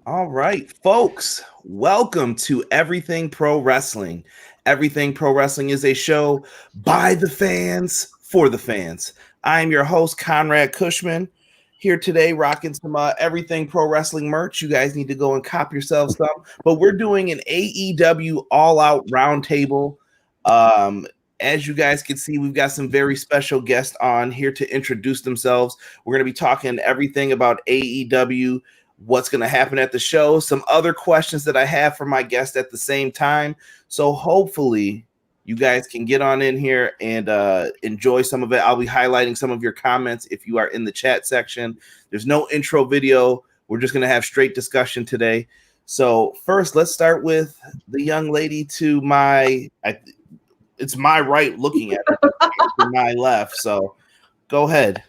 All right, folks, welcome to Everything Pro Wrestling. Everything Pro Wrestling is a show by the fans, for the fans. I am your host, Conrad Cushman, here today rocking some Everything Pro Wrestling merch. You guys need to go and cop yourselves some. But we're doing an AEW all-out roundtable. As you guys can see, we've got some very special guests on here to introduce themselves. We're going to be talking everything about AEW, what's going to happen at the show, some other questions that I have for my guest at the same time. So hopefully you guys can get on in here and enjoy some of it. I'll be highlighting some of your comments if you are in the chat section. There's no intro video. We're just going to have straight discussion today. So first, let's start with the young lady to my, it's my right looking at her, to my left. So go ahead.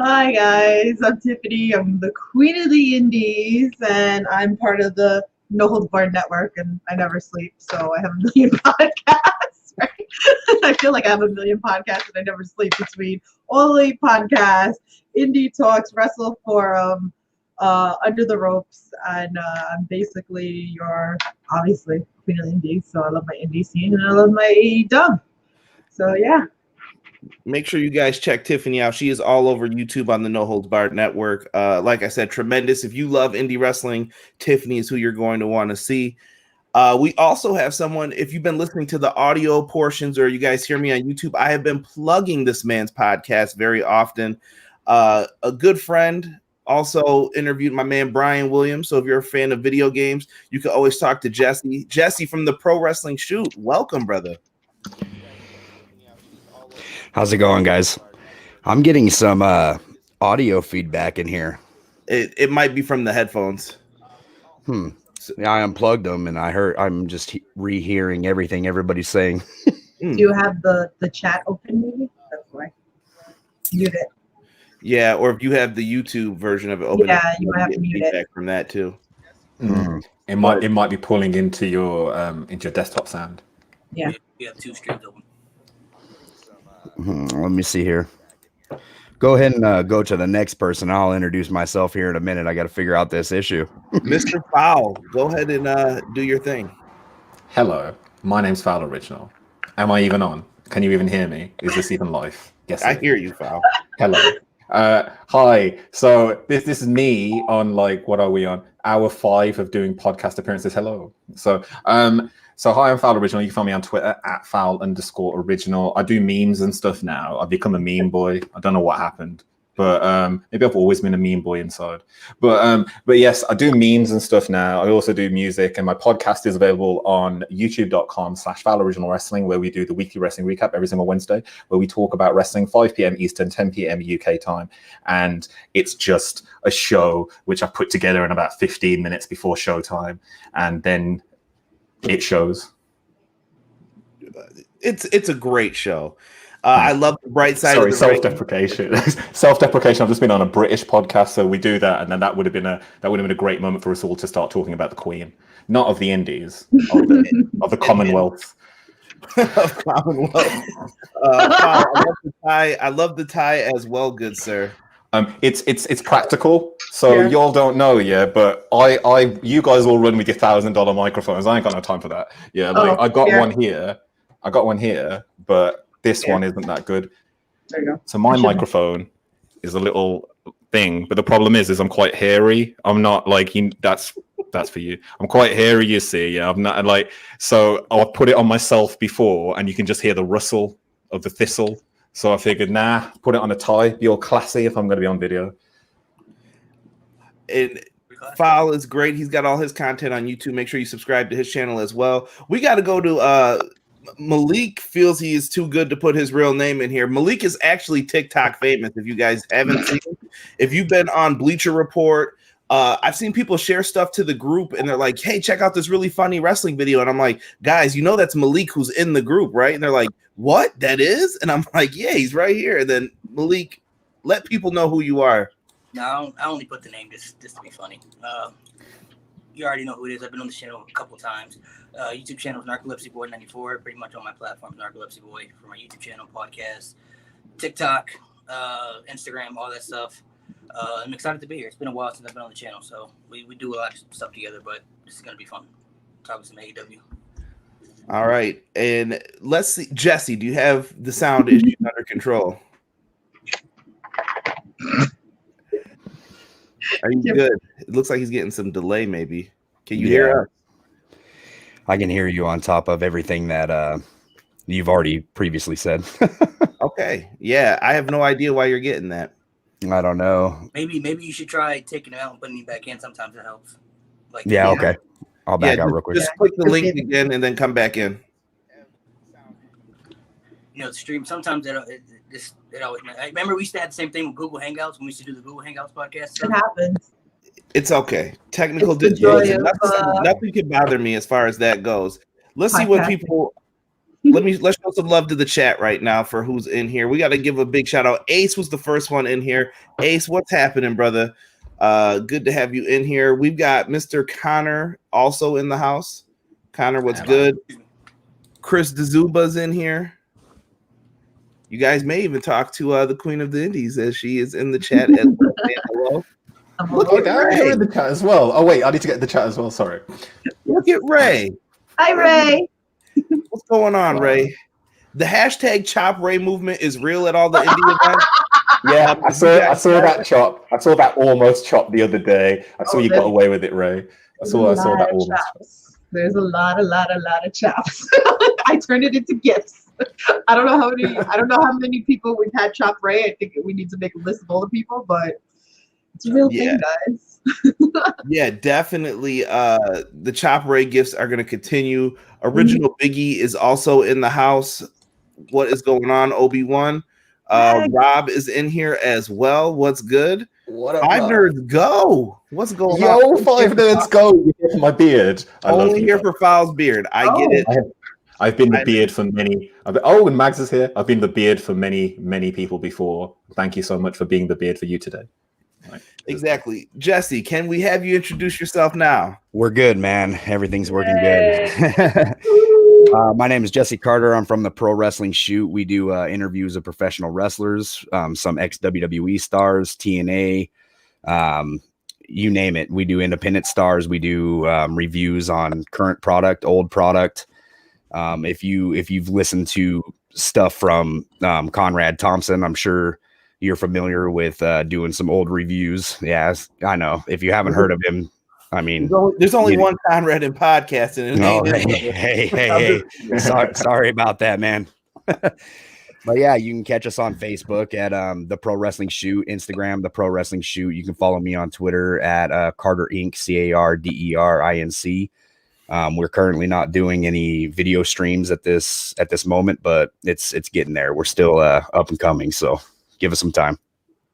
Hi guys, I'm Tiffany. I'm the queen of the indies, and I'm part of the No Holds Barred network, and I never sleep, so I have a million podcasts, right? I feel like I have a million podcasts, and I never sleep between All Elite Podcasts, Indie Talks, Wrestle Forum, Under the Ropes, and I'm basically your, obviously, queen of the indies, so I love my indie scene, and I love my AEW. So yeah. Make sure you guys check Tiffany out. She is all over YouTube on the No Holds Barred network. Like I said, tremendous. If you love indie wrestling, Tiffany is who you're going to want to see. We also have someone, if you've been listening to the audio portions or you guys hear me on YouTube, I have been plugging this man's podcast very often. A good friend also interviewed my man Brian Williams. So if you're a fan of video games, you can always talk to Jesse. Jesse from the Pro Wrestling Shoot. Welcome, brother. How's it going, guys? I'm getting some audio feedback in here. It might be from the headphones. Yeah, I unplugged them, and I'm just rehearing everything everybody's saying. Do you have the chat open, maybe? That's why. Mute it. Yeah, or if you have the YouTube version of it open, you have to mute it from that too. It might be pulling into your desktop sound. Yeah. You have two streams open. Let me see here. Go ahead and go to the next person. I'll introduce myself here in a minute. I got to figure out this issue. Mr. Fowl, go ahead and do your thing. Hello, my name's Fowl Original. Am I even on? Can you even hear me? Is this even live? Yes, I hear you, Fowl. Hello. Hi. So this is me on, like, what are we on? Hour 5 of doing podcast appearances. Hello. So hi, I'm Fowl Original. You can find me on Twitter at Fowl_original. I do memes and stuff now. I've become a meme boy. I don't know what happened, but maybe I've always been a meme boy inside. But yes, I do memes and stuff now. I also do music, and my podcast is available on youtube.com/FowlOriginalWrestling, where we do the weekly wrestling recap every single Wednesday, where we talk about wrestling 5 p.m. Eastern, 10 p.m. UK time. And it's just a show which I put together in about 15 minutes before showtime, and then it shows. It's a great show. I love the bright side. Sorry, of the self-deprecation. Self-deprecation. I've just been on a British podcast, so we do that, and then that would have been a great moment for us all to start talking about the Queen, not of the Indies, of the Commonwealth. Of Commonwealth. I love the tie as well, good sir. It's practical, so y'all don't know, but you guys all run with your $1,000 microphones. I ain't got no time for that. I got one here, but this one isn't that good. There you go. So my microphone is a little thing, but the problem is I'm quite hairy. I'm not like that's for you. I'm quite hairy, you see. Yeah, I'm not like, so I'll put it on myself before, and you can just hear the rustle of the thistle. So I figured, put it on a tie, be all classy if I'm going to be on video. And Fowl is great. He's got all his content on YouTube. Make sure you subscribe to his channel as well. We got to go to Malik. Feels he is too good to put his real name in here. Malik is actually TikTok famous. If you guys haven't seen, if you've been on Bleacher Report, I've seen people share stuff to the group, and they're like, "Hey, check out this really funny wrestling video." And I'm like, "Guys, you know that's Malik who's in the group, right?" And they're like, "What? That is?" And I'm like, "Yeah, he's right here." And then Malik, let people know who you are. No, I only put the name just to be funny. You already know who it is. I've been on the channel a couple times. YouTube channel is Narcolepsy Boy 94. Pretty much on my platform, Narcolepsy Boy, for my YouTube channel, podcast, TikTok, Instagram, all that stuff. I'm excited to be here. It's been a while since I've been on the channel, so we do a lot of stuff together, but this is going to be fun. Talking some AEW. All right. And let's see. Jesse, do you have the sound issues under control? Are you good? It looks like he's getting some delay, maybe. Can you hear us? I can hear you on top of everything that you've already previously said. Okay. Yeah, I have no idea why you're getting that. I don't know. Maybe you should try taking it out and putting it back in. Sometimes it helps. Like Okay. I'll back out real quick. Just click the link again and then come back in. You know, the stream, sometimes it always, I remember we used to have the same thing with Google Hangouts when we used to do the Google Hangouts podcast. It happens. It's okay. Technical It's the joy difficulties. of, Nothing can bother me as far as that goes. Let's see what people. Let's show some love to the chat right now for who's in here. We got to give a big shout out. Ace was the first one in here. Ace, what's happening, brother? Good to have you in here. We've got Mr. Connor also in the house. Connor, what's good? Chris DeZuba's in here. You guys may even talk to the Queen of the Indies as she is in the chat as well. Hello. Look at Ray in the chat as well. Oh wait, I need to get the chat as well. Sorry. Look at Ray. Hi, Ray. What's going on, Ray? The hashtag Chop Ray movement is real at all the indie events. Yeah, I saw that chop. I saw that almost chop the other day. I saw you got away with it, Ray. I saw that almost. Chops. There's a lot of chops. I turned it into gifts. I don't know how many people we've had Chop Ray. I think we need to make a list of all the people, but it's a real thing, guys. Yeah, definitely. The Chop Ray gifts are going to continue. Original Biggie is also in the house. What is going on, Obi-Wan? Rob is in here as well. What's good? What up, Five Nerds Go. What's going on? Yo, Five Nerds Go. You're here for my beard. Only here for Fowl's beard. I get it. I've been the beard for many. And Mags is here. I've been the beard for many, many people before. Thank you so much for being the beard for you today. Right. Exactly. Jesse, can we have you introduce yourself now? We're good, man. Everything's working good. My name is Jesse Carter. I'm from the Pro Wrestling Shoot. We do interviews of professional wrestlers, some ex-WWE stars, TNA, you name it. We do independent stars. We do reviews on current product, old product. If you've listened to stuff from Conrad Thompson, I'm sure you're familiar with doing some old reviews. Yeah, I know. If you haven't heard of him, I mean, there's only one Conrad in podcasting. Hey. Sorry about that, man. But yeah, you can catch us on Facebook at the Pro Wrestling Shoot, Instagram, the Pro Wrestling Shoot. You can follow me on Twitter at Carter Inc. CARDERINC. We're currently not doing any video streams at this moment, but it's getting there. We're still up and coming, so give us some time.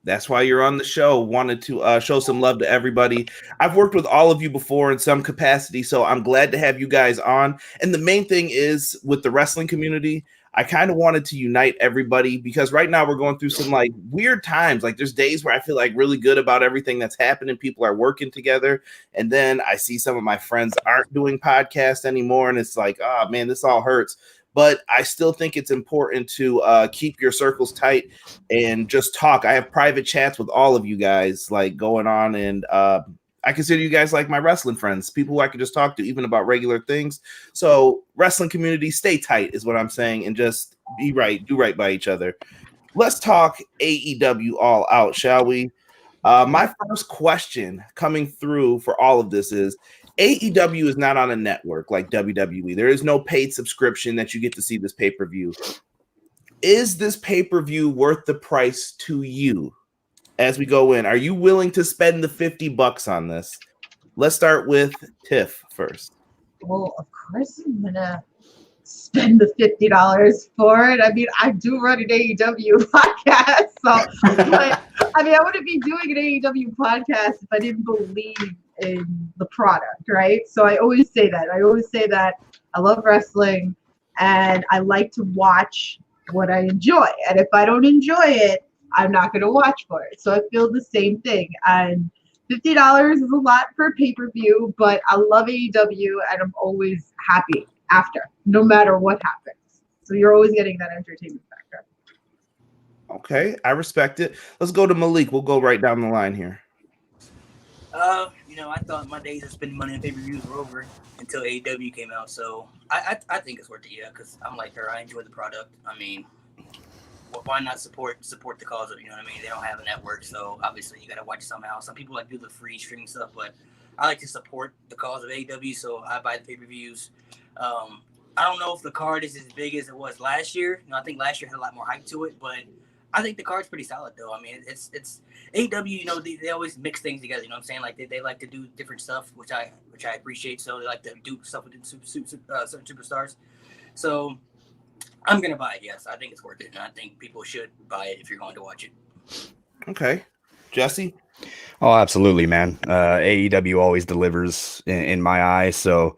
That's why you're on the show. Wanted to show some love to everybody. I've worked with all of you before in some capacity, so I'm glad to have you guys on. And the main thing is with the wrestling community, I kind of wanted to unite everybody because right now we're going through some like weird times. Like there's days where I feel like really good about everything that's happening. People are working together. And then I see some of my friends aren't doing podcasts anymore. And it's like, oh man, this all hurts. But I still think it's important to keep your circles tight and just talk. I have private chats with all of you guys like going on. And I consider you guys like my wrestling friends, people who I can just talk to even about regular things. So wrestling community, stay tight is what I'm saying. And just do right by each other. Let's talk AEW All Out, shall we? My first question coming through for all of this is, AEW is not on a network like WWE. There is no paid subscription that you get to see this pay-per-view. Is this pay-per-view worth the price to you as we go in? Are you willing to spend the $50 on this? Let's start with Tiff first. Well, of course I'm gonna spend the $50 for it. I mean, I do run an AEW podcast, so but, I mean, I wouldn't be doing an AEW podcast if I didn't believe in the product, right? So I always say that. I love wrestling and I like to watch what I enjoy. And if I don't enjoy it, I'm not going to watch for it. So I feel the same thing. And $50 is a lot for a pay-per-view, but I love AEW and I'm always happy after, no matter what happens. So you're always getting that entertainment factor. Okay, I respect it. Let's go to Malik. We'll go right down the line here. I thought my days of spending money on pay-per-views were over until AEW came out. So I think it's worth it, yeah, because I'm like her. I enjoy the product. I mean, why not support the cause of it? You know what I mean? They don't have a network, so obviously you got to watch somehow. Some people like do the free streaming stuff, but I like to support the cause of AEW, so I buy the pay-per-views. I don't know if the card is as big as it was last year. I think last year had a lot more hype to it, but I think the card's pretty solid, though. I mean, it's AEW. They always mix things together. You know what I'm saying? Like they like to do different stuff, which I appreciate. So they like to do stuff with certain superstars. So I'm gonna buy it. Yes, I think it's worth it, and I think people should buy it if you're going to watch it. Okay, Jesse. Oh, absolutely, man. AEW always delivers in my eyes. So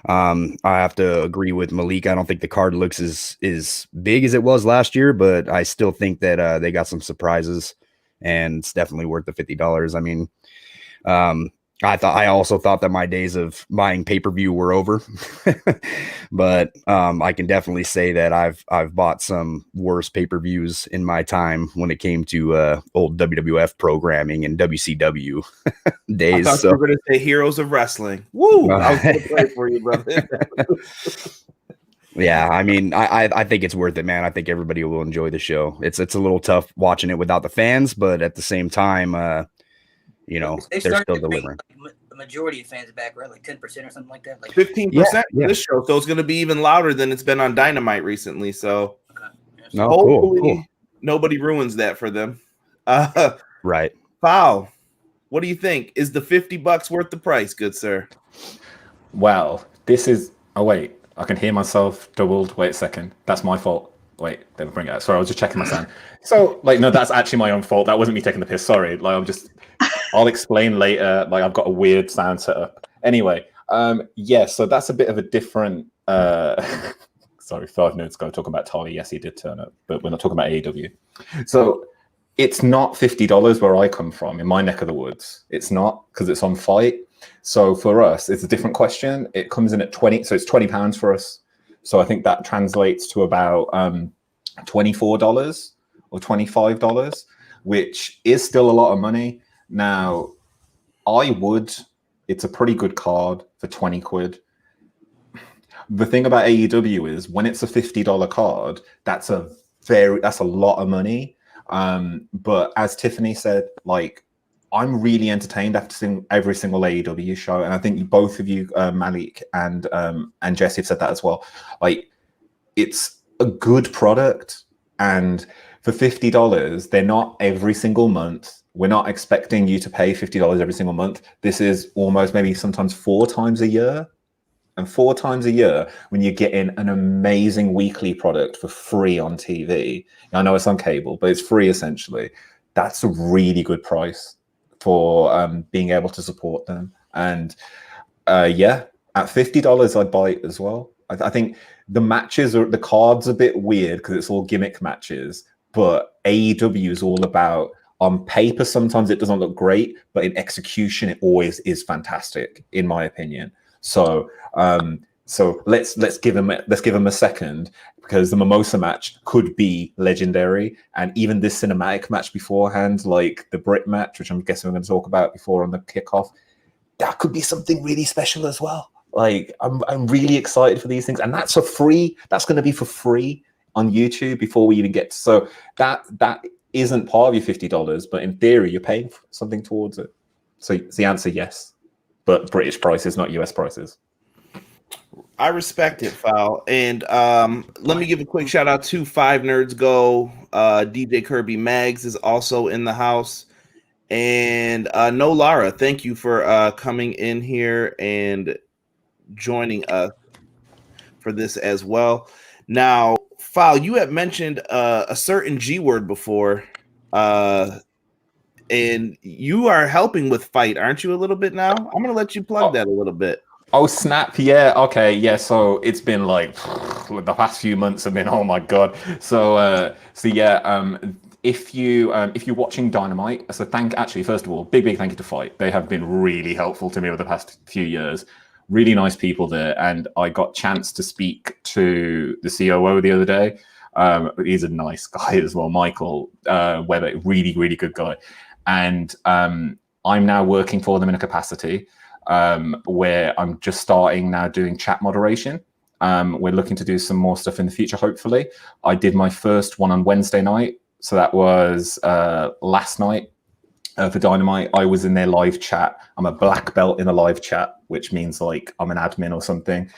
I have to agree with Malik. I don't think the card looks as big as it was last year, but I still think that they got some surprises, and it's definitely worth the $50. I mean, I also thought that my days of buying pay-per-view were over, but I can definitely say that I've bought some worse pay-per-views in my time when it came to old WWF programming and WCW days. I thought you were going to say Heroes of Wrestling. Woo! I was going to play for you, brother. Yeah, I mean, I think it's worth it, man. I think everybody will enjoy the show. It's a little tough watching it without the fans, but at the same time, they're still delivering. The majority of fans back, right? Like 10% or something like that. Like 15% for this show, so it's going to be even louder than it's been on Dynamite recently. So hopefully nobody ruins that for them. Right. Foul. What do you think? Is the $50 worth the price, good sir? Well, this is. Oh wait, I can hear myself doubled. Wait a second, that's my fault. Wait, let me bring it out. Sorry, I was just checking my sound. So, no, that's actually my own fault. That wasn't me taking the piss. Sorry. I'll explain later. I've got a weird sound set up. Anyway, so that's a bit of a different. Sorry, 5 minutes ago talking about Tali. Yes, he did turn up, but we're not talking about AEW. So it's not $50 where I come from in my neck of the woods. It's not, because it's on FITE. So for us, it's a different question. It comes in at 20, so it's £20 for us. So I think that translates to about $24 or $25, which is still a lot of money. Now, it's a pretty good card for 20 quid. The thing about AEW is when it's a $50 card, that's a lot of money. But as Tiffany said, I'm really entertained after seeing every single AEW show, and I think both of you, Malik and Jesse, have said that as well. It's a good product, and for $50, they're not every single month. We're not expecting you to pay $50 every single month. This is almost maybe sometimes 4 times a year, and 4 times a year when you're getting an amazing weekly product for free on TV. I know it's on cable, but it's free essentially. That's a really good price for being able to support them. And at $50, I'd buy it as well. I think the cards a bit weird because it's all gimmick matches, but AEW is all about, on paper, sometimes it doesn't look great, but in execution, it always is fantastic, in my opinion. So let's give them a second, because the Mimosa match could be legendary, and even this cinematic match beforehand, like the Britt match, which I'm guessing we're going to talk about before on the kickoff, that could be something really special as well. I'm really excited for these things, and that's going to be for free on YouTube before we even get to, so that isn't part of your $50, but in theory you're paying something towards it. So the answer, yes, but British prices, not US prices. I respect it, Foul. And let me give a quick shout out to 5 Nerds Go. DJ Kirby Mags is also in the house. And No Lara, thank you for coming in here and joining us for this as well. Now, Foul, you have mentioned a certain G word before. And you are helping with FITE, aren't you, a little bit now? I'm going to let you plug that a little bit. Oh, snap. Yeah. Okay. Yeah. So it's been the past few months have been, oh my God. If you're watching Dynamite, so first of all, big thank you to FITE. They have been really helpful to me over the past few years. Really nice people there. And I got a chance to speak to the COO the other day. He's a nice guy as well. Michael Weber, really, really good guy. And I'm now working for them in a capacity where I'm just starting now doing chat moderation. We're looking to do some more stuff in the future, hopefully. I did my first one on Wednesday night. So that was last night for Dynamite. I was in their live chat. I'm a black belt in a live chat, which means like I'm an admin or something.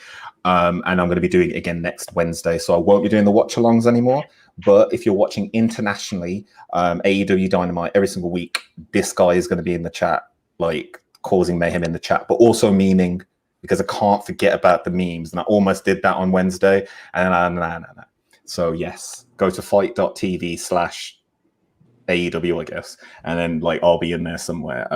And I'm going to be doing it again next Wednesday. So I won't be doing the watch-alongs anymore. But if you're watching internationally, AEW Dynamite every single week, this guy is going to be in the chat, like causing mayhem in the chat, but also memeing, because I can't forget about the memes. And I almost did that on Wednesday. And So yes, go to fight.tv/AEW, I guess. And then like I'll be in there somewhere.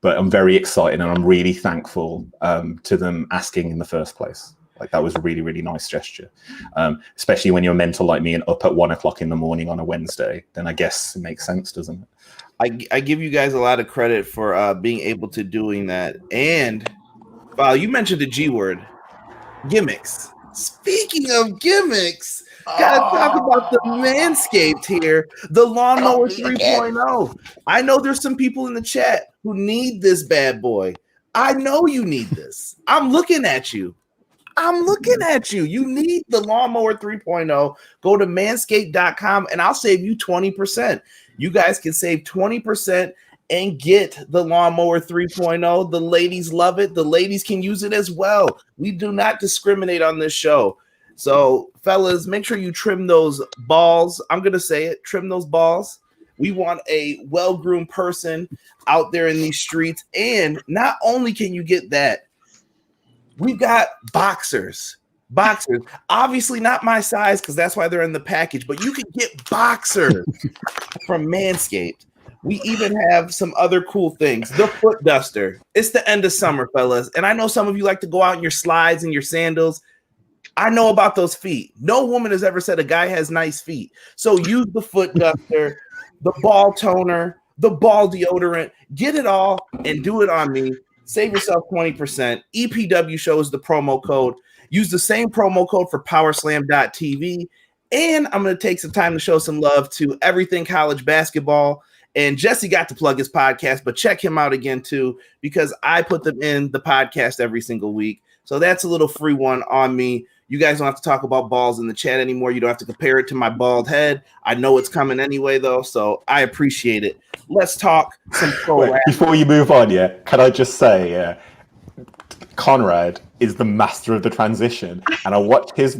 But I'm very excited and I'm really thankful to them asking in the first place. Like that was a really, really nice gesture. Especially when you're mental like me and up at 1 o'clock in the morning on a Wednesday, then I guess it makes sense, doesn't it? I give you guys a lot of credit for being able to doing that. And Val, you mentioned the G word, gimmicks. Speaking of gimmicks, gotta talk about the Manscaped here, the Lawnmower 3.0. I know there's some people in the chat who need this bad boy. I know you need this. I'm looking at you. You need the Lawnmower 3.0. Go to manscaped.com and I'll save you 20%. You guys can save 20% and get the Lawnmower 3.0. The ladies love it. The ladies can use it as well. We do not discriminate on this show. So, fellas, make sure you trim those balls. I'm going to say it. Trim those balls. We want a well-groomed person out there in these streets. And not only can you get that, we've got boxers. Obviously not my size because that's why they're in the package, but you can get boxers from Manscaped. We even have some other cool things. The foot duster. It's the end of summer, fellas. And I know some of you like to go out in your slides and your sandals. I know about those feet. No woman has ever said a guy has nice feet. So use the foot duster, the ball toner, the ball deodorant. Get it all and do it on me. Save yourself 20%. EPW shows the promo code. Use the same promo code for powerslam.tv. And I'm going to take some time to show some love to Everything College Basketball. And Jesse got to plug his podcast, but check him out again too, because I put them in the podcast every single week. So that's a little free one on me. You guys don't have to talk about balls in the chat anymore. You don't have to compare it to my bald head. I know it's coming anyway, though, so I appreciate it. Let's talk some pro rap. Before you move on, can I just say, Conrad is the master of the transition, and I watch his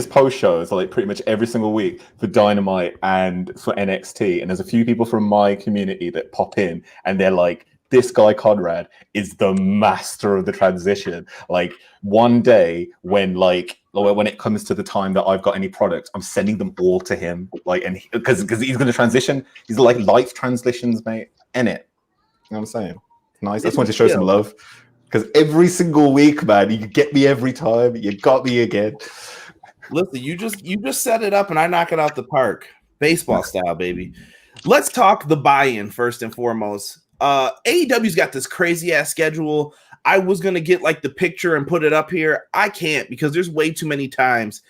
post shows like pretty much every single week for Dynamite and for NXT. And there's a few people from my community that pop in, and they're like, "This guy Conrad is the master of the transition." Like one day when it comes to the time that I've got any product, I'm sending them all to him. Like, and because he's going to transition, he's like life transitions, mate. In it, you know what I'm saying? Nice. I just want to show some love. Because every single week, man, you get me every time. You got me again. Listen, you just set it up and I knock it out the park. Baseball style, baby. Let's talk the buy-in first and foremost. AEW's got this crazy-ass schedule. I was going to get like the picture and put it up here. I can't because there's way too many times.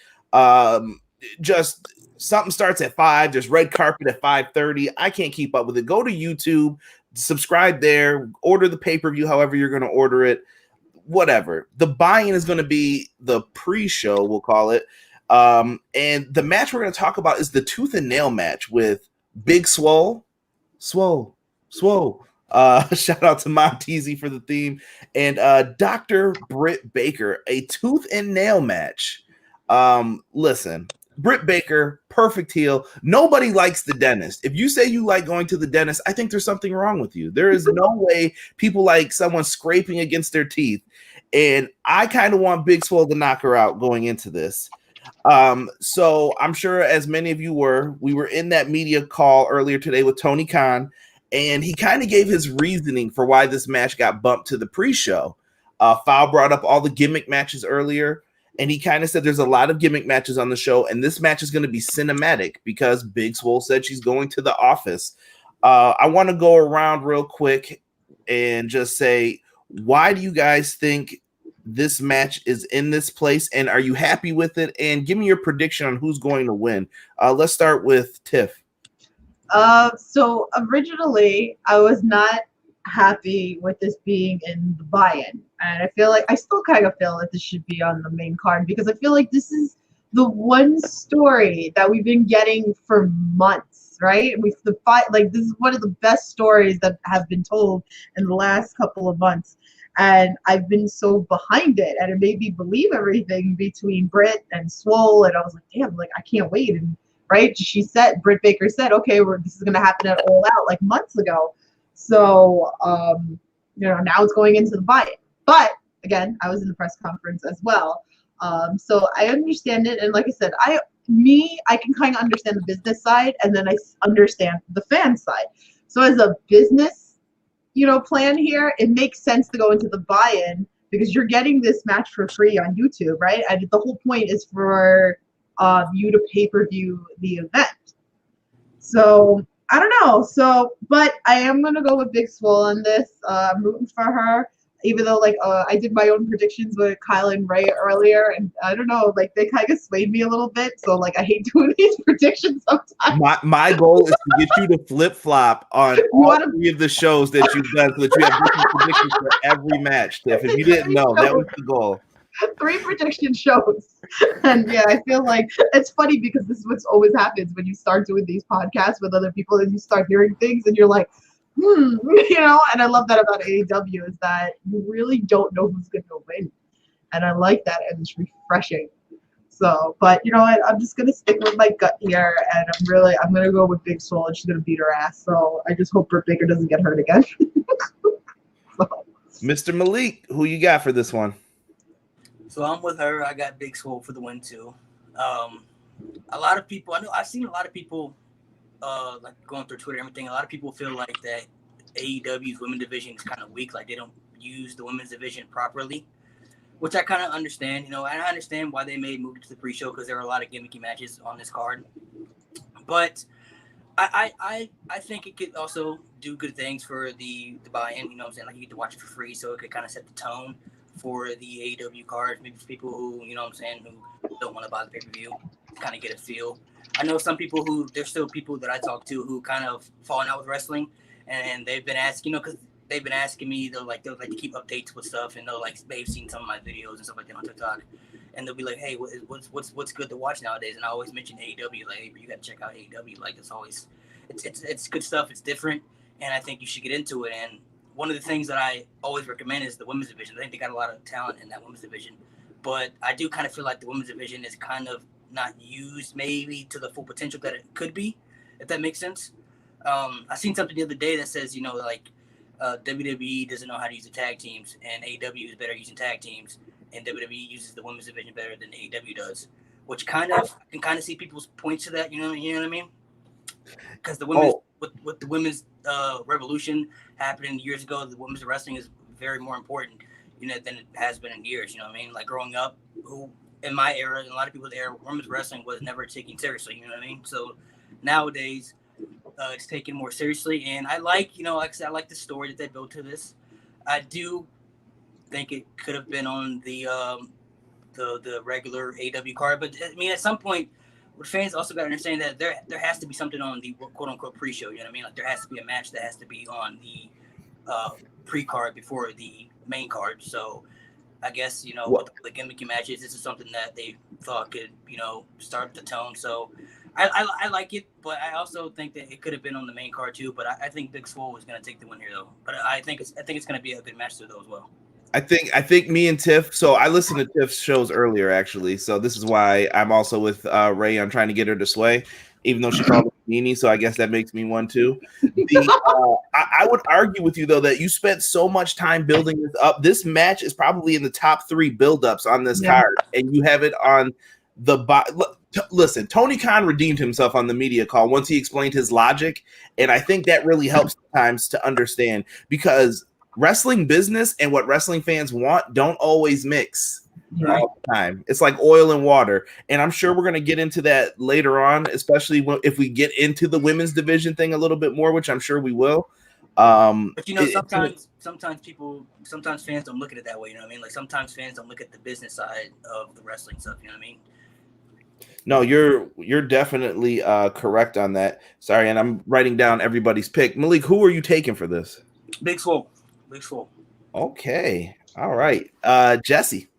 Just something starts at 5. There's red carpet at 5:30. I can't keep up with it. Go to YouTube. Subscribe there, order the pay-per-view however you're going to order it, whatever. The buy-in is going to be the pre-show, we'll call it. And the match we're going to talk about is the tooth and nail match with Big Swole. Shout out to Monteezy for the theme. And Dr. Britt Baker, a tooth and nail match. Listen, Britt Baker, perfect heel. Nobody likes the dentist. If you say you like going to the dentist, I think there's something wrong with you. There is no way people like someone scraping against their teeth. And I kind of want Big Swole to knock her out going into this. So I'm sure as many of you we were in that media call earlier today with Tony Khan, and he kind of gave his reasoning for why this match got bumped to the pre-show. Fowl brought up all the gimmick matches earlier. And he kind of said there's a lot of gimmick matches on the show, and this match is going to be cinematic because Big Swole said she's going to the office. I want to go around real quick and just say, why do you guys think this match is in this place, and are you happy with it? And give me your prediction on who's going to win. Let's start with Tiff. So originally I was not happy with this being in the buy-in, and I still kind of feel like this should be on the main card, because I feel like this is the one story that we've been getting for months, right? This is one of the best stories that have been told in the last couple of months, and I've been so behind it, and it made me believe everything between Britt and Swole, and I was like, damn, like I can't wait. And right, Britt Baker said, okay, this is going to happen at All Out like months ago. So, now it's going into the buy-in. But again, I was in the press conference as well. So I understand it. And like I said, I can kind of understand the business side, and then I understand the fan side. So as a business, plan here, it makes sense to go into the buy-in, because you're getting this match for free on YouTube, right? And the whole point is for you to pay-per-view the event. So I don't know. But I am gonna go with Big Swole on this. I'm rooting for her, even though I did my own predictions with Kyle and Ray earlier, and I don't know, they kind of swayed me a little bit. So I hate doing these predictions sometimes. My goal is to get you to flip flop on all three of the shows that you've done, so that you have different predictions for every match, Tiff. If you didn't know, that was the goal. 3 prediction shows. And yeah, I feel like it's funny, because this is what always happens when you start doing these podcasts with other people, and you start hearing things and you're like, and I love that about AEW, is that you really don't know who's going to win. And I like that, and it's refreshing. So, but you know what? I'm just going to stick with my gut here, and I'm going to go with Big Swole, and she's going to beat her ass. So I just hope Britt Baker doesn't get hurt again. Mr. Malik, who you got for this one? So I'm with her. I got Big Swole for the win too. A lot of people, I've seen a lot of people going through Twitter and everything. A lot of people feel like that AEW's women's division is kind of weak, like they don't use the women's division properly, which I kind of understand. And I understand why they made move to the pre-show, because there are a lot of gimmicky matches on this card. But I think it could also do good things for the buy-in. You know what I'm saying? Like, you get to watch it for free, so it could kind of set the tone for the AEW cards. Maybe for people who, who don't want to buy the pay-per-view, kind of get a feel. I know some people there's still people that I talk to who kind of fallen out with wrestling, and they've been asking, because they've been asking me, they'll like to keep updates with stuff, and they've seen some of my videos and stuff like that on TikTok, and they'll be like, hey, what's good to watch nowadays? And I always mention AEW, like, hey, you got to check out AEW. Like, it's good stuff. It's different, and I think you should get into it. And one of the things that I always recommend is the women's division. I think they got a lot of talent in that women's division, but I do kind of feel like the women's division is kind of not used maybe to the full potential that it could be, if that makes sense. I seen something the other day that says, WWE doesn't know how to use the tag teams, and AEW is better using tag teams, and WWE uses the women's division better than AEW does, which I can kind of see people's points to that. You know what I mean? Because the women's with the women's revolution happening years ago, the women's wrestling is very more important, than it has been in years. You know what I mean? Like, growing up, in my era, and a lot of people's era, women's wrestling was never taken seriously. You know what I mean? So nowadays, it's taken more seriously, and I like, like I said, I like the story that they built to this. I do think it could have been on the regular AEW card, but I mean, at some point, fans also got to understand that there has to be something on the quote unquote pre-show. You know what I mean? Like, there has to be a match that has to be on the pre-card before the main card. So I guess, with the gimmicky matches, this is something that they thought could, start the tone. So I like it, but I also think that it could have been on the main card too. But I think Big Swole is going to take the win here, though. But I think it's going to be a good match though as well. I think me and Tiff. So I listened to Tiff's shows earlier, actually. So this is why I'm also with Ray on trying to get her to sway, even though she called me Nini. So I guess that makes me one too. I would argue with you though that you spent so much time building this up. This match is probably in the top 3 buildups on this card, and you have it on the listen. Tony Khan redeemed himself on the media call once he explained his logic, and I think that really helps sometimes to understand, because wrestling business and what wrestling fans want don't always mix all the time. It's like oil and water, and I'm sure we're going to get into that later on, especially if we get into the women's division thing a little bit more, which I'm sure we will. But you know, It- sometimes fans don't look at it that way. You know what I mean? Like sometimes fans don't look at the business side of the wrestling stuff. You know what I mean? No, you're definitely correct on that. Sorry, and I'm writing down everybody's pick. Malik, who are you taking for this? Big Swole. Big Swole. Okay. All right. Jesse.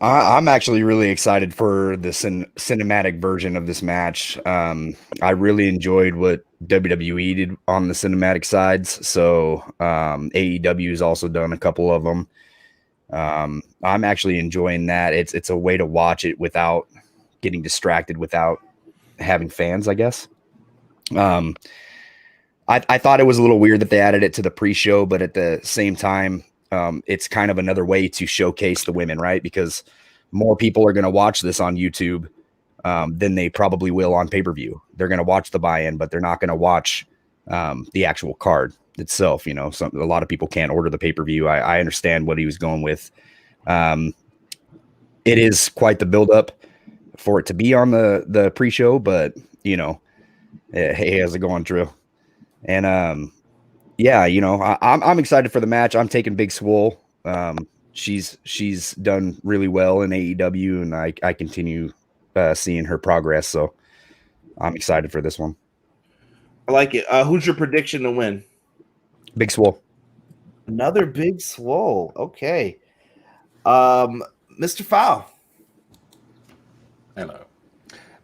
I'm actually really excited for the cinematic version of this match. I really enjoyed what WWE did on the cinematic sides. So AEW has also done a couple of them. I'm actually enjoying that. It's a way to watch it without getting distracted, without having fans, I guess. I thought it was a little weird that they added it to the pre-show, but at the same time, it's kind of another way to showcase the women, right? Because more people are going to watch this on YouTube than they probably will on pay-per-view. They're going to watch the buy-in, but they're not going to watch the actual card itself. You know, a lot of people can't order the pay-per-view. I understand what he was going with. It is quite the build-up for it to be on the pre-show, but you know, hey, how's it going, Drew? And yeah, you know, I'm excited for the match. I'm taking Big Swole. She's done really well in AEW, and I continue seeing her progress. So I'm excited for this one. I like it. Who's your prediction to win? Big Swole. Another Big Swole. Okay. Mr. Fowl. Hello.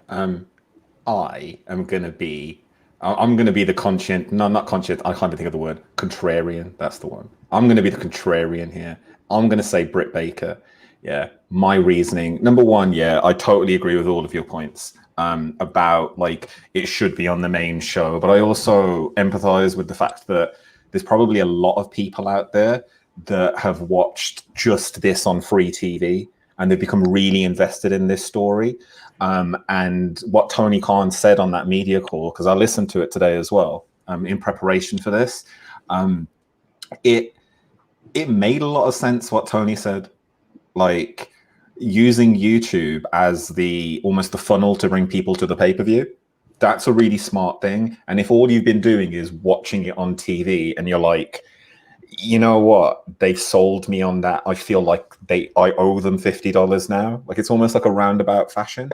I am going to be I'm going to be the conscient, no, not conscient, I can't even think of the word, contrarian, that's the one. I'm going to be the contrarian here. I'm going to say Britt Baker. Yeah, my reasoning, number one, yeah, I totally agree with all of your points about, like, it should be on the main show, but I also empathize with the fact that there's probably a lot of people out there that have watched just this on free TV, and they've become really invested in this story. And what Tony Khan said on that media call, because I listened to it today as well, in preparation for this, it made a lot of sense what Tony said. Like, using YouTube as almost the funnel to bring people to the pay-per-view, that's a really smart thing. And if all you've been doing is watching it on TV and you're like, you know what, they've sold me on that, I feel like I owe them $50 now. Like, it's almost like a roundabout fashion.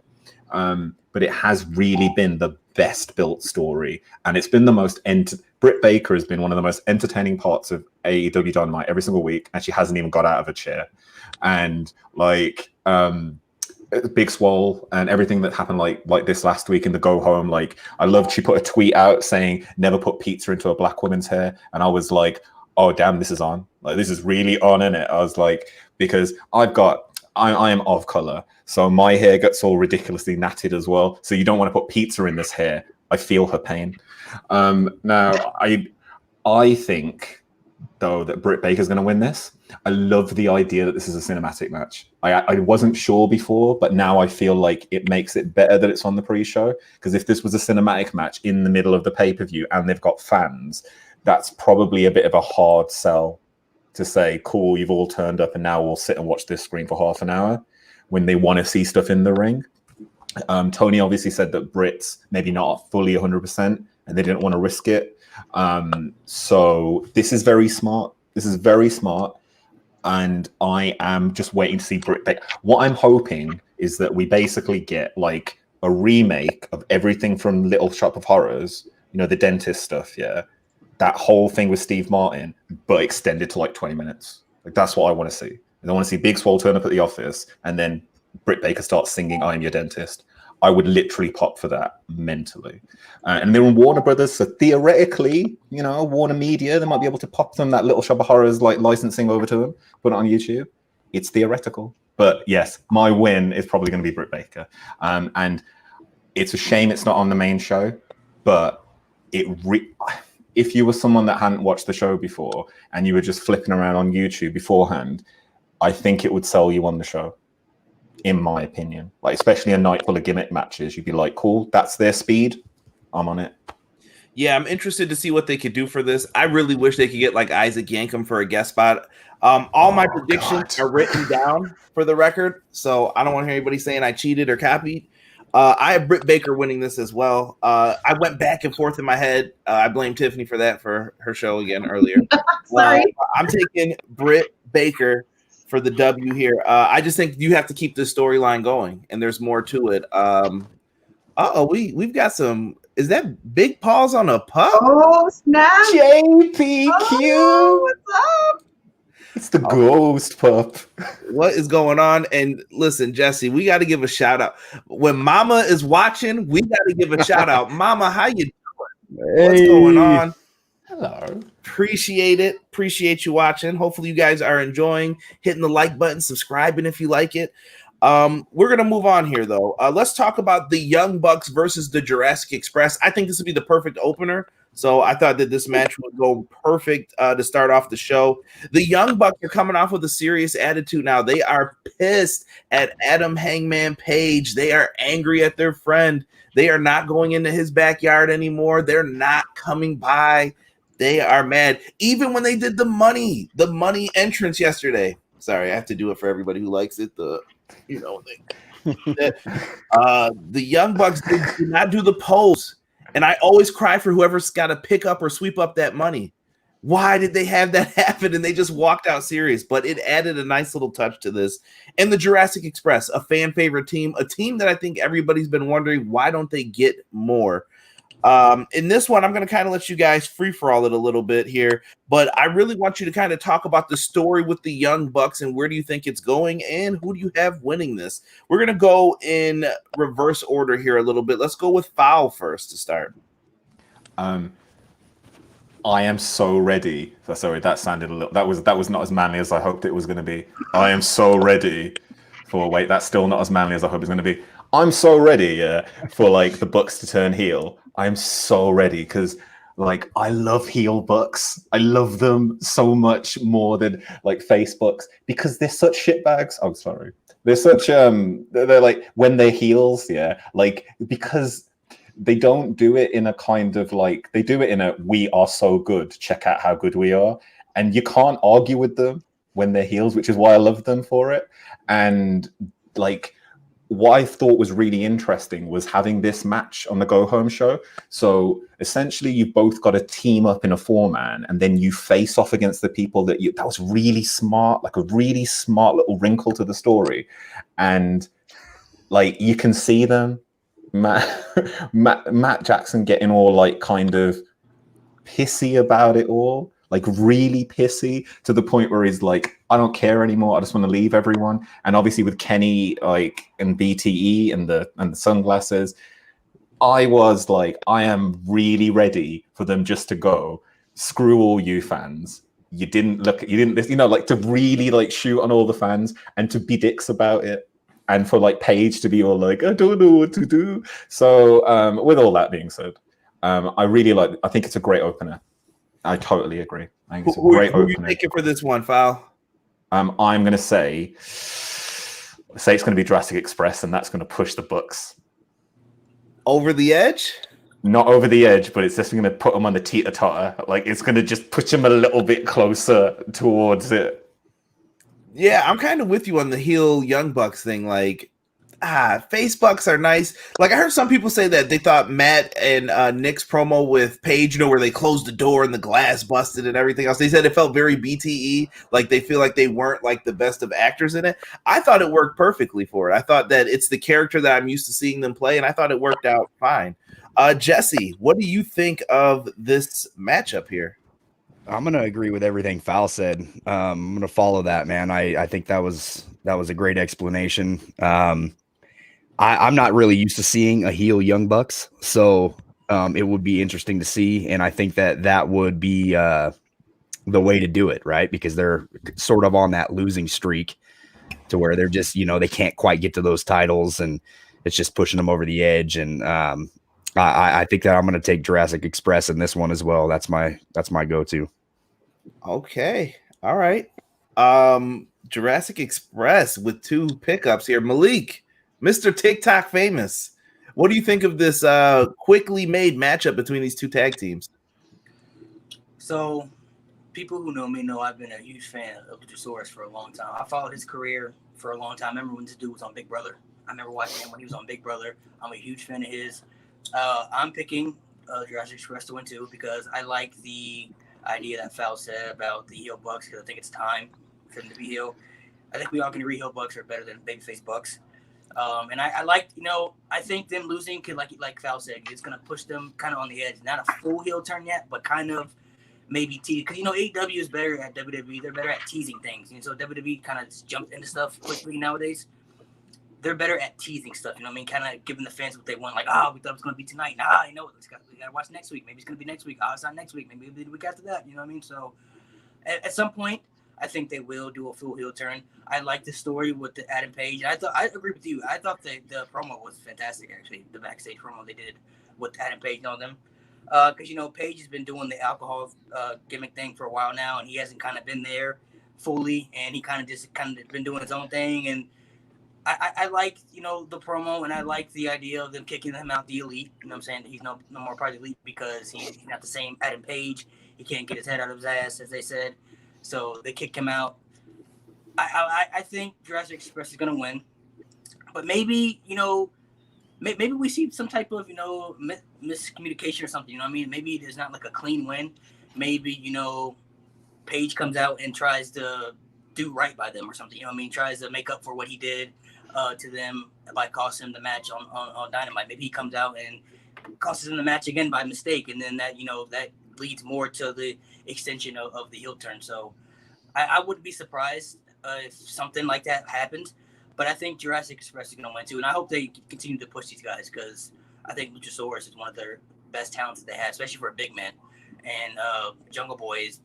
But it has really been the best built story, and it's been the most Britt Baker has been one of the most entertaining parts of AEW Dynamite every single week, and she hasn't even got out of a chair. And like Big Swole and everything that happened like this last week in the go home, like, I loved she put a tweet out saying never put pizza into a black woman's hair, and I was like, oh damn, this is on, like, this is really on, in it. I was like, because I am of color, so my hair gets all ridiculously natted as well. So you don't want to put pizza in this hair. I feel her pain. Now, I think, though, that Britt Baker's going to win this. I love the idea that this is a cinematic match. I wasn't sure before, but now I feel like it makes it better that it's on the pre-show. Because if this was a cinematic match in the middle of the pay-per-view and they've got fans, that's probably a bit of a hard sell to say, cool, you've all turned up and now we'll sit and watch this screen for half an hour, when they want to see stuff in the ring. Tony obviously said that Britt's maybe not fully 100% and they didn't want to risk it. So this is very smart. This is very smart. And I am just waiting to see Britt Baker. What I'm hoping is that we basically get like a remake of everything from Little Shop of Horrors, you know, the dentist stuff, yeah. That whole thing with Steve Martin, but extended to like 20 minutes. Like, that's what I want to see. And I want to see Big Swole turn up at the office and then Britt Baker starts singing "I'm Your Dentist." I would literally pop for that mentally. And they're in Warner Brothers, so theoretically, you know, Warner Media, they might be able to pop them that Little Shop of Horrors like licensing over to them, put it on YouTube. It's theoretical. But yes, my win is probably going to be Britt Baker. And it's a shame it's not on the main show, but if you were someone that hadn't watched the show before and you were just flipping around on YouTube beforehand, I think it would sell you on the show, in my opinion. Like, especially a night full of gimmick matches, you'd be like, cool, that's their speed, I'm on it. Yeah, I'm interested to see what they could do for this. I really wish they could get like Isaac Yankem for a guest spot. All my predictions are written down for the record, so I don't want to hear anybody saying I cheated or copied. I have Britt Baker winning this as well. I went back and forth in my head. I blame Tiffany for that for her show again earlier. Sorry. I'm taking Britt Baker for the W here. I just think you have to keep this storyline going, and there's more to it. We've got some. Is that big paws on a pup? Oh, snap. JPQ. Oh, what's up? It's the ghost pup. What is going on? And listen, Jesse, we got to give a shout out. When Mama is watching, we got to give a shout out. Mama, how you doing? What's going on? Hello. Appreciate it. Appreciate you watching. Hopefully you guys are enjoying, hitting the like button, subscribing if you like it. We're going to move on here, though. Let's talk about the Young Bucks versus the Jurassic Express. I think this would be the perfect opener. So I thought that this match would go perfect to start off the show. The Young Bucks are coming off with a serious attitude now. They are pissed at Adam Hangman Page. They are angry at their friend. They are not going into his backyard anymore. They're not coming by. They are mad. Even when they did the money entrance yesterday. Sorry, I have to do it for everybody who likes it. The Young Bucks did not do the pose. And I always cry for whoever's got to pick up or sweep up that money. Why did they have that happen? And they just walked out serious. But it added a nice little touch to this. And the Jurassic Express, a fan favorite team, a team that I think everybody's been wondering, why don't they get more? In this one, I'm going to kind of let you guys free for all it a little bit here, but I really want you to kind of talk about the story with the Young Bucks and where do you think it's going and who do you have winning this? We're going to go in reverse order here a little bit. Let's go with Foul first to start. I am so ready. Sorry, that sounded a little. That was not as manly as I hoped it was going to be. I am so ready for. Wait, that's still not as manly as I hope it's going to be. I'm so ready for like the Bucks to turn heel. I'm so ready because like I love heel Bucks. I love them so much more than like face Bucks because they're such shitbags. I'm sorry. They're such they're like when they're heels, yeah, like because they don't do it in a kind of like they do it in a we are so good. Check out how good we are, and you can't argue with them when they're heels, which is why I love them for it. And like. What I thought was really interesting was having this match on the Go Home show. So essentially, you both got to team up in a 4-man, and then you face off against the people that you. That was really smart, like a really smart little wrinkle to the story, and like you can see them, Matt Jackson getting all like kind of pissy about it all. Like really pissy to the point where he's like, I don't care anymore. I just want to leave everyone. And obviously with Kenny like and BTE and the sunglasses, I was like, I am really ready for them just to go, screw all you fans. You didn't, like to really like shoot on all the fans and to be dicks about it. And for like Paige to be all like, I don't know what to do. So with all that being said, I think it's a great opener. I totally agree. I think it's a great opener. Who are you taking for this one, Foul? I'm going to say it's going to be Jurassic Express, and that's going to push the Bucks over the edge. Not over the edge, but it's just going to put them on the teeter-totter. Like it's going to just push them a little bit closer towards it. Yeah, I'm kind of with you on the heel Young Bucks thing. Like, face Bucks are nice. Like I heard some people say that they thought Matt and Nick's promo with Paige, where they closed the door and the glass busted and everything else. They said it felt very BTE, like they feel like they weren't like the best of actors in it. I thought it worked perfectly for it. I thought that it's the character that I'm used to seeing them play, and I thought it worked out fine. Jesse, what do you think of this matchup here? I'm gonna agree with everything Foul said. I'm gonna follow that, man. I think that was a great explanation. I'm not really used to seeing a heel Young Bucks, so it would be interesting to see, and I think that would be the way to do it, right? Because they're sort of on that losing streak to where they're just, they can't quite get to those titles, and it's just pushing them over the edge. And I think that I'm going to take Jurassic Express in this one as well. That's my go-to. Okay, all right. Jurassic Express with 2 pickups here. Malik, Mr. TikTok famous. What do you think of this quickly made matchup between these 2 tag teams? So, people who know me know I've been a huge fan of Luchasaurus for a long time. I followed his career for a long time. I remember when this dude was on Big Brother. I remember watching him when he was on Big Brother. I'm a huge fan of his. I'm picking Jurassic Express to win too because I like the idea that Fowl said about the heel Bucks because I think it's time for them to be heel. I think we all can agree heel Bucks are better than babyface Bucks. And I like, I think them losing could, like Fowl said, it's going to push them kind of on the edge. Not a full heel turn yet, but kind of maybe tease. Because, AEW is better at WWE. They're better at teasing things. And so WWE kind of just jumped into stuff quickly nowadays. They're better at teasing stuff, kind of giving the fans what they want. Like, we thought it was going to be tonight. We got to watch next week. Maybe it's going to be next week. It's not next week. Maybe it'll be the week after that. So at some point, I think they will do a full heel turn. I like the story with the Adam Page. I agree with you. I thought the promo was fantastic, actually, the backstage promo they did with Adam Page and all them. Because, Page has been doing the alcohol gimmick thing for a while now, and he hasn't kind of been there fully, and he kind of been doing his own thing. And I like, the promo, and I like the idea of them kicking him out the Elite. You know what I'm saying? He's no more part of the Elite because he's not the same Adam Page. He can't get his head out of his ass, as they said. So they kicked him out. I think Jurassic Express is going to win. But maybe, maybe we see some type of, miscommunication or something. Maybe there's not like a clean win. Maybe, Page comes out and tries to do right by them or something. Tries to make up for what he did to them by costing him the match on Dynamite. Maybe he comes out and costs him the match again by mistake. And then that, that leads more to the extension of the heel turn. So I wouldn't be surprised if something like that happens. But I think Jurassic Express is going to win too. And I hope they continue to push these guys because I think Luchasaurus is one of their best talents that they have, especially for a big man. And Jungle Boy has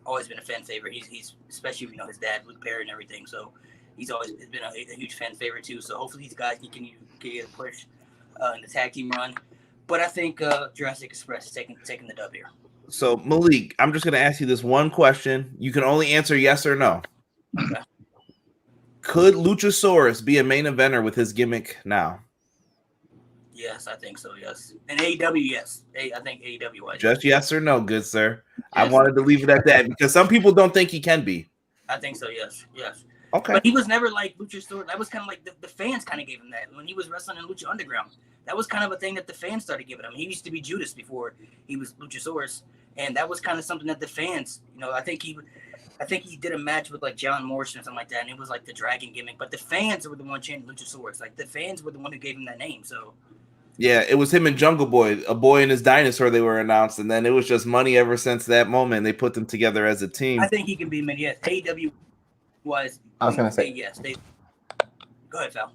always been a fan favorite. He's especially, his dad, Luke Perry and everything. So he's always been a huge fan favorite too. So hopefully these guys can get a push in the tag team run. But I think Jurassic Express is taking the dub here. So, Malik, I'm just going to ask you this one question. You can only answer yes or no. Okay. Could Luchasaurus be a main eventer with his gimmick now? Yes, I think so, yes. And AEW, yes. I think AEW wise. Just yes or no, good sir. Yes. I wanted to leave it at that because some people don't think he can be. I think so, yes. Okay. But he was never like Luchasaurus. That was kind of like the fans kind of gave him that. When he was wrestling in Lucha Underground, that was kind of a thing that the fans started giving him. He used to be Judas before he was Luchasaurus. And that was kind of something that the fans, I think he did a match with like John Morrison or something like that, and it was like the dragon gimmick. But the fans were the one chanting Luchasaurus. Like the fans were the one who gave him that name. So yeah, it was him and Jungle Boy, a boy and his dinosaur. They were announced, and then it was just money ever since that moment. They put them together as a team. I think he can be many. Yes, AEW was. I was going to say yes. Go ahead, Val.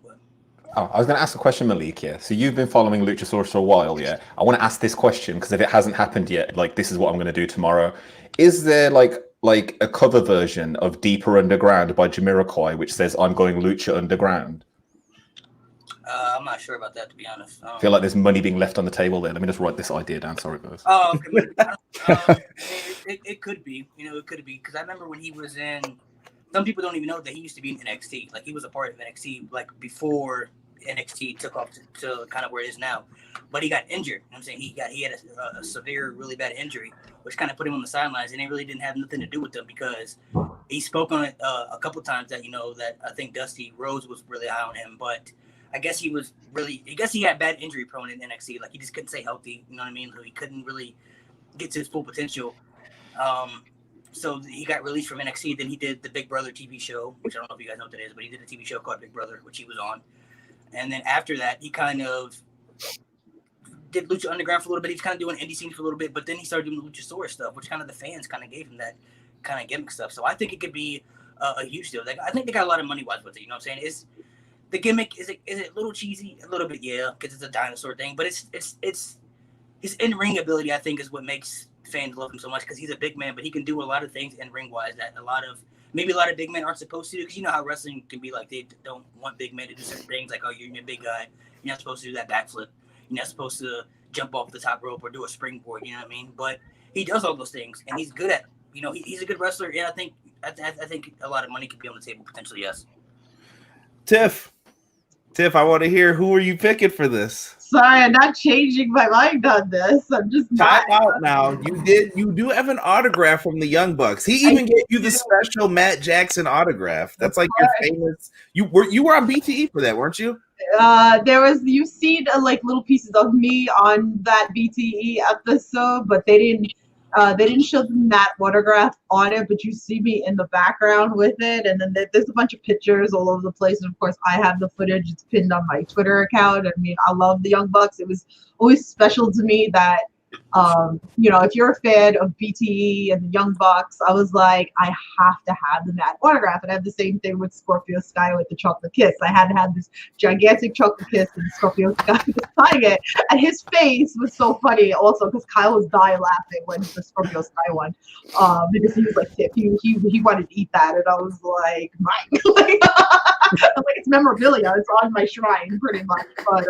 Oh, I was going to ask a question, Malik. Yeah, so you've been following Luchasaurus for a while. Yeah, I want to ask this question because if it hasn't happened yet, like this is what I'm going to do tomorrow. Is there like a cover version of Deeper Underground by Jamiroquai which says I'm going Lucha Underground? I'm not sure about that, to be honest. I feel like there's money being left on the table there. Let me just write this idea down. Sorry, guys. Oh, okay. It could be. It could be because I remember when he was in. Some people don't even know that he used to be in NXT. Like he was a part of NXT like before NXT took off to kind of where it is now. But he got injured. I'm saying he had a severe, really bad injury, which kind of put him on the sidelines, and it really didn't have nothing to do with them because he spoke on it a couple of times that that I think Dusty Rhodes was really high on him, but I guess he had bad injury prone in NXT. Like he just couldn't stay healthy. You know what I mean? So he couldn't really get to his full potential. So he got released from NXT. Then he did the Big Brother TV show, which I don't know if you guys know what that is, but he did a TV show called Big Brother, which he was on. And then after that, he kind of did Lucha Underground for a little bit. He was kind of doing indie scene for a little bit, but then he started doing the Luchasaurus stuff, which kind of the fans kind of gave him that kind of gimmick stuff. So I think it could be a huge deal. Like, I think they got a lot of money wise with it. You know what I'm saying? Is the gimmick is it a little cheesy? A little bit, yeah, because it's a dinosaur thing. But it's his in-ring ability, I think, is what makes fans love him so much because he's a big man, but he can do a lot of things in-ring wise that a lot of big men aren't supposed to do. Because you know how wrestling can be like they don't want big men to do certain things. Like, oh, you're a big guy. You're not supposed to do that backflip. You're not supposed to jump off the top rope or do a springboard. You know what I mean? But he does all those things, and he's good at it. He's a good wrestler. And I think a lot of money could be on the table potentially. Yes. Tiff, I want to hear who are you picking for this? sorry, I'm not changing my mind on this. I'm just Time not. out now. You do have an autograph from the Young Bucks. He even gave you the special Matt Jackson autograph. That's like your famous. You were on BTE for that, weren't you? You've seen like little pieces of me on that BTE episode, but they didn't show them that autograph on it, but you see me in the background with it, and then there's a bunch of pictures all over the place, and of course I have the footage. It's pinned on my Twitter account. I mean, I love the Young Bucks. It was always special to me that if you're a fan of BTE and the Young Bucks, I was like, I have to have the Matt autograph. And I have the same thing with Scorpio Sky with the chocolate kiss. I had to have this gigantic chocolate kiss, and Scorpio Sky was signing it. And his face was so funny also because Kyle was dying laughing when the Scorpio Sky won, because he was like, he wanted to eat that. And I was like, mine. Like, it's memorabilia. It's on my shrine pretty much. But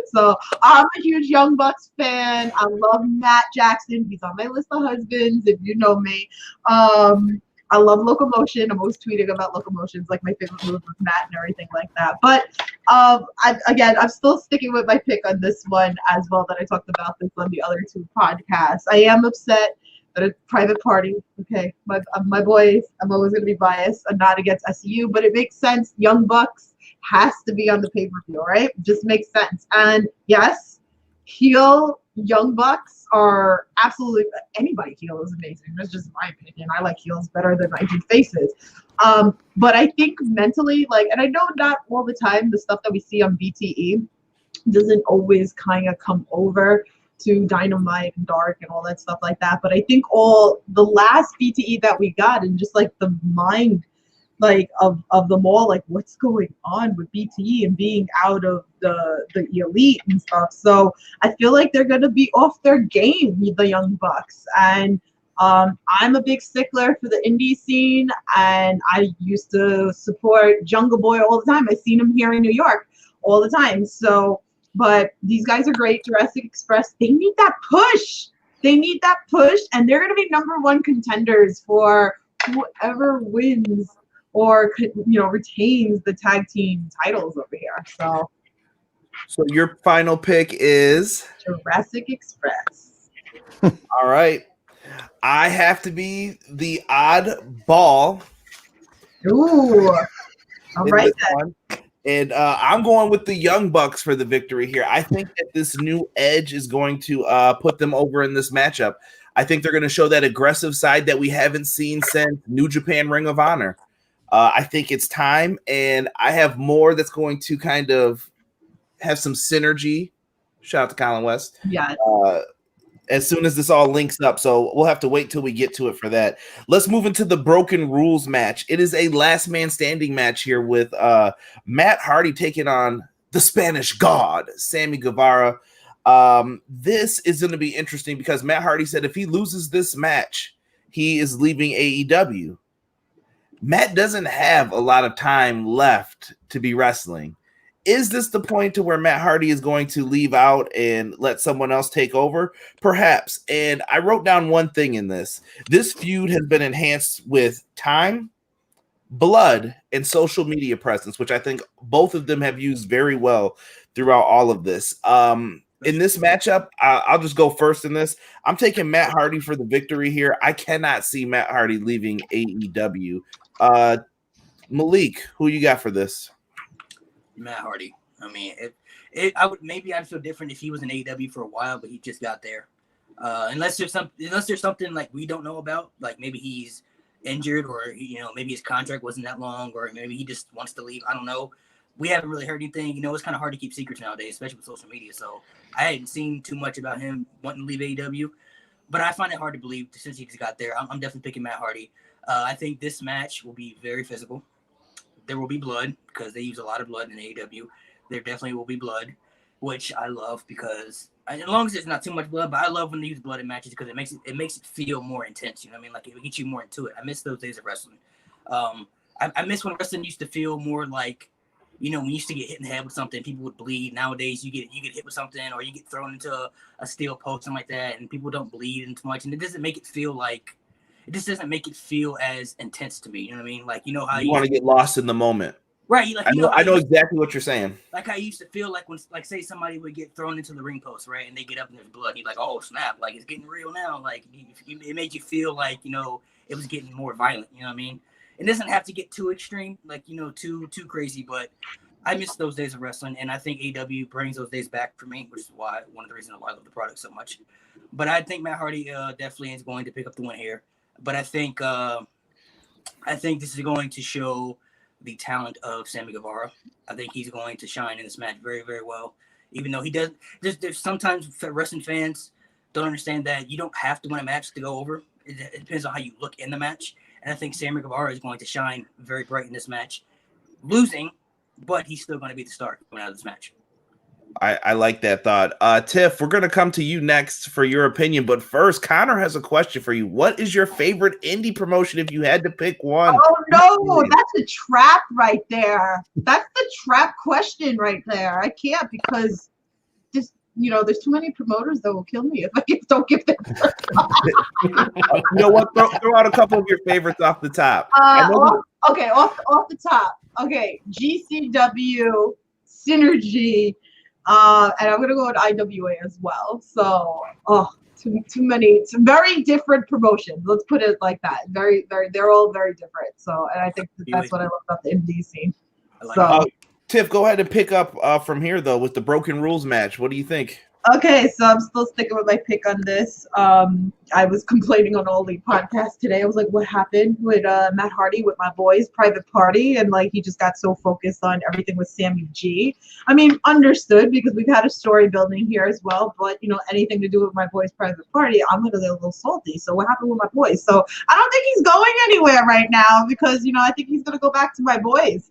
so I'm a huge Young Bucks fan. I love Matt Jackson. He's on my list of husbands, if you know me. I love Locomotion. I'm always tweeting about Locomotions, like my favorite move with Matt and everything like that. But I'm still sticking with my pick on this one as well, that I talked about this on the other two podcasts. I am upset that a private party, okay, my boys, I'm always going to be biased. I'm not against SCU, but it makes sense. Young Bucks has to be on the pay-per-view, right? It just makes sense. And yes, heel Young Bucks are absolutely, anybody heel is amazing. That's just my opinion. I like heels better than I do faces. But I think mentally, and I know not all the time the stuff that we see on BTE doesn't always kind of come over to Dynamite and Dark and all that stuff like that. But I think all the last BTE that we got, and just like the mind of them all, like what's going on with BTE and being out of the elite and stuff. So I feel like they're gonna be off their game, the Young Bucks. And I'm a big stickler for the indie scene, and I used to support Jungle Boy all the time. I've seen him here in New York all the time. So, but these guys are great. Jurassic Express, they need that push. And they're gonna be #1 contenders for whoever wins or retains the tag team titles over here. So your final pick is Jurassic Express. All right. I have to be the odd ball. Ooh. All right then. And I'm going with the Young Bucks for the victory here. I think that this new edge is going to put them over in this matchup. I think they're going to show that aggressive side that we haven't seen since New Japan Ring of Honor. I think it's time, and I have more that's going to kind of have some synergy. Shout out to Colin West. Yeah. As soon as this all links up, so we'll have to wait till we get to it for that. Let's move into the Broken Rules match. It is a last man standing match here with Matt Hardy taking on the Spanish God, Sammy Guevara. This is going to be interesting because Matt Hardy said if he loses this match, he is leaving AEW. Matt doesn't have a lot of time left to be wrestling. Is this the point to where Matt Hardy is going to leave out and let someone else take over? Perhaps. And I wrote down one thing in this. This feud has been enhanced with time, blood, and social media presence, which I think both of them have used very well throughout all of this. In this matchup, I'll just go first in this. I'm taking Matt Hardy for the victory here. I cannot see Matt Hardy leaving AEW. Malik, who you got for this? Matt Hardy. I mean, I'd feel different if he was in AEW for a while, but he just got there. Unless there's something like we don't know about, like maybe he's injured, or maybe his contract wasn't that long, or maybe he just wants to leave. I don't know. We haven't really heard anything. It's kind of hard to keep secrets nowadays, especially with social media. So I hadn't seen too much about him wanting to leave AEW, but I find it hard to believe since he just got there. I'm definitely picking Matt Hardy. I think this match will be very physical. There will be blood because they use a lot of blood in AEW. There definitely will be blood, which I love because as long as there's not too much blood, but I love when they use blood in matches because it makes it feel more intense. You know what I mean? Like it gets you more into it. I miss those days of wrestling. I miss when wrestling used to feel more like, when you used to get hit in the head with something, people would bleed. Nowadays, you get hit with something, or you get thrown into a steel post, something like that, and people don't bleed too much, and it doesn't make it feel like. It just doesn't make it feel as intense to me. You know what I mean? Like, how you want to get lost in the moment. Right, like I know exactly what you're saying. Like I used to feel like when, like, say somebody would get thrown into the ring post, right, and they get up and there's blood. You're like, oh snap, like it's getting real now. Like it made you feel like it was getting more violent. You know what I mean? It doesn't have to get too extreme, like too crazy. But I miss those days of wrestling, and I think AEW brings those days back for me, which is why one of the reasons why I love the product so much. But I think Matt Hardy definitely is going to pick up the win here. But I think this is going to show the talent of Sammy Guevara. I think he's going to shine in this match very, very well. Even though he does, there's sometimes wrestling fans don't understand that you don't have to win a match to go over. It depends on how you look in the match. And I think Sammy Guevara is going to shine very bright in this match, losing, but he's still going to be the star coming out of this match. I like that thought. Tiff, we're going to come to you next for your opinion. But first, Connor has a question for you. What is your favorite indie promotion if you had to pick one? Oh, no, that's a trap right there. That's the trap question right there. I can't because just, there's too many promoters that will kill me if I don't give them. You know what? Throw out a couple of your favorites off the top. Okay, off the top. Okay, GCW, Synergy, and I'm gonna go with IWA as well. So, too many. It's very different promotions. Let's put it like that. Very, very. They're all very different. So, and I think that's what I love about the indie scene. Tiff, go ahead and pick up from here though with the Broken Rules match. What do you think? Okay, so I'm still sticking with my pick on this. I was complaining on all the podcasts today. I was like, what happened with Matt Hardy with my boys, Private Party? And like, he just got so focused on everything with Sammy G. I mean, understood because we've had a story building here as well. But, anything to do with my boys, Private Party, I'm going to get a little salty. So what happened with my boys? So I don't think he's going anywhere right now because, I think he's going to go back to my boys.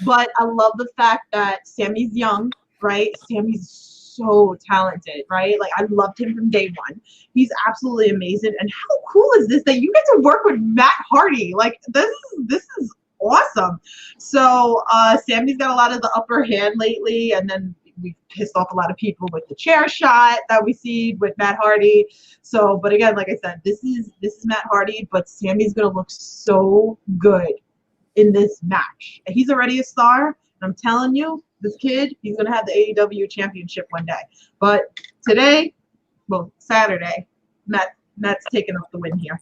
But I love the fact that Sammy's young, right? Sammy's so talented, right? Like I loved him from day one. He's absolutely amazing. And how cool is this that you get to work with Matt Hardy? Like this is awesome. So Sammy's got a lot of the upper hand lately, and then we pissed off a lot of people with the chair shot that we see with Matt Hardy. So, but again, like I said, this is Matt Hardy, but Sammy's gonna look so good in this match. He's already a star, and I'm telling you, this kid, he's going to have the AEW championship one day. But Saturday, Matt's taking up the win here.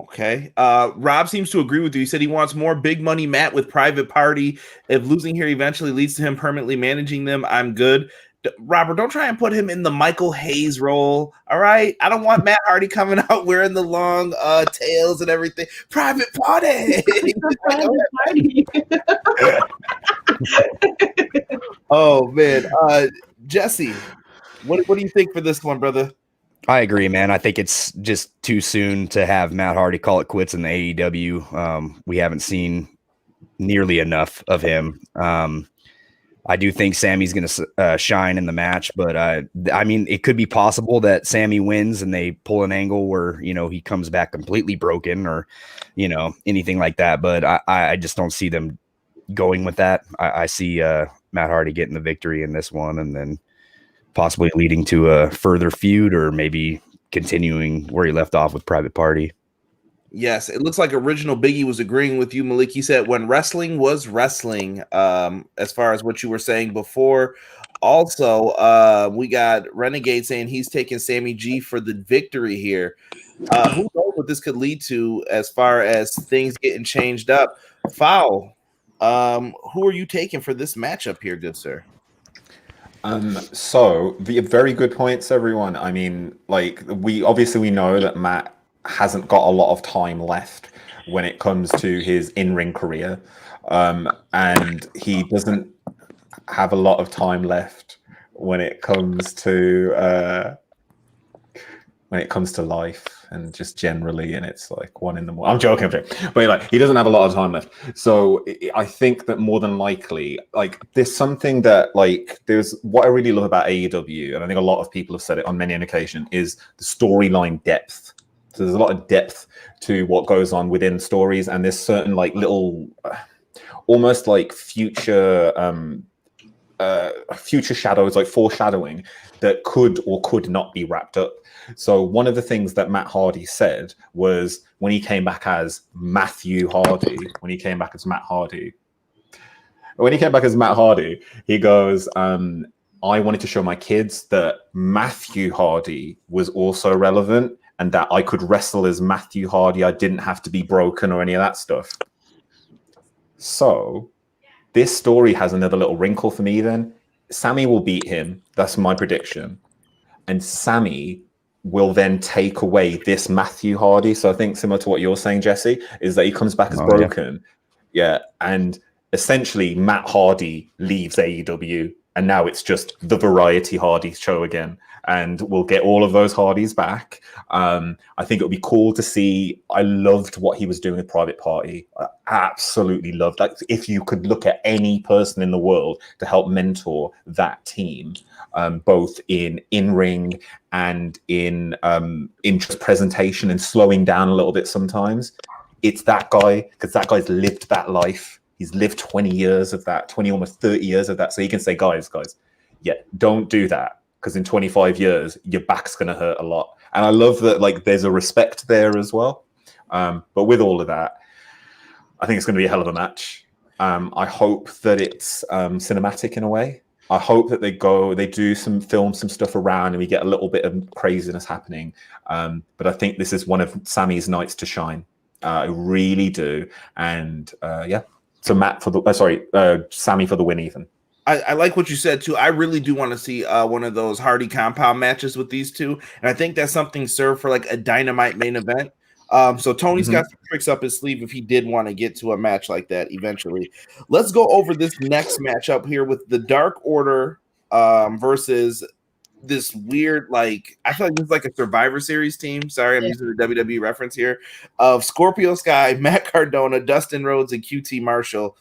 Okay. Rob seems to agree with you. He said he wants more big money Matt with Private Party. If losing here eventually leads to him permanently managing them, I'm good. Robert, don't try and put him in the Michael Hayes role. All right. I don't want Matt Hardy coming out wearing the long tails and everything. Private Party. Oh man. Jesse, what do you think for this one, brother? I agree, man. I think it's just too soon to have Matt Hardy call it quits in the AEW. We haven't seen nearly enough of him. I do think Sammy's going to shine in the match, but I mean, it could be possible that Sammy wins and they pull an angle where, he comes back completely broken or, anything like that. But I just don't see them going with that. I see Matt Hardy getting the victory in this one and then possibly leading to a further feud or maybe continuing where he left off with Private Party. Yes, it looks like Original Biggie was agreeing with you, Malik. He said when wrestling was wrestling, as far as what you were saying before. Also, we got Renegade saying he's taking Sammy G for the victory here. Who knows what this could lead to as far as things getting changed up. Foul, who are you taking for this matchup here, good sir? So the very good points, everyone. I mean, like we know that Matt hasn't got a lot of time left when it comes to his in-ring career, and he doesn't have a lot of time left when it comes to life and just generally, and it's like 1 a.m. I'm joking, but like he doesn't have a lot of time left. So I think that more than likely, like there's something that there's what I really love about AEW, and I think a lot of people have said it on many an occasion, is the storyline depth. So there's a lot of depth to what goes on within stories, and there's certain little, almost like future future shadows, like foreshadowing, that could or could not be wrapped up. So one of the things that Matt Hardy said was when he came back as Matthew Hardy, he goes, I wanted to show my kids that Matthew Hardy was also relevant and that I could wrestle as Matthew Hardy. I didn't have to be broken or any of that stuff. So this story has another little wrinkle for me then. Sammy will beat him. That's my prediction. And Sammy will then take away this Matthew Hardy. So I think similar to what you're saying, Jesse, is that he comes back as broken. Yeah. And essentially Matt Hardy leaves AEW. And now it's just the Variety Hardy show again. And we'll get all of those Hardys back. I think it would be cool to see. I loved what he was doing with Private Party. I absolutely loved. Like, if you could look at any person in the world to help mentor that team, both in ring and in just presentation and slowing down a little bit sometimes, it's that guy, because that guy's lived that life. He's lived 20 years of that, 20, almost 30 years of that. So he can say, guys, yeah, don't do that. Because in 25 years, your back's going to hurt a lot. And I love that, like, there's a respect there as well. But with all of that, I think it's going to be a hell of a match. I hope that it's cinematic in a way. I hope that they film some stuff around and we get a little bit of craziness happening. But I think this is one of Sammy's nights to shine. I really do. And yeah. So Sammy for the win, Ethan. I like what you said too. I really do want to see one of those Hardy compound matches with these two, and I think that's something served for like a Dynamite main event. So Tony's got some tricks up his sleeve if he did want to get to a match like that eventually. Let's go over this next matchup here with the Dark Order versus this weird, like, I feel like this is like a Survivor Series team. Sorry, I'm using the WWE reference here, of Scorpio Sky, Matt Cardona, Dustin Rhodes, and QT Marshall.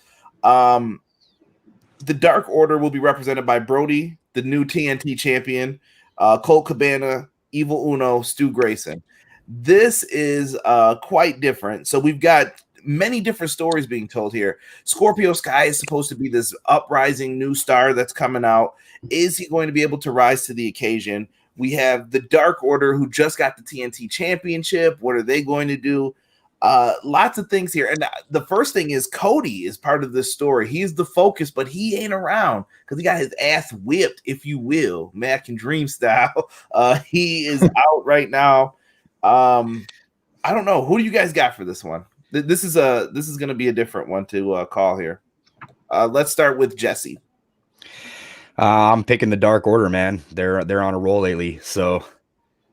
The Dark Order will be represented by Brodie, the new TNT champion, Colt Cabana, Evil Uno, Stu Grayson. This is quite different. So we've got many different stories being told here. Scorpio Sky is supposed to be this uprising new star that's coming out. Is he going to be able to rise to the occasion? We have the Dark Order, who just got the TNT championship. What are they going to do? Lots of things here. And the first thing is Cody is part of this story. He's the focus, but he ain't around because he got his ass whipped, if you will, Mac and Dream style. He is out right now. I don't know. Who do you guys got for this one? This is going to be a different one to call here. Let's start with Jesse. I'm picking the Dark Order, man. They're on a roll lately. So,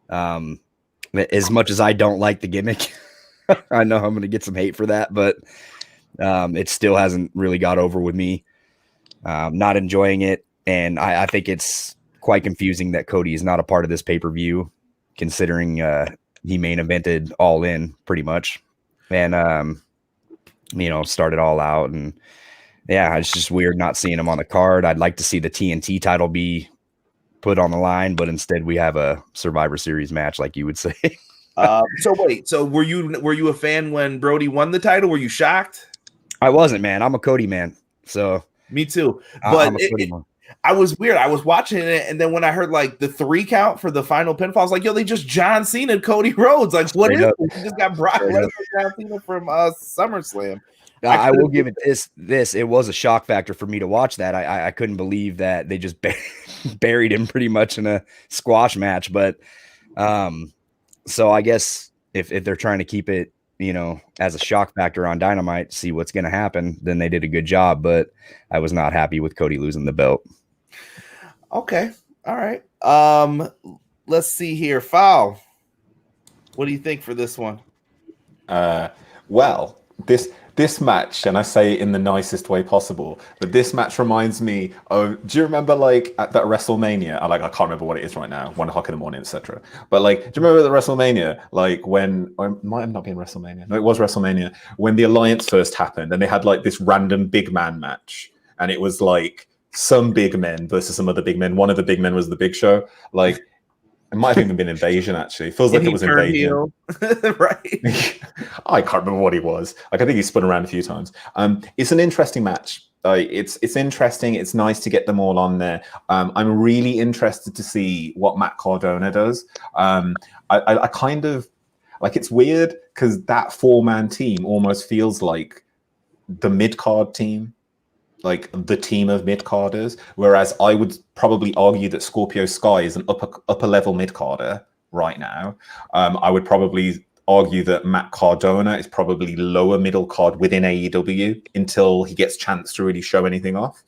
as much as I don't like the gimmick, I know I'm going to get some hate for that, but it still hasn't really got over with me. Not enjoying it, and I think it's quite confusing that Cody is not a part of this pay-per-view, considering he main evented All In pretty much, and started All Out, and yeah, it's just weird not seeing him on the card. I'd like to see the TNT title be put on the line, but instead we have a Survivor Series match, like you would say. So were you a fan when Brodie won the title? Were you shocked? I wasn't, man. I'm a Cody man. So me too. But I was weird. I was watching it, and then when I heard like the 3 count for the final pinfall, I was like, "Yo, they just John Cena Cody Rhodes." Like, what is this? He just got Brock Lesnar, John Cena from SummerSlam. I will give it this. It was a shock factor for me to watch that. I couldn't believe that they just buried him pretty much in a squash match. But so I guess if they're trying to keep it, as a shock factor on Dynamite, see what's going to happen, then they did a good job. But I was not happy with Cody losing the belt. Okay. All right. Let's see here. Foul. What do you think for this one? Well, this match, and I say it in the nicest way possible, but this match reminds me of, do you remember like at that WrestleMania? I can't remember what it is right now, 1 o'clock in the morning, etc. But like, do you remember the WrestleMania? Like when, or it might have not been WrestleMania. No, it was WrestleMania when the Alliance first happened, and they had like this random big man match, and it was like some big men versus some other big men. One of the big men was the Big Show. Like, it might have even been Invasion, actually. It feels like it was Invasion. Right. I can't remember what he was. Like, I think he spun around a few times. It's an interesting match. It's interesting. It's nice to get them all on there. I'm really interested to see what Matt Cardona does. I kind of like, it's weird because that 4-man team almost feels like the mid-card team, like the team of mid-carders, whereas I would probably argue that Scorpio Sky is an upper level mid-carder right now. I would probably argue that Matt Cardona is probably lower middle card within AEW until he gets a chance to really show anything off.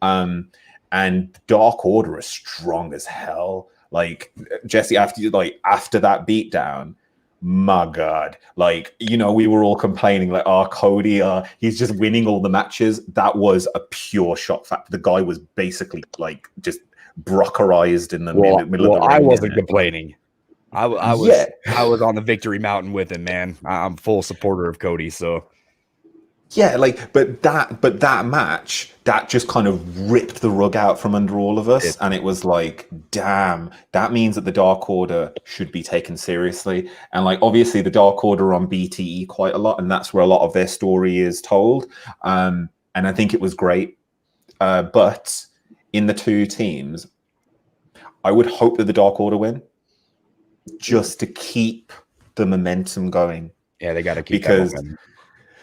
And Dark Order is strong as hell. Like, Jesse, after that beatdown, my God, like, you know, we were all complaining like, oh, Cody, he's just winning all the matches. That was a pure shock factor. The guy was basically like just brockerized in the middle of the ring. I wasn't complaining. I was on the victory mountain with him, man. I'm full supporter of Cody, so yeah, like, but that match, that just kind of ripped the rug out from under all of us, and it was like, damn, that means that the Dark Order should be taken seriously. And like, obviously, the Dark Order are on BTE quite a lot, and that's where a lot of their story is told. And I think it was great. But in the two teams, I would hope that the Dark Order win, just to keep the momentum going. Yeah, they got to keep that momentum.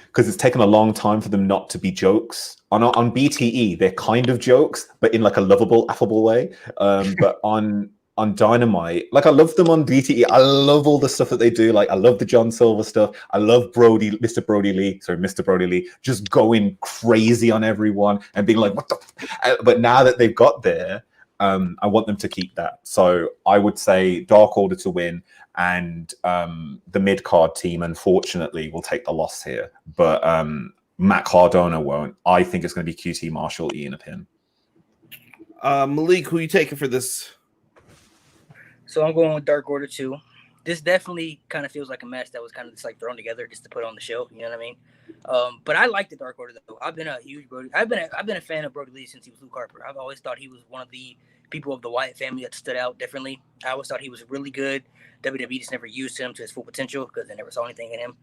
Because it's taken a long time for them not to be jokes. On BTE, they're kind of jokes, but in like a lovable, affable way. But on Dynamite, like, I love them on BTE. I love all the stuff that they do. Like, I love the John Silver stuff. I love Mr. Brodie Lee, just going crazy on everyone and being like, what the? But now that they've got there, I want them to keep that. So I would say Dark Order to win, and the mid-card team, unfortunately, will take the loss here. But Matt Cardona won't. I think it's going to be QT Marshall, Ian, a pin. Malik, who are you taking for this? So I'm going with Dark Order 2. This definitely kind of feels like a match that was kind of just like thrown together just to put on the show. You know what I mean? But I like the Dark Order though. I've been a huge Brodie. I've been a fan of Brodie Lee since he was Luke Harper. I've always thought he was one of the people of the Wyatt family that stood out differently. I always thought he was really good. WWE just never used him to his full potential because they never saw anything in him.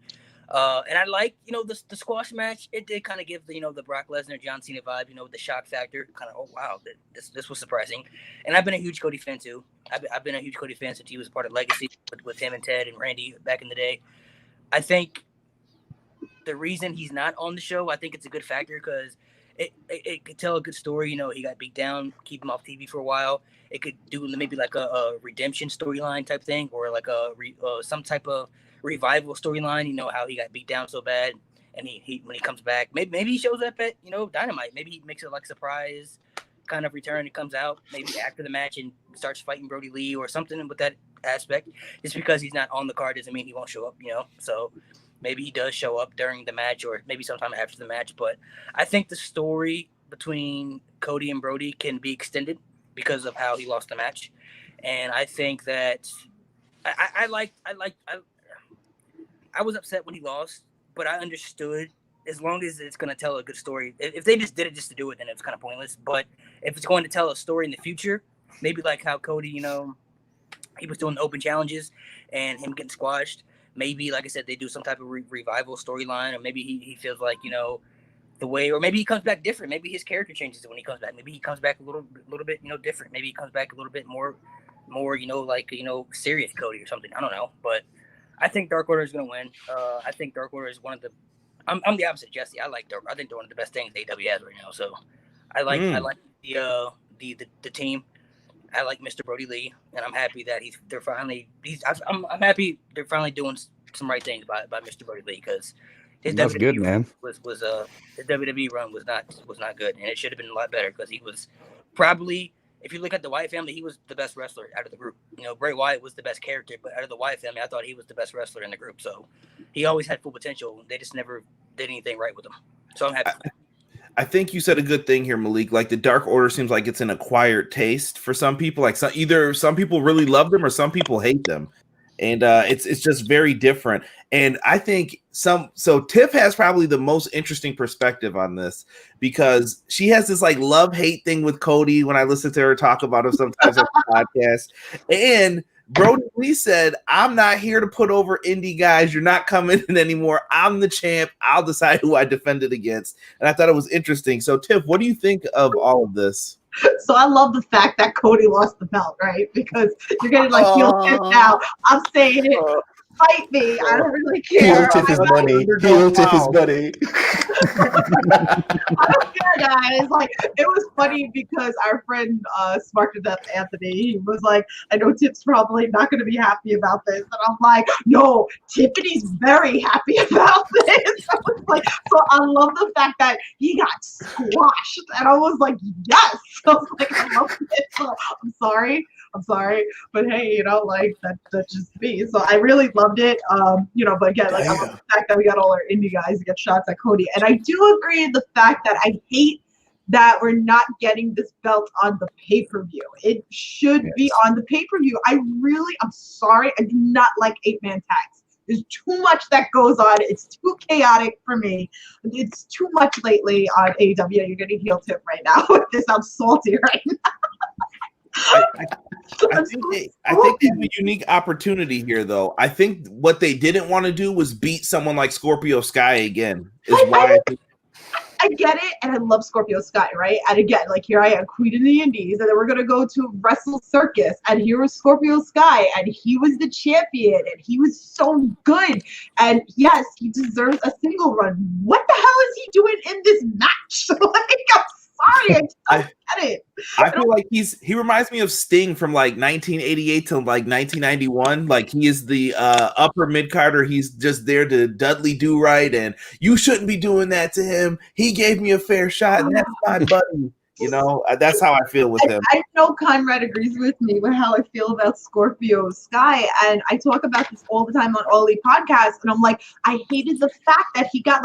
And I like, you know, the squash match. It did kind of give the, you know, the Brock Lesnar, John Cena vibe, you know, the shock factor. Kind of, oh wow, this was surprising. And I've been a huge Cody fan too. I've been a huge Cody fan since he was part of Legacy with him and Ted and Randy back in the day. I think the reason he's not on the show, I think it's a good factor because it could tell a good story. You know, he got beat down, keep him off TV for a while. It could do maybe like a redemption storyline type thing, or like some type of revival storyline. You know, how he got beat down so bad, and he when he comes back, maybe he shows up at, you know, Dynamite. Maybe he makes it like surprise kind of return. It comes out maybe after the match and starts fighting Brodie Lee or something with that aspect. Just because he's not on the card doesn't mean he won't show up. You know, so maybe he does show up during the match or maybe sometime after the match. But I think the story between Cody and Brodie can be extended because of how he lost the match. And I think that I was upset when he lost, but I understood as long as it's going to tell a good story. If they just did it just to do it, then it's kind of pointless. But if it's going to tell a story in the future, maybe like how Cody, you know, he was doing the open challenges and him getting squashed. Maybe, like I said, they do some type of revival storyline, or maybe he feels like, you know, the way, or maybe he comes back different. Maybe his character changes when he comes back. Maybe he comes back a little bit, you know, different. Maybe he comes back a little bit more, you know, like, you know, serious Cody or something. I don't know, but I think Dark Order is going to win. I think Dark Order is one of the. I'm the opposite, Jesse. I like Dark. I think they're one of the best things AEW has right now. So I like the team. I like Mr. Brodie Lee, and I'm happy that I'm happy they're finally doing some right things by Mr. Brodie Lee, because his That's WWE good, man. His WWE run was not good, and it should have been a lot better, because he was probably, if you look at the Wyatt family, he was the best wrestler out of the group. You know, Bray Wyatt was the best character, but out of the Wyatt family, I thought he was the best wrestler in the group. So he always had full potential. They just never did anything right with him. So I'm happy. I think you said a good thing here, Malik. Like, the Dark Order seems like it's an acquired taste for some people. Like, either some people really love them or some people hate them, and it's just very different. And I think so Tiff has probably the most interesting perspective on this, because she has this like love-hate thing with Cody when I listen to her talk about him sometimes on the podcast. And Brodie Lee said, I'm not here to put over indie guys. You're not coming in anymore. I'm the champ. I'll decide who I defend it against. And I thought it was interesting. So, Tiff, what do you think of all of this? So I love the fact that Cody lost the belt, right? Because you're getting like heel tip now. I'm saying it. Fight me. I don't really care. Heel tip is money. Heel tip is money. I don't care, guys. Like, it was funny because our friend Smart to Death Anthony, he was like, I know Tip's probably not going to be happy about this. And I'm like, no, Tiffany's very happy about this. I was like, so I love the fact that he got squashed. And I was like, yes. I was like, I love it. So I'm sorry. But hey, you know, like that's just me. So I really loved it. You know, but again, like I love the fact that we got all our indie guys to get shots at Cody. And I do agree with the fact that I hate that we're not getting this belt on the pay-per-view. It should be on the pay-per-view. I'm sorry. I do not like 8-man tags. There's too much that goes on. It's too chaotic for me. It's too much lately on AEW. You're getting heel tip right now with this. I'm salty right now. I think they have a unique opportunity here, though. I think what they didn't want to do was beat someone like Scorpio Sky again. I get it, and I love Scorpio Sky, right? And again, like here I am, Queen of the Indies, and then we're gonna go to Wrestle Circus, and here was Scorpio Sky, and he was the champion, and he was so good. And yes, he deserves a single run. What the hell is he doing in this match? Like, I'm sorry, I don't get it. I feel like he reminds me of Sting from like 1988 to like 1991. Like he is the upper mid-carder. He's just there to Dudley do right, and you shouldn't be doing that to him. He gave me a fair shot, and that's my buddy. You know, that's how I feel with him. I know Conrad agrees with me with how I feel about Scorpio Sky, and I talk about this all the time on All Elite Podcasts, and I'm like, I hated the fact that he got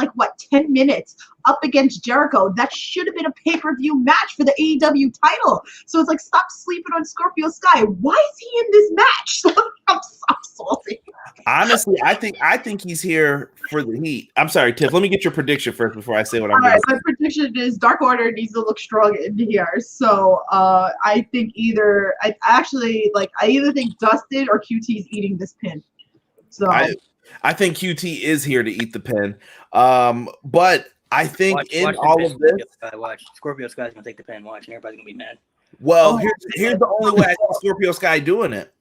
10 minutes up against Jericho. That should have been a pay-per-view match for the AEW title. So it's like, stop sleeping on Scorpio Sky. Why is he in this match? I'm salty. Honestly, I think he's here for the heat. I'm sorry, Tiff. Let me get your prediction first before I say what I'm doing. My prediction is Dark Order needs to look strong in here. So I think I either think Dustin or QT's eating this pin. So I think QT is here to eat the pin. But I think watch all of this, Scorpio Sky's gonna take the pin. Watch, and everybody's gonna be mad. Well, here's the only way I see Scorpio Sky doing it.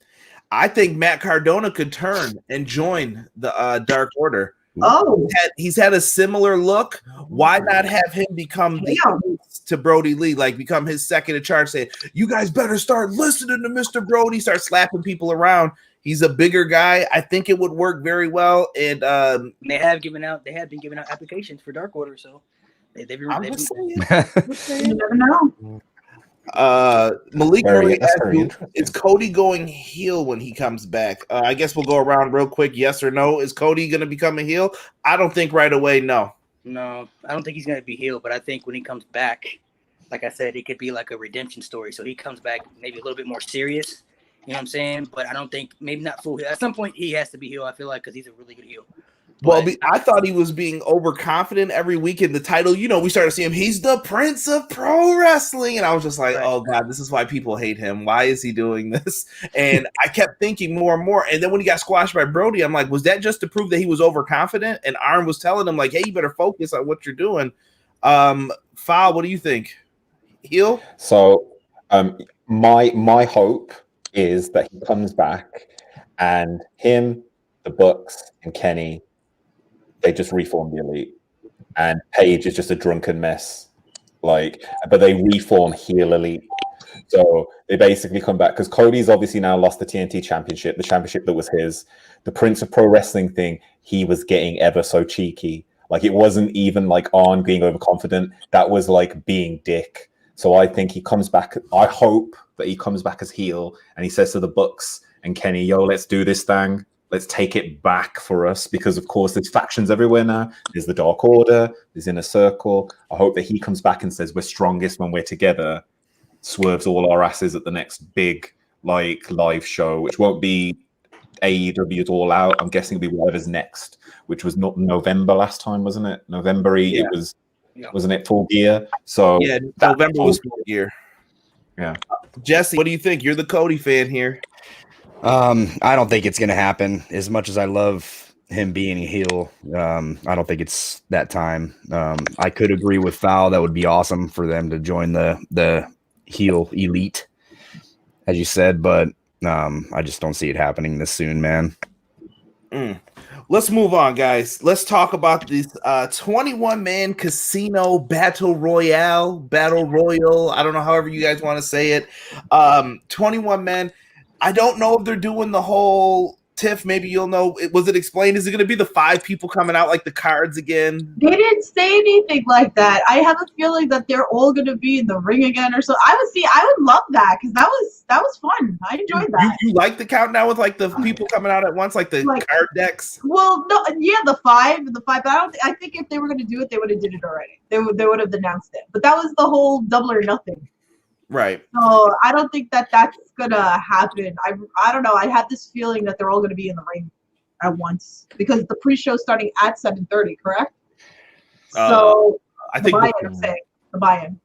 I think Matt Cardona could turn and join the Dark Order. Oh, he's had a similar look. Why not have him become the host to Brodie Lee, like become his second in charge? Say, you guys better start listening to Mr. Brodie. Start slapping people around. He's a bigger guy. I think it would work very well. And they have been giving out applications for Dark Order, so they've been. You never know. Malik Murray asked, is Cody going heel when he comes back? I guess we'll go around real quick. Yes or no? Is Cody going to become a heel? I don't think right away. No, I don't think he's going to be heel. But I think when he comes back, like I said, it could be like a redemption story. So he comes back maybe a little bit more serious. You know what I'm saying? But I don't think, maybe not full heel. At some point, he has to be heel, I feel like, because he's a really good heel. Well, I thought he was being overconfident every week in the title. You know, we started to see him. He's the Prince of Pro Wrestling. And I was just like, oh, God, this is why people hate him. Why is he doing this? And I kept thinking more and more. And then when he got squashed by Brodie, I'm like, was that just to prove that he was overconfident? And Arn was telling him, like, hey, you better focus on what you're doing. Foul, what do you think? Heel? So my hope is that he comes back and him, the Bucks, and Kenny, they just reform the Elite, and Paige is just a drunken mess. But they reform heel Elite. So they basically come back because Cody's obviously now lost the TNT Championship, the championship that was his. The Prince of Pro Wrestling thing, he was getting ever so cheeky. Like it wasn't even like on being overconfident. That was like being dick. So I think he comes back. I hope that he comes back as heel and he says to the Bucks and Kenny, yo, let's do this thing. Let's take it back for us because, of course, there's factions everywhere now. There's the Dark Order. There's Inner Circle. I hope that he comes back and says we're strongest when we're together, swerves all our asses at the next big live show, which won't be AEW's All Out. I'm guessing it'll be whatever's next, which was not November last time, wasn't it? November-y. Yeah. It was, wasn't it Full Gear? So yeah, November was Full Gear. Yeah. Jesse, what do you think? You're the Cody fan here. I don't think it's going to happen. As much as I love him being a heel, I don't think it's that time. I could agree with Foul. That would be awesome for them to join the heel elite, as you said, but I just don't see it happening this soon, man. Let's move on, guys. Let's talk about this 21-man casino battle royale. I don't know, however you guys want to say it. 21 men. I don't know if they're doing the whole Tiff. Maybe you'll know. Was it explained? Is it going to be the 5 people coming out like the cards again? They didn't say anything like that. I have a feeling that they're all going to be in the ring again or so. I would love that because that was fun. I enjoyed that. You like the countdown with like the people coming out at once, like the card decks? Well, no, yeah, the five. But I think if they were going to do it, they would have did it already. They would have announced it. But that was the whole double or nothing. Right. So I don't think that that's gonna happen. I don't know. I had this feeling that they're all gonna be in the ring at once because the pre-show starting at 7:30, correct? So I think the buy-in.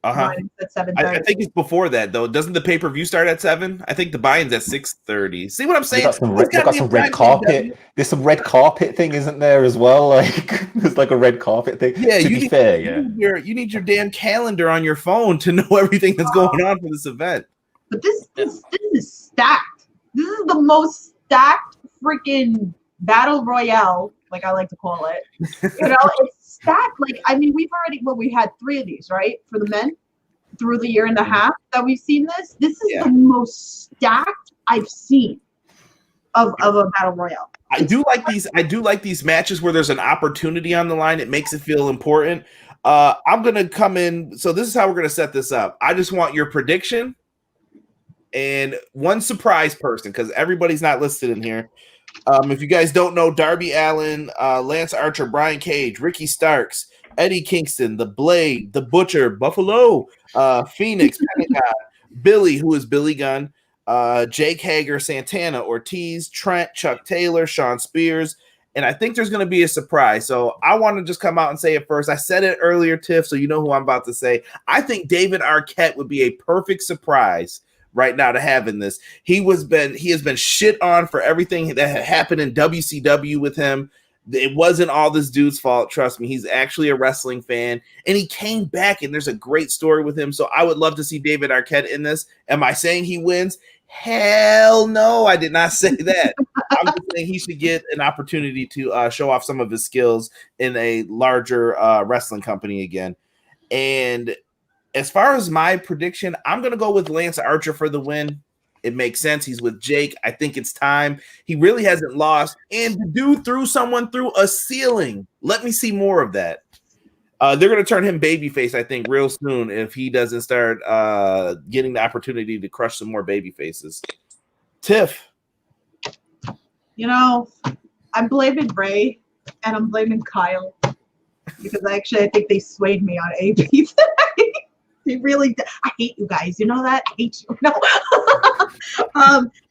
Buy-in at 7:30. I think it's before that though. Doesn't the pay-per-view start at 7? I think the buy-in's at 6:30. See what I'm saying? They've got some red carpet. There's some red carpet thing, isn't there, as well? Like there's like a red carpet thing. Yeah, to be fair, you need your damn calendar on your phone to know everything that's going on for this event. But this is stacked. This is the most stacked freaking battle royale, like I like to call it. You know, it's stacked. Like, I mean, we had 3 of these, right? For the men through the year and a half that we've seen this. This is the most stacked I've seen of a battle royale. I do like these matches where there's an opportunity on the line. It makes it feel important. I'm gonna come in. So this is how we're gonna set this up. I just want your prediction and one surprise person because everybody's not listed in here. If you guys don't know, Darby Allin, Lance Archer, Brian Cage, Ricky Starks, Eddie Kingston, The Blade, The Butcher, Buffalo, Phoenix, Pentagon, Billy, who is Billy Gunn, Jake Hager, Santana, Ortiz, Trent, Chuck Taylor, Sean Spears, and I think there's going to be a surprise. So I want to just come out and say it first. I said it earlier, Tiff, so you know who I'm about to say. I think David Arquette would be a perfect surprise right now to have in this. He has been shit on for everything that had happened in WCW with him. It wasn't all this dude's fault. Trust me, he's actually a wrestling fan, and he came back, and there's a great story with him. So I would love to see David Arquette in this. Am I saying he wins? Hell no, I did not say that. I'm just saying he should get an opportunity to show off some of his skills in a larger wrestling company again. And as far as my prediction, I'm going to go with Lance Archer for the win. It makes sense. He's with Jake. I think it's time. He really hasn't lost. And the dude threw someone through a ceiling. Let me see more of that. They're going to turn him babyface, I think, real soon if he doesn't start getting the opportunity to crush some more baby faces. Tiff. You know, I'm blaming Ray and I'm blaming Kyle because I think they swayed me on AP today. They really did. I hate you guys. You know that? I hate you. No.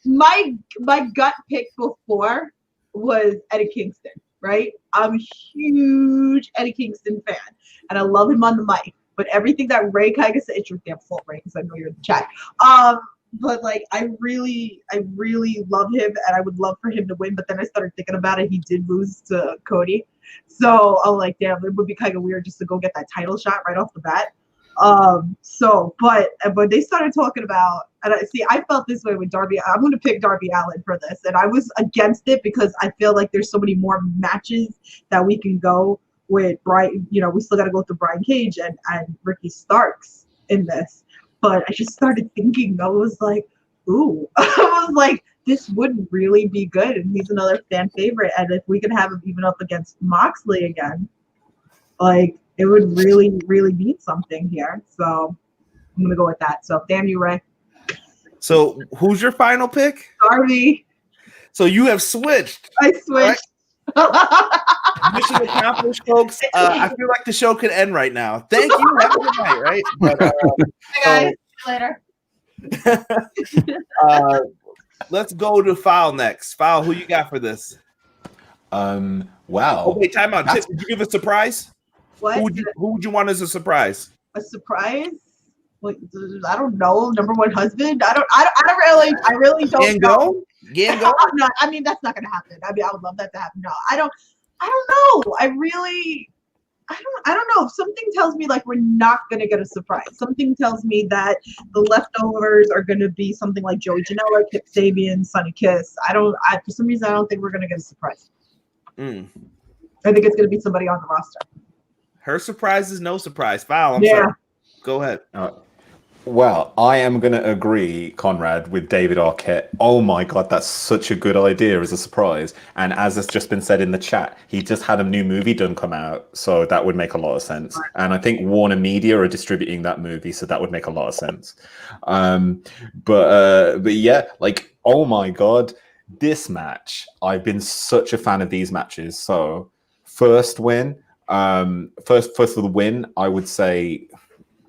My gut pick before was Eddie Kingston, right? I'm a huge Eddie Kingston fan, and I love him on the mic. But everything that Ray kind of said, it's your damn fault, Ray, because I know you're in the chat. But like, I really love him, and I would love for him to win. But then I started thinking about it. He did lose to Cody, so I'm like, damn, it would be kind of weird just to go get that title shot right off the bat. But they started talking about, and I felt this way with Darby. I'm going to pick Darby Allin for this, and I was against it because I feel like there's so many more matches that we can go with Brian. You know, we still got to go through Brian Cage and Ricky Starks in this. But I just started thinking, I was like, ooh, I was like, this would really be good, and he's another fan favorite. And if we could have him even up against Moxley again, like, it would really, really mean something here. So I'm going to go with that. So damn you, Ray. So who's your final pick? Darby. So you have switched. I switched. Right? Mission accomplished, folks. I feel like the show could end right now. Thank you. Have a good night, right? But, hey guys, see you later. Let's go to Foul next. Foul, who you got for this? Wow. Oh, wait, time out. Did you give a surprise? What? Who would you want as a surprise? A surprise? Like, I don't know. Number one husband? I really don't And know. go? Game go. No, I mean, that's not going to happen. I mean, I would love that to happen. No, I don't know. I don't know. Something tells me like we're not going to get a surprise. Something tells me that the leftovers are going to be something like Joey Janela, Kip Sabian, Sonny Kiss. For some reason, I don't think we're going to get a surprise. I think it's going to be somebody on the roster. Her surprise is no surprise. Foul. Yeah. Sorry. Go ahead. Well, I am going to agree, Conrad, with David Arquette. Oh my God, that's such a good idea as a surprise. And as has just been said in the chat, he just had a new movie done come out, so that would make a lot of sense. And I think Warner Media are distributing that movie, so that would make a lot of sense. But yeah, like, oh my God, this match, I've been such a fan of these matches. So first win, first for the win, I would say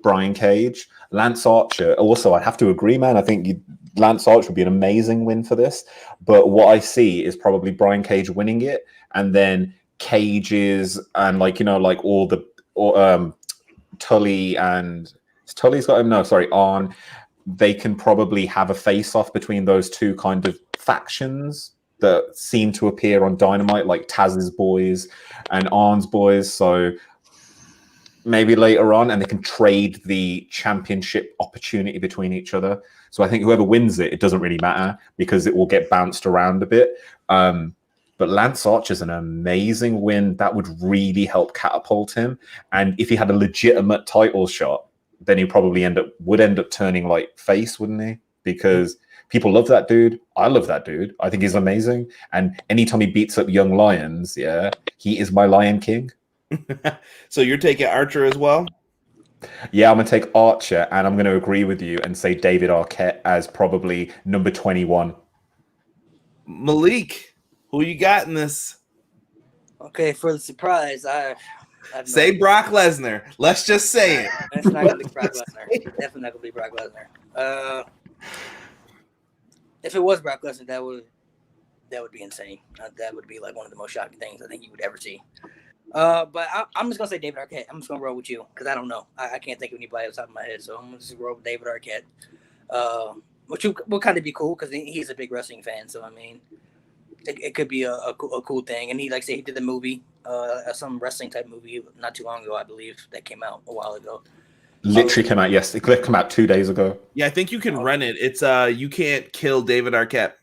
Brian Cage. Lance Archer, also, I have to agree, man. I think Lance Archer would be an amazing win for this. But what I see is probably Brian Cage winning it, and then Cage's and all the Tully and Tully's got him. No, sorry, Arn. They can probably have a face-off between those two kind of factions that seem to appear on Dynamite, like Taz's boys and Arn's boys. So maybe later on, and they can trade the championship opportunity between each other. So I think whoever wins it doesn't really matter because it will get bounced around a bit. But Lance Archer's an amazing win. That would really help catapult him. And if he had a legitimate title shot, then he probably would end up turning like face, wouldn't he? Because people love that dude. I love that dude. I think he's amazing. And anytime he beats up young lions, yeah, he is my Lion King. So you're taking Archer as well? Yeah, I'm going to take Archer, and I'm going to agree with you and say David Arquette as probably number 21. Malik, who you got in this? Okay, for the surprise, I say Brock Lesnar. Let's just say it. It's not going to be Brock Lesnar. Definitely not going to be Brock Lesnar. If it was Brock Lesnar, that would be insane. That would be like one of the most shocking things I think you would ever see. But I'm just gonna say David Arquette. I'm just gonna roll with you because I don't know. I can't think of anybody off the top of my head, so I'm gonna just roll with David Arquette. Which will kind of be cool because he's a big wrestling fan. So I mean, it could be a cool thing. And he he did the movie, some wrestling type movie not too long ago, I believe, that came out a while ago. Literally came out yesterday. It came out 2 days ago. Yeah, I think you can rent it. It's You Can't Kill David Arquette.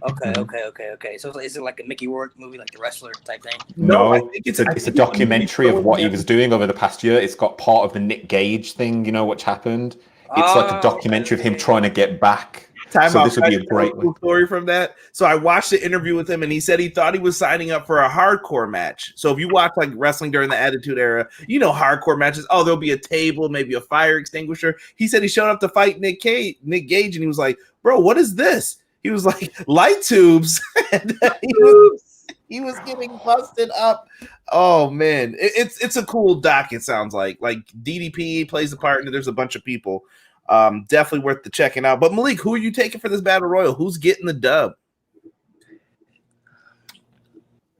Okay. So is it like a Mickey Rourke movie, like The Wrestler type thing? No, I think it's a documentary of what he was doing over the past year. It's got part of the Nick Gage thing, what happened. It's like a documentary of him trying to get back. This would be a great story from that. So I watched the interview with him, and he said he thought he was signing up for a hardcore match. So if you watch like wrestling during the Attitude Era, hardcore matches. Oh, there'll be a table, maybe a fire extinguisher. He said he showed up to fight Nick Gage, and he was like, "Bro, what is this?" He was like, light tubes. And he was getting busted up. Oh, man. It's a cool doc, it sounds like. Like, DDP plays a part, and there's a bunch of people. Definitely worth the checking out. But, Malik, who are you taking for this Battle Royal? Who's getting the dub?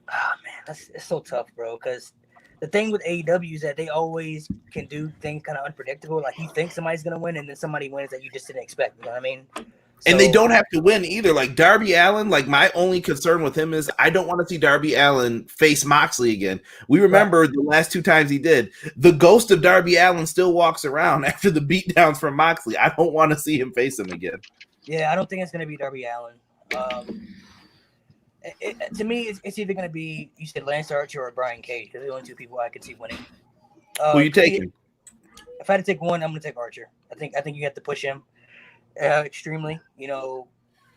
Oh, man, it's so tough, bro, because the thing with AEW is that they always can do things kind of unpredictable. Like, you think somebody's going to win, and then somebody wins that you just didn't expect. You know what I mean? And they don't have to win either. Like Darby Allin, like my only concern with him is I don't want to see Darby Allin face Moxley again. We remember the last 2 times he did. The ghost of Darby Allin still walks around after the beatdowns from Moxley. I don't want to see him face him again. Yeah, I don't think it's going to be Darby Allin. To me, it's either going to be, you said Lance Archer or Brian Cage, because they're the only 2 people I could see winning. Who are you taking? If I had to take one, I'm going to take Archer. I think you have to push him. Extremely, I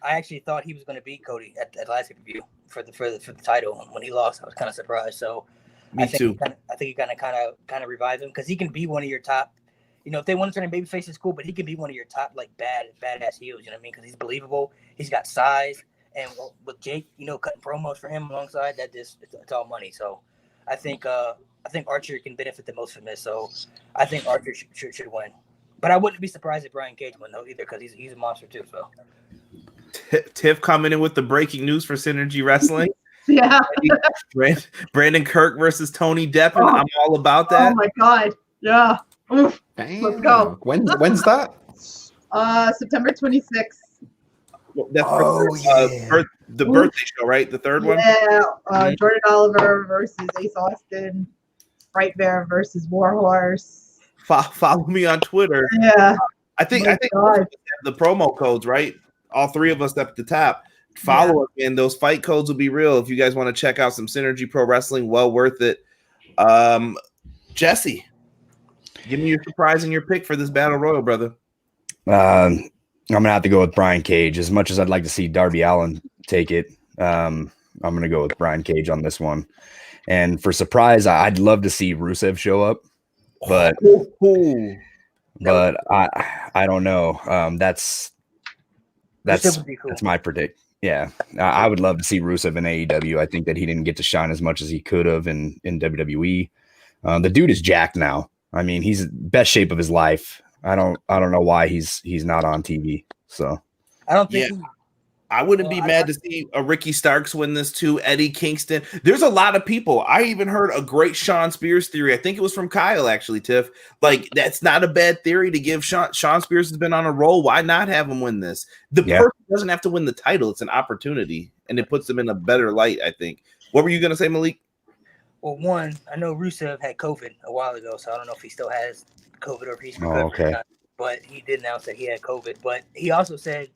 actually thought he was going to beat Cody at last pay-per-view for the title. And when he lost, I was kind of surprised. So Me too. I think you kind of revive him because he can be one of your top. If they want to turn him babyface, it's cool, but he can be one of your top like badass heels. You know what I mean? Because he's believable. He's got size, and with Jake, cutting promos for him alongside that, it's all money. So I think Archer can benefit the most from this. So I think Archer should win. But I wouldn't be surprised if Brian Cage won, though, either, because he's a monster, too. So, Tiff coming in with the breaking news for Synergy Wrestling. Yeah. Brandon Kirk versus Tony Deppen. I'm all about that. Oh, my God. Yeah. Oof. Damn. Let's go. When's that? September 26th. That's Oh, yeah. the birthday show, right? The third one. Yeah, Jordan Oliver versus Ace Austin, Frightmare versus Warhorse. Follow me on Twitter. Yeah. I think My most of God. us have the promo codes, right? All three of us up at the top. Follow us, and those fight codes will be real. If you guys want to check out some Synergy Pro Wrestling, well worth it. Jesse, give me your surprise and your pick for this battle royal, brother. I'm gonna have to go with Brian Cage. As much as I'd like to see Darby Allin take it, I'm gonna go with Brian Cage on this one. And for surprise, I'd love to see Rusev show up, but I don't know. That's Rusev would be cool. that's my predict. Yeah, I would love to see Rusev in AEW. I think that he didn't get to shine as much as he could have in WWE. The dude is jacked now. I mean, he's best shape of his life. I don't know why he's not on TV. So I don't think. I wouldn't be mad to see a Ricky Starks win this too. Eddie Kingston. There's a lot of people. I even heard a great Sean Spears theory. I think it was from Kyle, actually, Tiff. Like, that's not a bad theory to give. Sean Spears has been on a roll. Why not have him win this? The person doesn't have to win the title. It's an opportunity, and it puts them in a better light, I think. What were you going to say, Malik? Well, one, I know Rusev had COVID a while ago, so I don't know if he still has COVID or if he's okay. But he did announce that he had COVID. But he also said,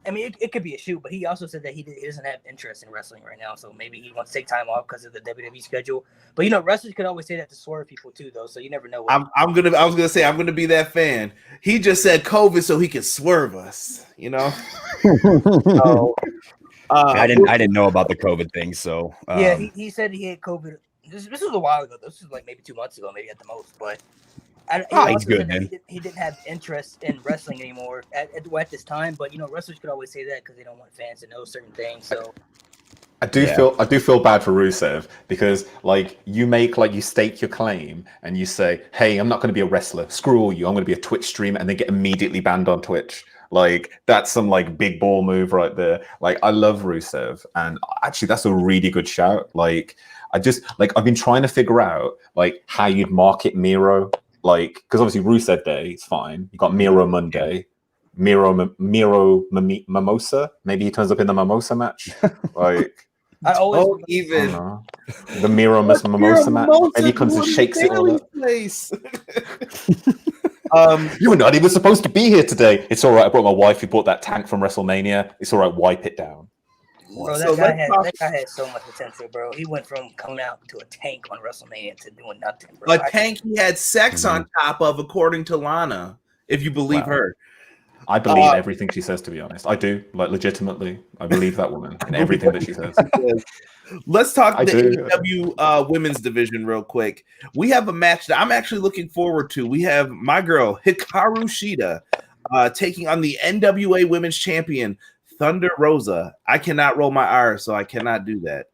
I mean, it could be a shoot, but he also said that he doesn't have interest in wrestling right now, so maybe he wants to take time off because of the WWE schedule. But wrestlers could always say that to swerve people too, though. So you never know. I was gonna say I'm gonna be that fan. He just said COVID so he could swerve us. So, I didn't know about the COVID thing. So yeah, he said he had COVID. This was a while ago. This was like maybe 2 months ago, maybe at the most. But he's good, man. He didn't have interest in wrestling anymore at this time. But wrestlers could always say that because they don't want fans to know certain things. So I do feel bad for Rusev because you stake your claim and you say, hey, I'm not going to be a wrestler. Screw all you. I'm going to be a Twitch streamer, and then get immediately banned on Twitch. That's some big ball move right there. I love Rusev, and actually that's a really good shout. I've been trying to figure out how you'd market Miro. Because obviously Rusev Day, it's fine. You got Miro Monday, Miro Mimosa. Maybe he turns up in the Mimosa match. I always the Miro Mimosa match. Maybe he comes and shakes it all up. You were not even supposed to be here today. It's all right. I brought my wife. Who bought that tank from WrestleMania. It's all right. Wipe it down. Bro, that guy had so much potential, bro. He went from coming out to a tank on WrestleMania to doing nothing, bro. A tank he had sex on top of, according to Lana, if you believe her. I believe everything she says, to be honest. I do, legitimately. I believe that woman and everything that she says. Let's talk the AEW women's division real quick. We have a match that I'm actually looking forward to. We have my girl, Hikaru Shida, taking on the NWA Women's Champion, Thunder Rosa. I cannot roll my R's, so I cannot do that.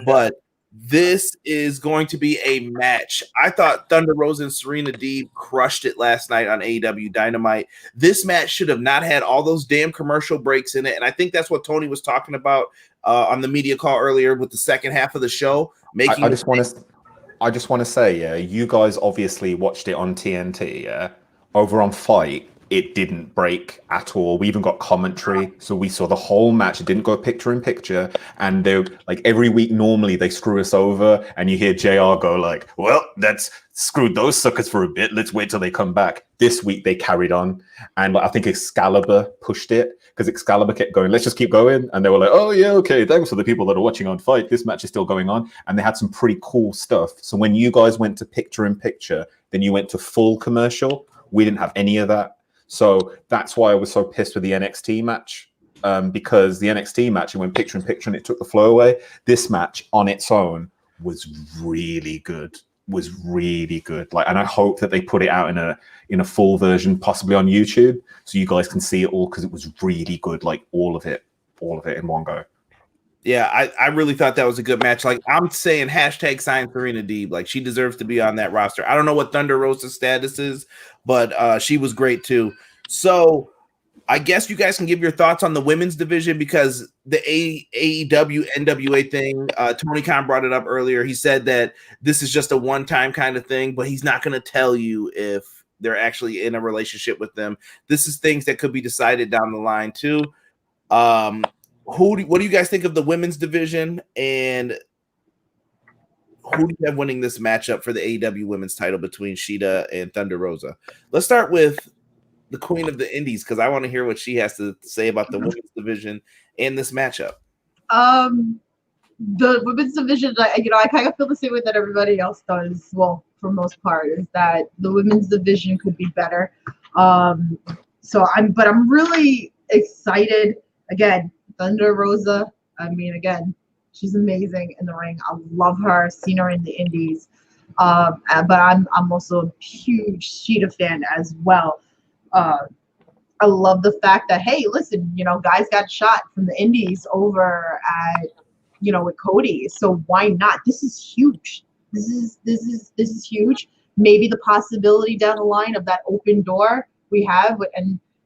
But this is going to be a match. I thought Thunder Rosa and Serena Deeb crushed it last night on AEW Dynamite. This match should have not had all those damn commercial breaks in it, and I think that's what Tony was talking about on the media call earlier with the second half of the show. I just want to say, yeah, you guys obviously watched it on TNT, yeah. Over on FITE, it didn't break at all. We even got commentary, so we saw the whole match. It didn't go picture in picture, and they every week normally they screw us over, and you hear JR go well, that's screwed those suckers for a bit. Let's wait till they come back. This week they carried on, and I think Excalibur pushed it because Excalibur kept going, let's just keep going, and they were oh yeah, okay, thanks for the people that are watching on FITE. This match is still going on, and they had some pretty cool stuff. So when you guys went to picture in picture, then you went to full commercial. We didn't have any of that. So that's why I was so pissed with the NXT match, because the NXT match, it went picture in picture and it took the flow away. This match on its own was really good. And I hope that they put it out in a full version, possibly on YouTube, so you guys can see it all, because it was really good, all of it in one go. Yeah, I really thought that was a good match. I'm saying hashtag sign Serena Deeb. She deserves to be on that roster. I don't know what Thunder Rosa's status is, but she was great too. So I guess you guys can give your thoughts on the women's division, because the AEW NWA thing, Tony Khan brought it up earlier. He said that this is just a one-time kind of thing, but he's not going to tell you if they're actually in a relationship with them. This is things that could be decided down the line too. What do you guys think of the women's division, and who do you have winning this matchup for the AEW women's title between Shida and Thunder Rosa? Let's start with the Queen of the Indies, because I want to hear what she has to say about the women's division and this matchup. The women's division, I kind of feel the same way that everybody else does. Well, for the most part, is that the women's division could be better. I'm really excited. Again, Thunder Rosa. I mean, again, she's amazing in the ring. I love her. Seen her in the Indies. But I'm also a huge Shida fan as well. I love the fact that, hey, listen, guys got shot from the Indies over at, with Cody. So why not? This is huge. This is huge. Maybe the possibility down the line of that open door we have with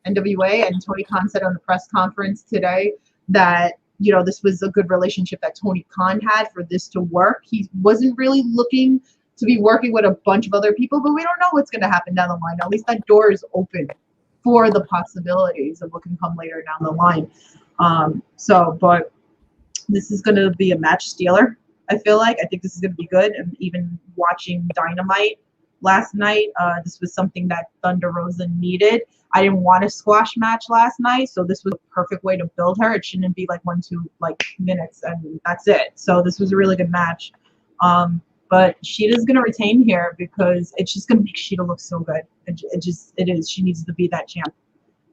NWA, and Tony Khan said on the press conference today that, this was a good relationship that Tony Khan had for this to work. He wasn't really looking to be working with a bunch of other people, but we don't know what's going to happen down the line. At least that door is open for the possibilities of what can come later down the line. But this is going to be a match stealer, I feel like. I think this is going to be good. And even watching Dynamite last night, this was something that Thunder Rosa needed. I didn't want a squash match last night, so this was a perfect way to build her. It shouldn't be like 1-2 minutes and that's it. So this was a really good match. But Shida's going to retain here because it's just going to make Shida look so good. It is. She needs to be that champ.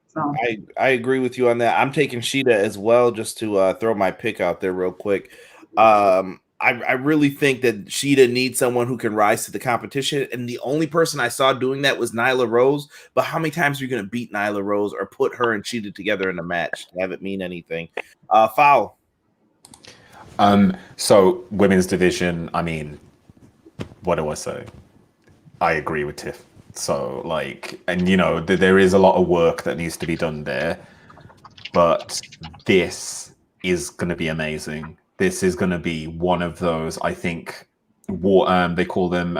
So I agree with you on that. I'm taking Shida as well, just to throw my pick out there real quick. I really think that Shida needs someone who can rise to the competition. And the only person I saw doing that was Nyla Rose. But how many times are you going to beat Nyla Rose or put her and Shida together in a match to have it mean anything? Foul. So women's division, I mean, what do I say? I agree with Tiff. So there is a lot of work that needs to be done there, but this is going to be amazing. This is going to be one of those, I think, they call them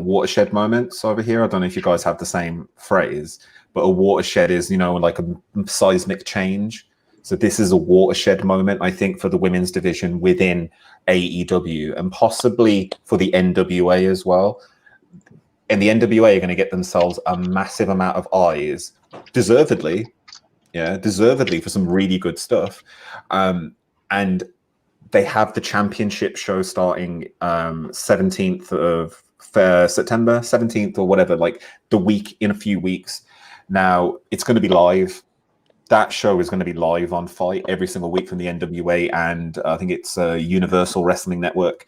watershed moments over here. I don't know if you guys have the same phrase, but a watershed is, like a seismic change. So this is a watershed moment, I think, for the women's division within AEW and possibly for the NWA as well. And the NWA are going to get themselves a massive amount of eyes, deservedly for some really good stuff. And they have the championship show starting 17th of September, 17th or whatever, like the week in a few weeks. Now, it's going to be live. That show is going to be live on FITE every single week from the NWA, and I think it's Universal Wrestling Network.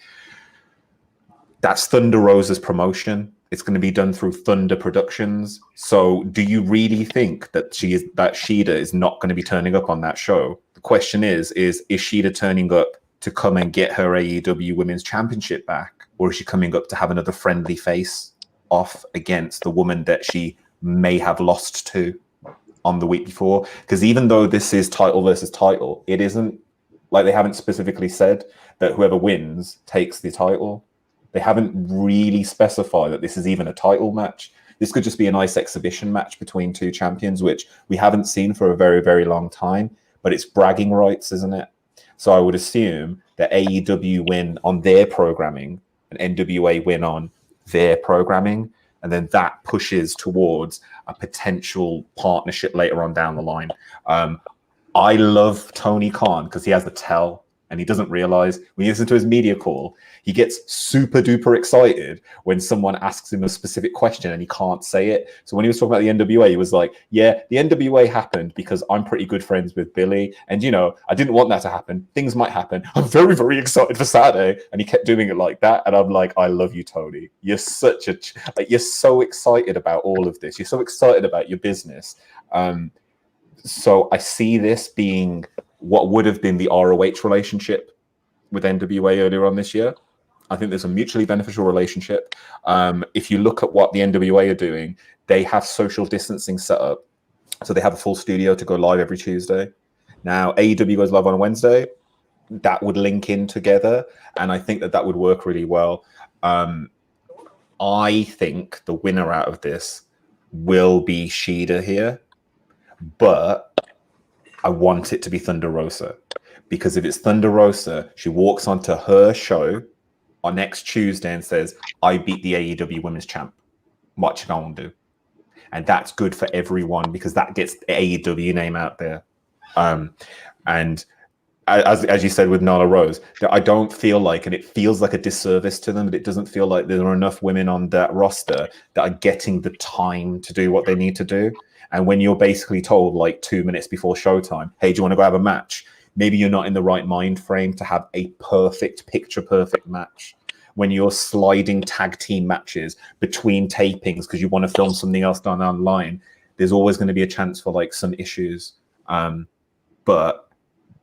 That's Thunder Rosa's promotion. It's going to be done through Thunder Productions. So do you really think that Shida is not going to be turning up on that show? The question is Shida turning up to come and get her AEW Women's Championship back? Or is she coming up to have another friendly face off against the woman that she may have lost to on the week before? Because even though this is title versus title, it isn't, like, they haven't specifically said that whoever wins takes the title. They haven't really specified that this is even a title match. This could just be a nice exhibition match between two champions, which we haven't seen for a very, very long time. But it's bragging rights, isn't it? So I would assume that AEW win on their programming and NWA win on their programming. And then that pushes towards a potential partnership later on down the line. I love Tony Khan because he has the tell. And he doesn't realize when you listen to his media call, he gets super duper excited when someone asks him a specific question and he can't say it. So when he was talking about the NWA, he was like, yeah, the NWA happened because I'm pretty good friends with Billy. And, I didn't want that to happen. Things might happen. I'm very, very excited for Saturday. And he kept doing it like that. And I'm like, I love you, Tony. You're you're so excited about all of this. You're so excited about your business. So I see this being what would have been the ROH relationship with NWA earlier on this year. I think there's a mutually beneficial relationship. If you look at what the NWA are doing, they have social distancing set up. So they have a full studio to go live every Tuesday. Now, AEW goes live on Wednesday. That would link in together. And I think that would work really well. I think the winner out of this will be Shida here. But I want it to be Thunder Rosa, because if it's Thunder Rosa, she walks onto her show on next Tuesday and says, I beat the AEW Women's Champ. What you gonna do? And that's good for everyone, because that gets the AEW name out there. And as you said with Nyla Rose, that I don't feel like, and it feels like a disservice to them, but it doesn't feel like there are enough women on that roster that are getting the time to do what they need to do. And when you're basically told like 2 minutes before showtime, hey, do you want to go have a match? Maybe you're not in the right mind frame to have a perfect, picture-perfect match. When you're sliding tag team matches between tapings because you want to film something else down the line, there's always going to be a chance for like some issues. But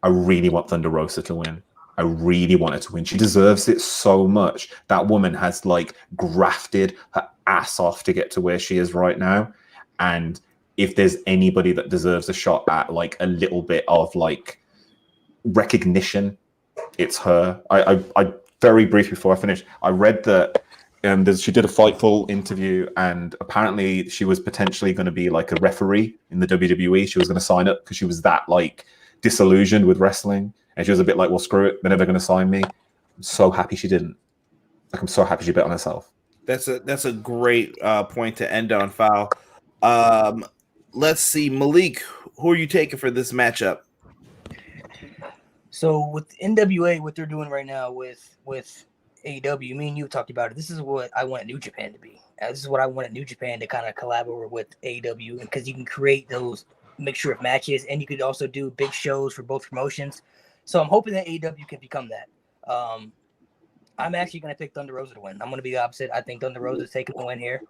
I really want Thunder Rosa to win. I really want her to win. She deserves it so much. That woman has like grafted her ass off to get to where she is right now. And if there's anybody that deserves a shot at like a little bit of like recognition, it's her. I very briefly before I finish, I read that she did a Fightful interview, and apparently she was potentially going to be like a referee in the WWE. She was going to sign up because she was that like disillusioned with wrestling, and she was a bit like, well, screw it, they're never going to sign me. I'm so happy she didn't. Like, I'm so happy she bet on herself. That's a great point to end on, Foul. Let's see, Malik, who are you taking for this matchup? So with NWA, what they're doing right now with AEW, me and you talked about it. This is what I want New Japan to be. This is what I wanted New Japan to kind of collaborate with AEW, because you can create those mixture of matches, and you could also do big shows for both promotions. So I'm hoping that AEW can become that. I'm actually going to pick Thunder Rosa to win. I'm going to be the opposite. I think Thunder Rosa is taking the win here.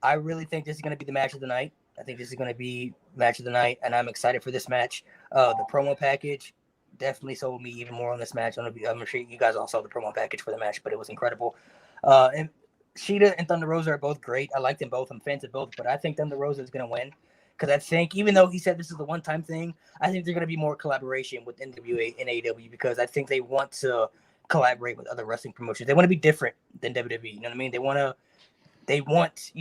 I really think this is going to be the match of the night. I think this is going to be match of the night, and I'm excited for this match. The promo package definitely sold me even more on this match. I'm sure you guys all saw the promo package for the match, but it was incredible. And Shida and Thunder Rosa are both great. I like them both. I'm fans of both, but I think Thunder Rosa is going to win, because I think, even though he said this is the one-time thing, I think there's going to be more collaboration with NWA and AEW, because I think they want to collaborate with other wrestling promotions. They want to be different than WWE. You know what I mean? They want,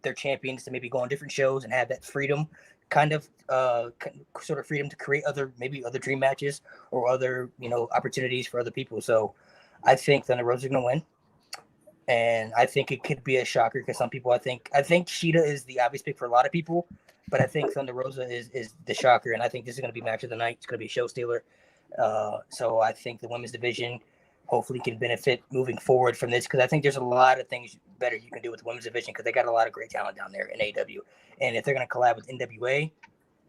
their champions to maybe go on different shows and have that freedom, sort of freedom to create other dream matches or other, opportunities for other people. So I think Thunder Rosa is going to win. And I think it could be a shocker, because some people, I think Shida is the obvious pick for a lot of people, but I think Thunder Rosa is the shocker. And I think this is going to be match of the night. It's going to be a show stealer. So I think the women's division hopefully can benefit moving forward from this, because I think there's a lot of things better you can do with the women's division, because they got a lot of great talent down there in AEW. And if they're going to collab with NWA,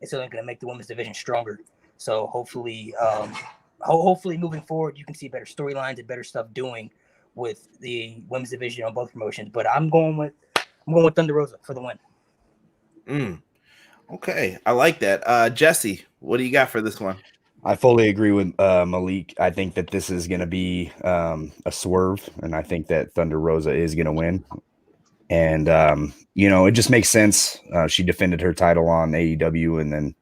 it's only going to make the women's division stronger. So hopefully moving forward, you can see better storylines and better stuff doing with the women's division on both promotions. But I'm going with Thunder Rosa for the win. Okay, I like that. Jesse, what do you got for this one? I fully agree with Malik. I think that this is going to be a swerve, and I think that Thunder Rosa is going to win. And, it just makes sense. She defended her title on AEW, and then,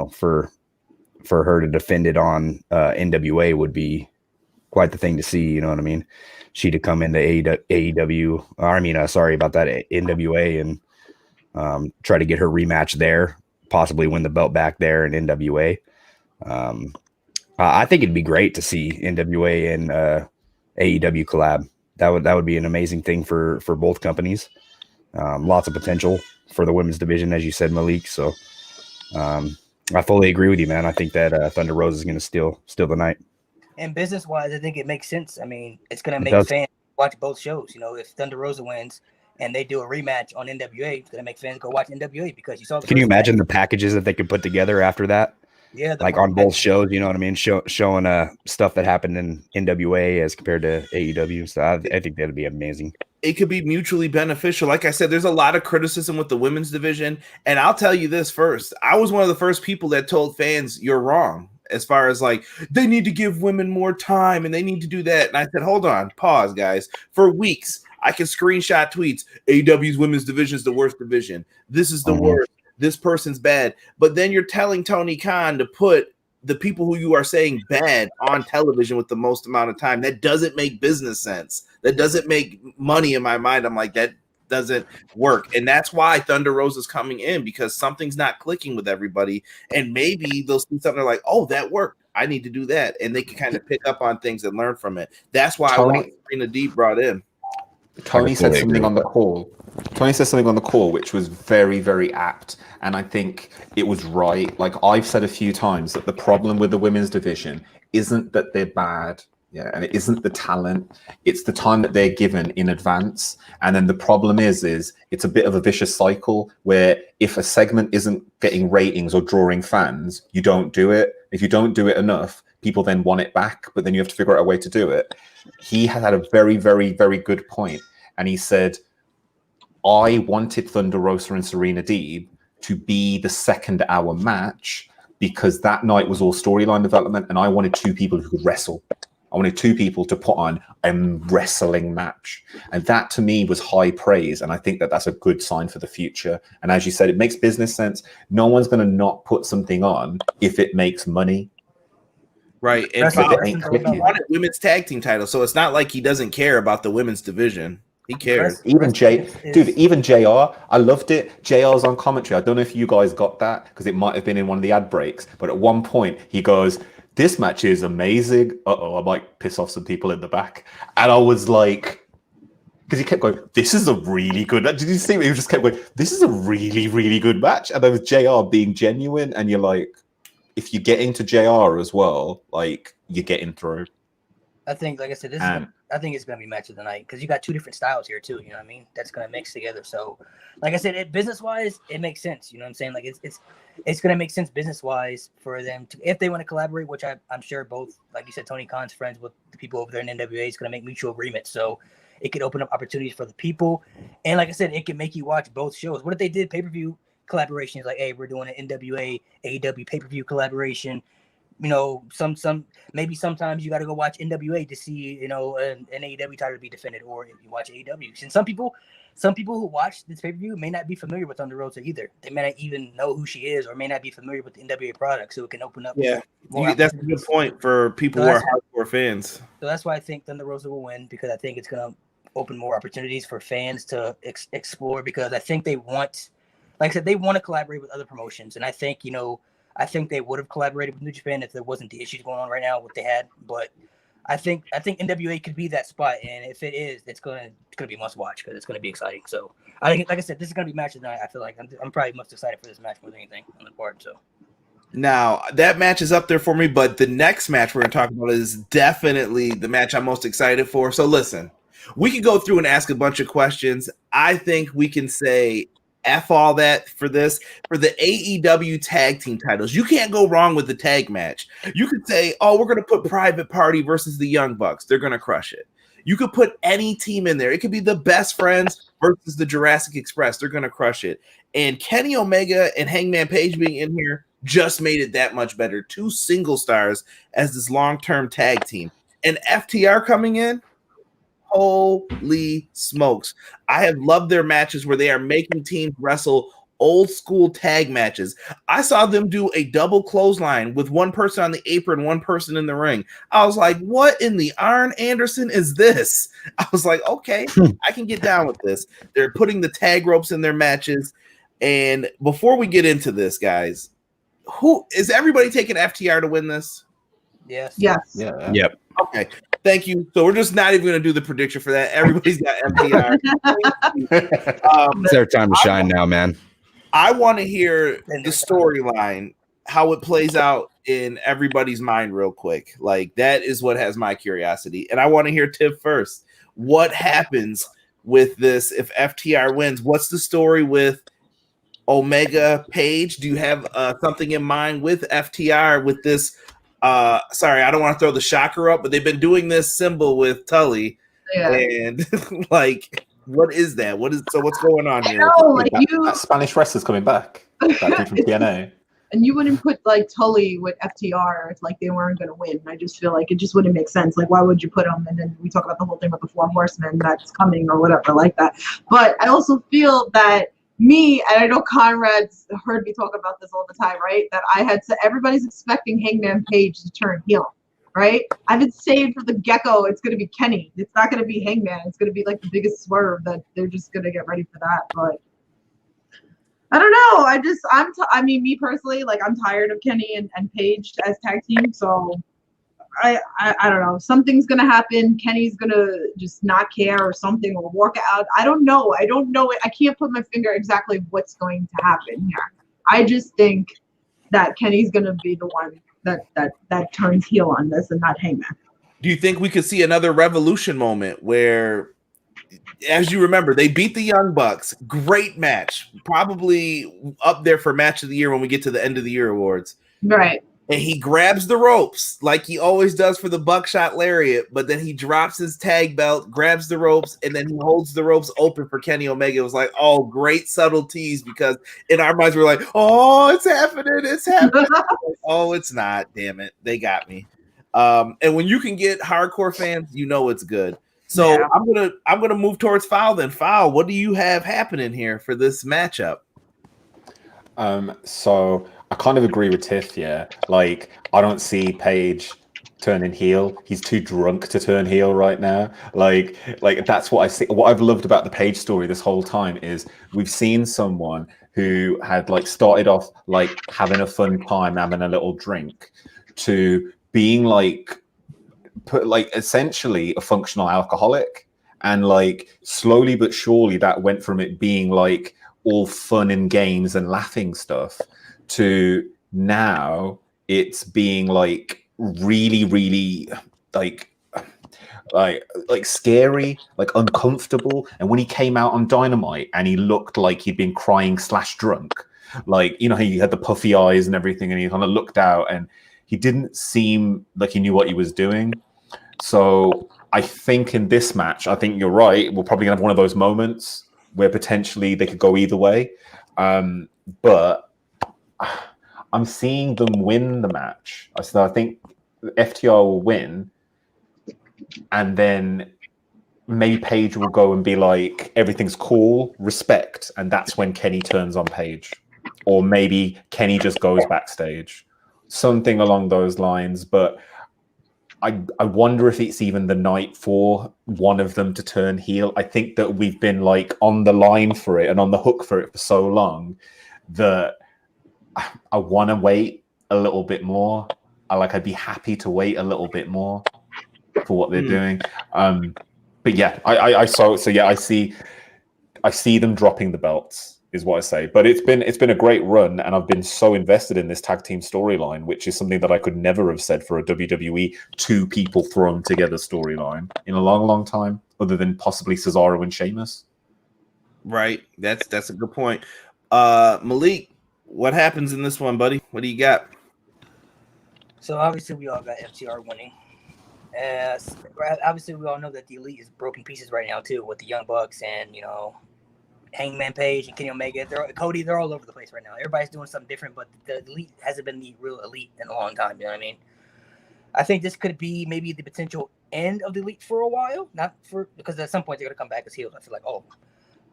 for her to defend it on NWA would be quite the thing to see. You know what I mean? She to come into AEW, sorry about that, NWA, and try to get her rematch there, possibly win the belt back there in NWA. I think it'd be great to see NWA and AEW collab. That would be an amazing thing for both companies. Lots of potential for the women's division, as you said, Malik. So I fully agree with you, man. I think that Thunder Rosa is going to steal the night. And business-wise, I think it makes sense. I mean, it's going to make fans watch both shows. If Thunder Rosa wins and they do a rematch on NWA, it's going to make fans go watch NWA, because you saw the. Can you imagine the packages that they could put together after that? Yeah, like on both shows, you know what I mean? Showing stuff that happened in NWA as compared to AEW. So I think that'd be amazing. It could be mutually beneficial. Like I said, there's a lot of criticism with the women's division. And I'll tell you this first. I was one of the first people that told fans you're wrong, as far as like, they need to give women more time and they need to do that. And I said, hold on, pause, guys. For weeks, I can screenshot tweets. AEW's women's division is the worst division. This is the worst. This person's bad. But then you're telling Tony Khan to put the people who you are saying bad on television with the most amount of time. That doesn't make business sense. That doesn't make money in my mind. I'm like, that doesn't work. And that's why Thunder Rosa's coming in, because something's not clicking with everybody. And maybe they'll see something like, oh, that worked. I need to do that. And they can kind of pick up on things and learn from it. That's why I want Serena Deeb brought in. Tony said something on the call. Tony said something on the call which was very, very apt. And I think it was right. Like I've said a few times that the problem with the women's division isn't that they're bad. Yeah, and it isn't the talent, it's the time that they're given in advance. And then the problem is it's a bit of a vicious cycle where if a segment isn't getting ratings or drawing fans, you don't do it. If you don't do it enough, people then want it back, but then you have to figure out a way to do it. He had a very, very, very good point. And he said, I wanted Thunder Rosa and Serena Deeb to be the second hour match because that night was all storyline development and I wanted two people who could wrestle. I wanted two people to put on a wrestling match. And that to me was high praise. And I think that that's a good sign for the future. And as you said, it makes business sense. No one's going to not put something on if it makes money. Right. And he wanted women's tag team title. So it's not like he doesn't care about the women's division. He cares. Even JR, I loved it. JR's on commentary. I don't know if you guys got that because it might have been in one of the ad breaks. But at one point he goes, this match is amazing. I might piss off some people in the back. And I was like, because he kept going, this is a really good match. Did you see me? He just kept going, this is a really, really good match. And there was JR being genuine. And you're like, if you get into JR as well, like you're getting through. I think, like I said, I think it's going to be match of the night because you got two different styles here too. You know what I mean? That's going to mix together. So, like I said, business wise, it makes sense. You know what I'm saying? Like it's going to make sense business wise for them to, if they want to collaborate, which I'm sure both, like you said, Tony Khan's friends with the people over there in NWA is going to make mutual agreement. So it could open up opportunities for the people. And like I said, it can make you watch both shows. What if they did pay-per-view collaborations? Like, hey, we're doing an NWA, AEW pay-per-view collaboration. You know, maybe sometimes you got to go watch NWA to see, you know, an AEW title be defended, or if you watch AEW. And some people who watch this pay-per-view may not be familiar with Thunder Rosa either. They may not even know who she is, or may not be familiar with the NWA product. So it can open up. Yeah, that's a good point for people who are hardcore fans. So that's why I think Thunder Rosa will win, because I think it's going to open more opportunities for fans to explore, because I think they want, like I said, they want to collaborate with other promotions. And I think, you know, they would have collaborated with New Japan if there wasn't the issues going on right now, what they had. But I think NWA could be that spot, and if it is, it's gonna be must watch because it's gonna be exciting. So I think, like I said, this is gonna be match of the night. I feel like I'm probably most excited for this match more than anything on the board. So now that match is up there for me, but the next match we're gonna talk about is definitely the match I'm most excited for. So listen, we could go through and ask a bunch of questions. I think we can say F all that for this. For the AEW tag team titles, you can't go wrong with the tag match. You could say, oh, we're going to put Private Party versus the Young Bucks. They're going to crush it. You could put any team in there. It could be the Best Friends versus the Jurassic Express. They're going to crush it. And Kenny Omega and Hangman Page being in here just made it that much better. 2 single stars as this long-term tag team. And FTR coming in, holy smokes. I have loved their matches where they are making teams wrestle old school tag matches. I saw them do a double clothesline with one person on the apron, one person in the ring. I was like, what in the Arn Anderson is this? I was like, okay, I can get down with this. They're putting the tag ropes in their matches. And before we get into this, guys, who is everybody taking FTR to win this? Yes. Yes. Yeah. Yep. Okay. Thank you. So we're just not even going to do the prediction for that. Everybody's got FTR. It's their time to shine now, man. I want to hear the storyline, how it plays out in everybody's mind real quick. Like, that is what has my curiosity. And I want to hear Tiff first. What happens with this if FTR wins? What's the story with Omega Page? Do you have something in mind with FTR with this? Sorry, I don't want to throw the shocker up, but they've been doing this symbol with Tully. Yeah. And like, what is that? What's going on here? That Spanish wrestler's coming back. That dude from TNA. And you wouldn't put like Tully with FTR if like they weren't going to win. I just feel like it just wouldn't make sense. Like, why would you put them? And then we talk about the whole thing with the 4 horsemen that's coming or whatever like that. But I also feel that and I know Conrad's heard me talk about this all the time, right? That I had said everybody's expecting Hangman Page to turn heel. right? I've been saying from the get-go it's going to be Kenny. It's not going to be Hangman. It's going to be like the biggest swerve that they're just going to get ready for that. But I don't know. I mean, me personally, like, I'm tired of Kenny and Paige as tag team. So I don't know. Something's going to happen. Kenny's going to just not care or something, or walk out. I don't know. I can't put my finger exactly what's going to happen here. I just think that Kenny's going to be the one that turns heel on this and not Hangman. Do you think we could see another Revolution moment where, as you remember, they beat the Young Bucks? Great match. Probably up there for match of the year when we get to the end of the year awards. Right. And he grabs the ropes like he always does for the buckshot lariat, but then he drops his tag belt, grabs the ropes, and then he holds the ropes open for Kenny Omega. It was like, oh, great subtleties, because in our minds we're like, oh, it's happening, it's happening. Like, oh, it's not, damn it. They got me. And when you can get hardcore fans, you know it's good. So yeah. I'm gonna move towards Foul then. Foul, what do you have happening here for this matchup? So I kind of agree with Tiff, yeah. Like, I don't see Paige turning heel. He's too drunk to turn heel right now. Like that's what I see. What I've loved about the Paige story this whole time is we've seen someone who had like started off like having a fun time, having a little drink, to being like essentially a functional alcoholic. And like slowly but surely that went from it being like all fun and games and laughing stuff to now it's being like really, really like scary, like uncomfortable. And when he came out on Dynamite and he looked like he'd been crying / drunk, like, you know, he had the puffy eyes and everything, and he kind of looked out and he didn't seem like he knew what he was doing. So I think in this match, I think you're right, we're probably gonna have one of those moments where potentially they could go either way. But I'm seeing them win the match. So I think FTR will win, and then maybe Paige will go and be like, everything's cool, respect, and that's when Kenny turns on Paige. Or maybe Kenny just goes backstage. Something along those lines. But I wonder if it's even the night for one of them to turn heel. I think that we've been like on the line for it and on the hook for it for so long that I want to wait a little bit more. I'd be happy to wait a little bit more for what they're doing. But yeah, I see them dropping the belts is what I say. But it's been a great run, and I've been so invested in this tag team storyline, which is something that I could never have said for a WWE two people thrown together storyline in a long, long time, other than possibly Cesaro and Sheamus. Right. That's a good point. Malik, what happens in this one, buddy? What do you got? So obviously we all got FTR winning. Obviously we all know that the Elite is broken pieces right now too, with the Young Bucks and, you know, Hangman Page and Kenny Omega. Cody, they're all over the place right now. Everybody's doing something different, but the Elite hasn't been the real Elite in a long time. You know what I mean? I think this could be maybe the potential end of the Elite for a while. Because at some point they're going to come back as heels. I feel like,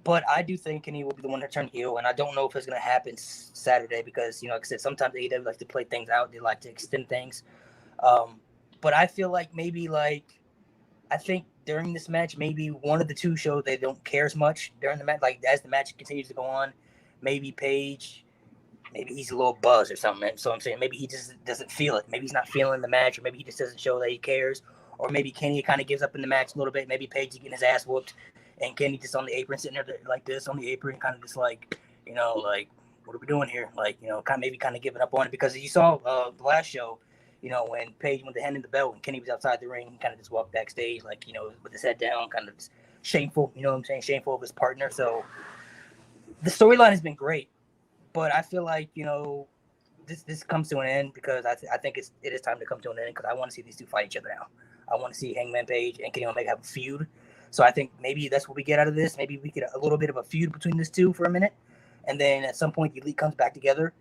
but I do think Kenny will be the one to turn heel, and I don't know if it's going to happen Saturday because, you know, like I said, sometimes AEW likes to play things out. They like to extend things. But I feel like I think during this match, maybe one of the two shows they don't care as much during the match. Like, as the match continues to go on, maybe Paige, maybe he's a little buzzed or something. So I'm saying maybe he just doesn't feel it. Maybe he's not feeling the match, or maybe he just doesn't show that he cares. Or maybe Kenny kind of gives up in the match a little bit. Maybe Paige is getting his ass whooped, and Kenny just on the apron, sitting there like this on the apron, kind of just like, you know, like, what are we doing here? Like, you know, kind of giving up on it. Because you saw the last show, you know, when Paige went to hand in the belt and Kenny was outside the ring, kind of just walked backstage, like, you know, with his head down, kind of shameful, you know what I'm saying? Shameful of his partner. So the storyline has been great, but I feel like, you know, this comes to an end because I think it is time to come to an end because I want to see these two fight each other now. I want to see Hangman Page and Kenny Omega have a feud. So I think maybe that's what we get out of this. Maybe we get a little bit of a feud between these two for a minute. And then at some point, the Elite comes back together.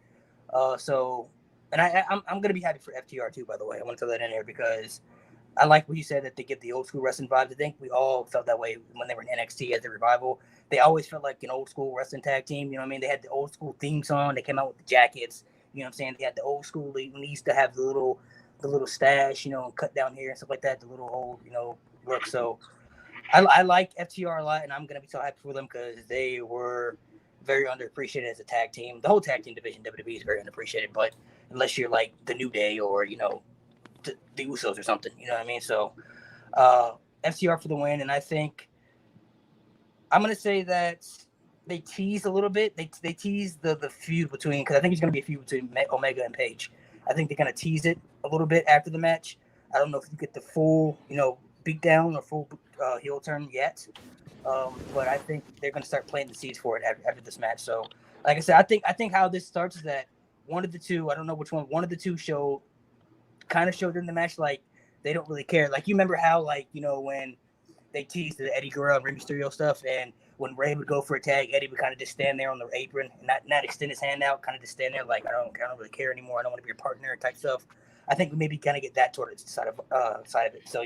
And I'm going to be happy for FTR too, by the way. I want to throw that in there because I like what you said that they give the old school wrestling vibes. I think we all felt that way when they were in NXT as the Revival. They always felt like an old school wrestling tag team. You know what I mean? They had the old school theme song. They came out with the jackets. You know what I'm saying? They had the old school when they used to have the little the little stash, and cut down here and stuff like that, the little old, look. So I like FTR a lot, and I'm gonna be so happy for them because they were very underappreciated as a tag team. The whole tag team division WWE is very underappreciated, but unless you're like the New Day or the Usos or something, you know what I mean? So FTR for the win, and I think I'm gonna say that they teased a little bit. They teased the feud between, because I think it's gonna be a feud between Omega and Paige. I think they're gonna tease it a little bit after the match. I don't know if you get the full beat down or full heel turn yet. But I think they're going to start planting the seeds for it after this match. So, like I said, I think how this starts is that one of the two, I don't know which one of the two showed in the match like they don't really care. Like you remember how when they teased the Eddie Guerrero and Rey Mysterio stuff, and when Rey would go for a tag, Eddie would kind of just stand there on the apron and not extend his hand out, kind of just stand there like I don't really care anymore. I don't want to be your partner type stuff. I think we maybe kind of get that sort of side of it. So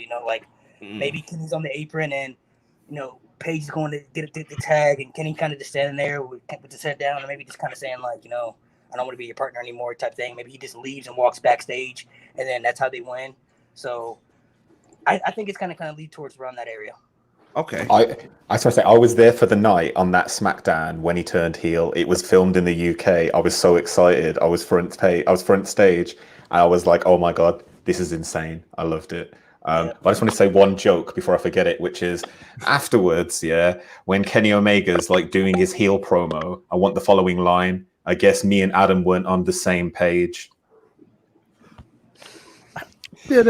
maybe Kenny's on the apron and Paige is going to get the tag, and Kenny kind of just standing there with his head down, and maybe just kind of saying I don't want to be your partner anymore type thing. Maybe he just leaves and walks backstage, and then that's how they win. So I think it's kind of lead towards around that area. Okay. I sort of say I was there for the night on that SmackDown when he turned heel. It was filmed in the UK. I was so excited. I was front stage. And I was like, oh my God, this is insane. I loved it. But I just want to say one joke before I forget it, which is afterwards, when Kenny Omega's doing his heel promo, I want the following line. I guess me and Adam weren't on the same page. Oh,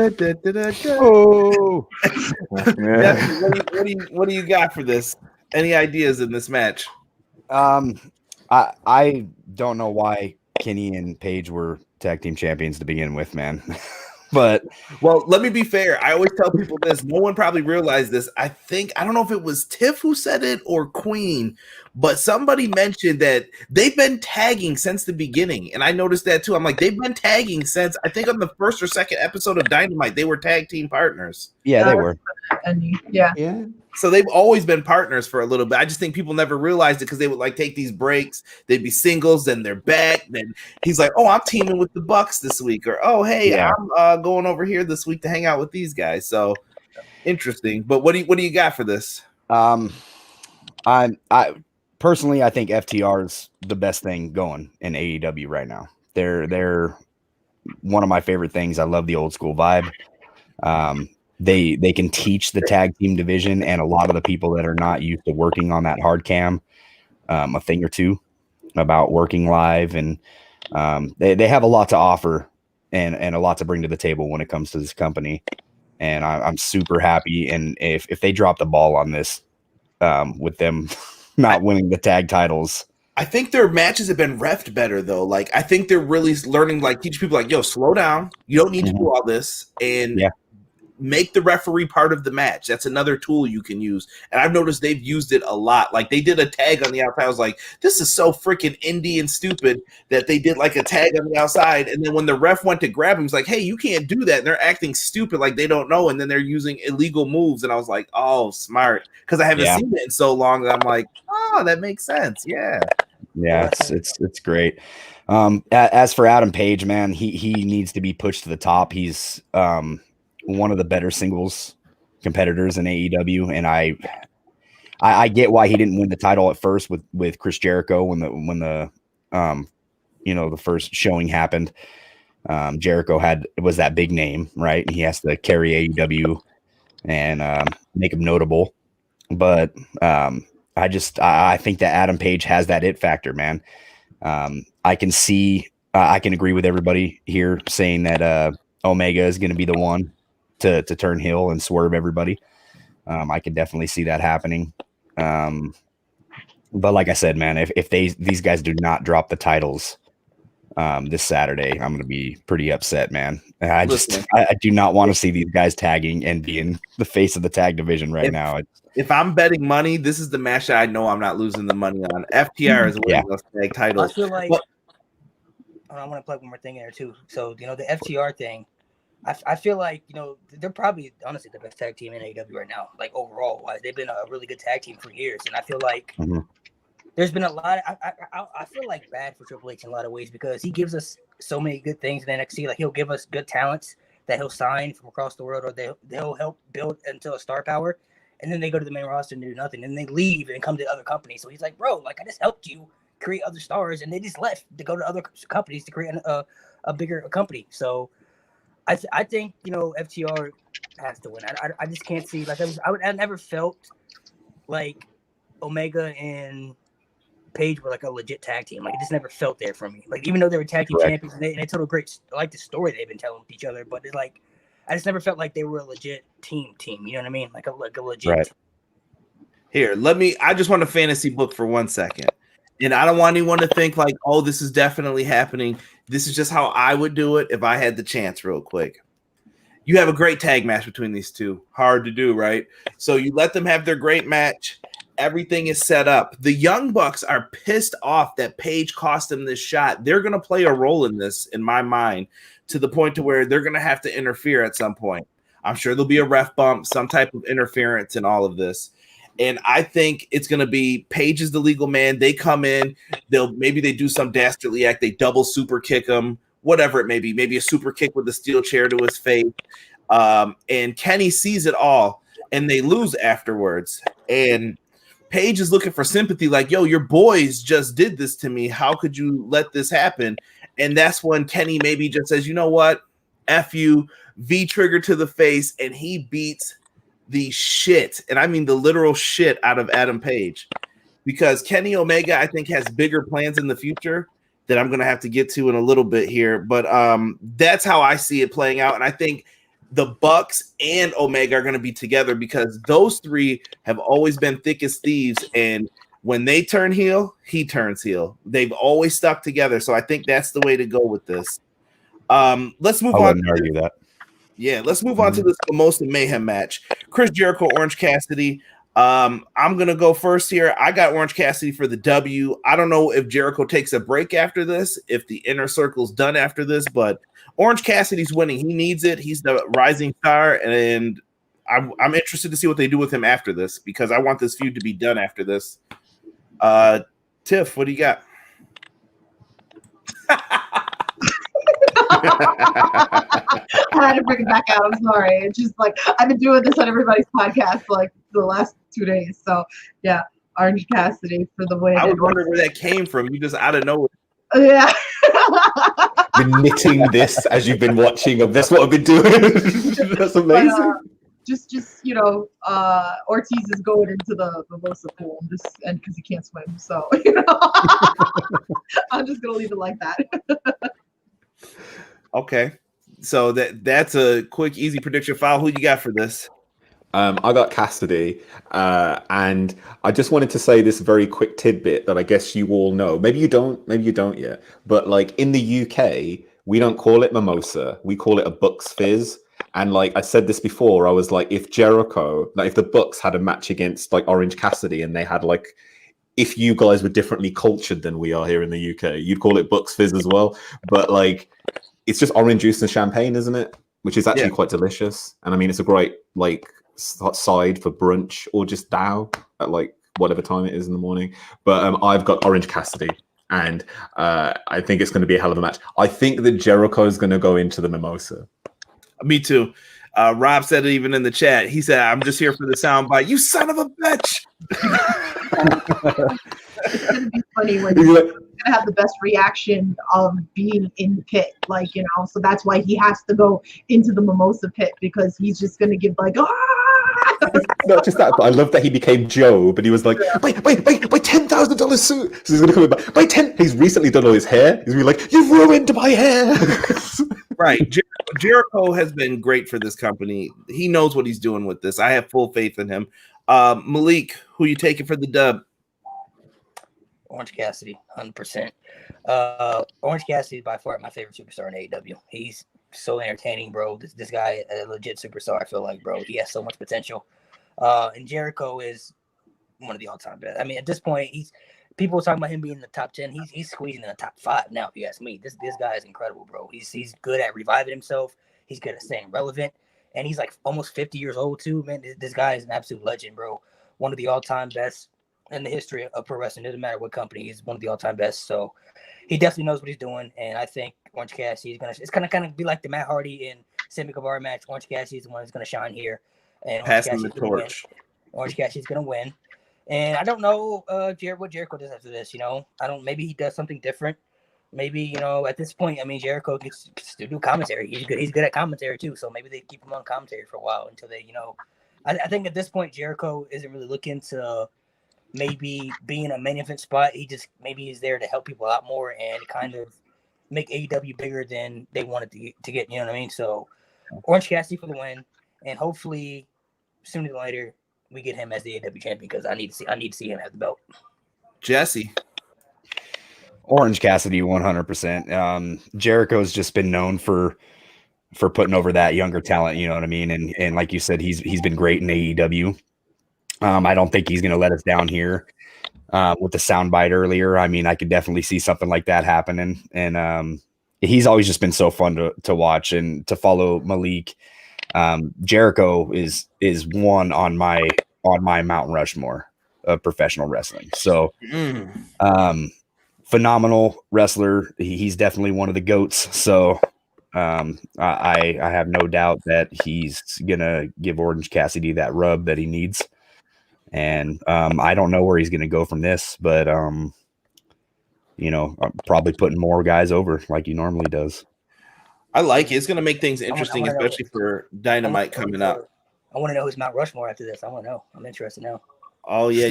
What do you got for this? Any ideas in this match? I don't know why Kenny and Paige were tag team champions to begin with, man. But let me be fair. I always tell people this. No one probably realized this. I don't know if it was Tiff who said it or Queen, but somebody mentioned that they've been tagging since the beginning. And I noticed that too. I'm like, they've been tagging since I think on the first or second episode of Dynamite, they were tag team partners. Yeah, they were. Yeah. So they've always been partners for a little bit. I just think people never realized it because they would take these breaks. They'd be singles, then they're back. Then he's like, "Oh, I'm teaming with the Bucks this week," or "Oh, hey, I'm going over here this week to hang out with these guys." So interesting. But what do you got for this? I personally, I think FTR is the best thing going in AEW right now. They're one of my favorite things. I love the old school vibe. They can teach the tag team division and a lot of the people that are not used to working on that hard cam a thing or two about working live, and they have a lot to offer and a lot to bring to the table when it comes to this company. And I'm super happy. And if they drop the ball on this with them not winning the tag titles, I think their matches have been reffed better though. I think they're really learning, teach people yo, slow down. You don't need to do all this, and make the referee part of the match. That's another tool you can use. And I've noticed they've used it a lot. They did a tag on the outside. I was like, this is so freaking indie and stupid that they did a tag on the outside. And then when the ref went to grab him, he's like, hey, you can't do that. And they're acting stupid like they don't know. And then they're using illegal moves. And I was like, oh, smart. Because I haven't seen it in so long that I'm like, oh, that makes sense. Yeah. Yeah, it's great. As for Adam Page, man, he needs to be pushed to the top. He's one of the better singles competitors in AEW, and I get why he didn't win the title at first with Chris Jericho when the the first showing happened. Jericho was that big name, right? And he has to carry AEW and make him notable. But I think that Adam Page has that it factor, man. I can agree with everybody here saying that Omega is going to be the one to turn heel and swerve everybody. I can definitely see that happening. But like I said, man, if these guys do not drop the titles this Saturday, I'm going to be pretty upset, man. I do not want to see these guys tagging and being the face of the tag division now. If I'm betting money, this is the match that I know I'm not losing the money on. FTR is winning those tag titles. I feel like I want to plug one more thing in there too. So the FTR thing, I feel like they're probably honestly the best tag team in AEW right now. Overall wise, they've been a really good tag team for years, and I feel like there's been a lot. I feel bad for Triple H in a lot of ways because he gives us so many good things in NXT. He'll give us good talents that he'll sign from across the world, or they'll help build until a star power, and then they go to the main roster and do nothing, and they leave and come to other companies. So he's like, bro, like, I just helped you create other stars, and they just left to go to other companies to create a bigger company. So I think, you know, FTR has to win. I just can't see, like, I never felt like Omega and Page were like a legit tag team. Like, it just never felt there for me. Like, even though they were tag team champions, and they told a great, I like the story they've been telling with each other, but it's like, I just never felt like they were a legit team. You know what I mean? Like a legit Right. team. Here, I just want a fantasy book for 1 second. And I don't want anyone to think like, oh, this is definitely happening. This is just how I would do it if I had the chance real quick. You have a great tag match between these two. Hard to do, right? So you let them have their great match. Everything is set up. The Young Bucks are pissed off that Page cost them this shot. They're going to play a role in this, in my mind, to the point to where they're going to have to interfere at some point. I'm sure there'll be a ref bump, some type of interference in all of this. And I think it's going to be Page is the legal man. They come in, maybe they do some dastardly act. They double super kick him, whatever it may be. Maybe a super kick with a steel chair to his face. And Kenny sees it all, and they lose afterwards. And Page is looking for sympathy, like, yo, your boys just did this to me. How could you let this happen? And that's when Kenny maybe just says, you know what? F you, V-trigger to the face, and he beats the shit, and I mean the literal shit, out of Adam Page. Because Kenny Omega, I think, has bigger plans in the future that I'm going to have to get to in a little bit here. But that's how I see it playing out. And I think the Bucks and Omega are going to be together because those three have always been thick as thieves. And when they turn heel, he turns heel. They've always stuck together. So I think that's the way to go with this. Let's move on. I wouldn't argue that. Yeah, let's move on to this MIMOSA Mayhem match. Chris Jericho, Orange Cassidy. I'm going to go first here. I got Orange Cassidy for the W. I don't know if Jericho takes a break after this, if the inner circle's done after this, but Orange Cassidy's winning. He needs it. He's the rising star, and I'm interested to see what they do with him after this because I want this feud to be done after this. Tiff, what do you got? I had to bring it back out. I'm sorry. It's just like I've been doing this on everybody's podcast for like the last 2 days. So yeah, Orange Cassidy for the win. I was wondering where that came from. You just out of nowhere. Yeah. Been knitting this as you've been watching. That's what I've been doing. That's amazing. But, just you know, Ortiz is going into the MIMOSA pool and because he can't swim. So you know, I'm just gonna leave it like that. Okay, so that's a quick, easy prediction. File. Who you got for this? I got Cassidy, and I just wanted to say this very quick tidbit that I guess you all know. Maybe you don't yet. But like in the UK, we don't call it MIMOSA. We call it a Bucks Fizz. And like I said this before, I was like, if Jericho, like if the Bucks had a match against like Orange Cassidy, and they had like, if you guys were differently cultured than we are here in the UK, you'd call it Bucks Fizz as well. But like, it's just orange juice and champagne, isn't it? Which is actually quite delicious. And I mean, it's a great like side for brunch or just dow at like whatever time it is in the morning. But I've got Orange Cassidy, and I think it's going to be a hell of a match. I think that Jericho is going to go into the MIMOSA. Me too. Rob said it even in the chat. He said, I'm just here for the soundbite. You son of a bitch. It's gonna be funny when he's gonna have the best reaction of being in the pit, like, you know. So that's why he has to go into the MIMOSA pit, because he's just gonna give like, Not just that, but I love that he became Joe, but he was like, wait, $10,000 suit. So he's gonna come in back. Wait, 10. He's recently done all his hair. He's gonna be like, you've ruined my hair. Right. Jericho has been great for this company. He knows what he's doing with this. I have full faith in him. Malik, who you taking for the dub? Orange Cassidy, 100%. Orange Cassidy is by far my favorite superstar in AEW. He's so entertaining, bro. This guy, a legit superstar. I feel like, bro, he has so much potential. And Jericho is one of the all-time best. I mean, at this point, people talking about him being in the top 10. He's squeezing in the top 5 now, if you ask me. This guy is incredible, bro. He's good at reviving himself. He's good at staying relevant, and he's like almost 50 years old too, man. This guy is an absolute legend, bro. One of the all-time best in the history of pro wrestling. Doesn't matter what company, he's one of the all-time best. So he definitely knows what he's doing, and I think Orange Cassidy is it's gonna kind of be like the Matt Hardy and Sammy Guevara match. Orange Cassidy is the one that's going to shine here, and Passing the torch. Orange Cassidy's going to win. And I don't know what Jericho does after this. Maybe he does something different. Maybe at this point, Jericho gets to do commentary. He's good at commentary too. So maybe they keep him on commentary for a while until they I think at this point Jericho isn't really looking to maybe be in a main event spot. He just maybe is there to help people out more and kind of make AEW bigger than they wanted to get. You know what I mean? So Orange Cassidy for the win, and hopefully sooner than later we get him as the AEW champion because I need to see him have the belt. Jesse. Orange Cassidy, 100%. Jericho's just been known for putting over that younger talent. You know what I mean? And like you said, he's been great in AEW. I don't think he's going to let us down here. With the soundbite earlier, I could definitely see something like that happening. And he's always just been so fun to watch and to follow Malik. Jericho is one on my Mount Rushmore of professional wrestling. So, phenomenal wrestler. He's definitely one of the GOATs. So, I have no doubt that he's gonna give Orange Cassidy that rub that he needs. And I don't know where he's gonna go from this, but probably putting more guys over like he normally does. I like it. It's going to make things interesting, especially for Dynamite coming up. I want to know who's Mount Rushmore after this. I want to know. I'm interested now. Oh yeah.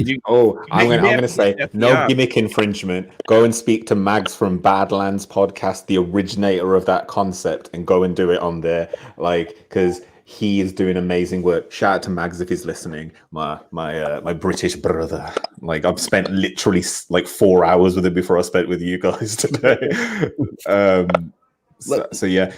I'm gonna say no gimmick infringement. Go and speak to Mags from Badlands podcast, the originator of that concept, and go and do it on there, because he is doing amazing work. Shout out to Mags if he's listening. My British brother. I've spent literally 4 hours with him before I spent with you guys today. So yeah.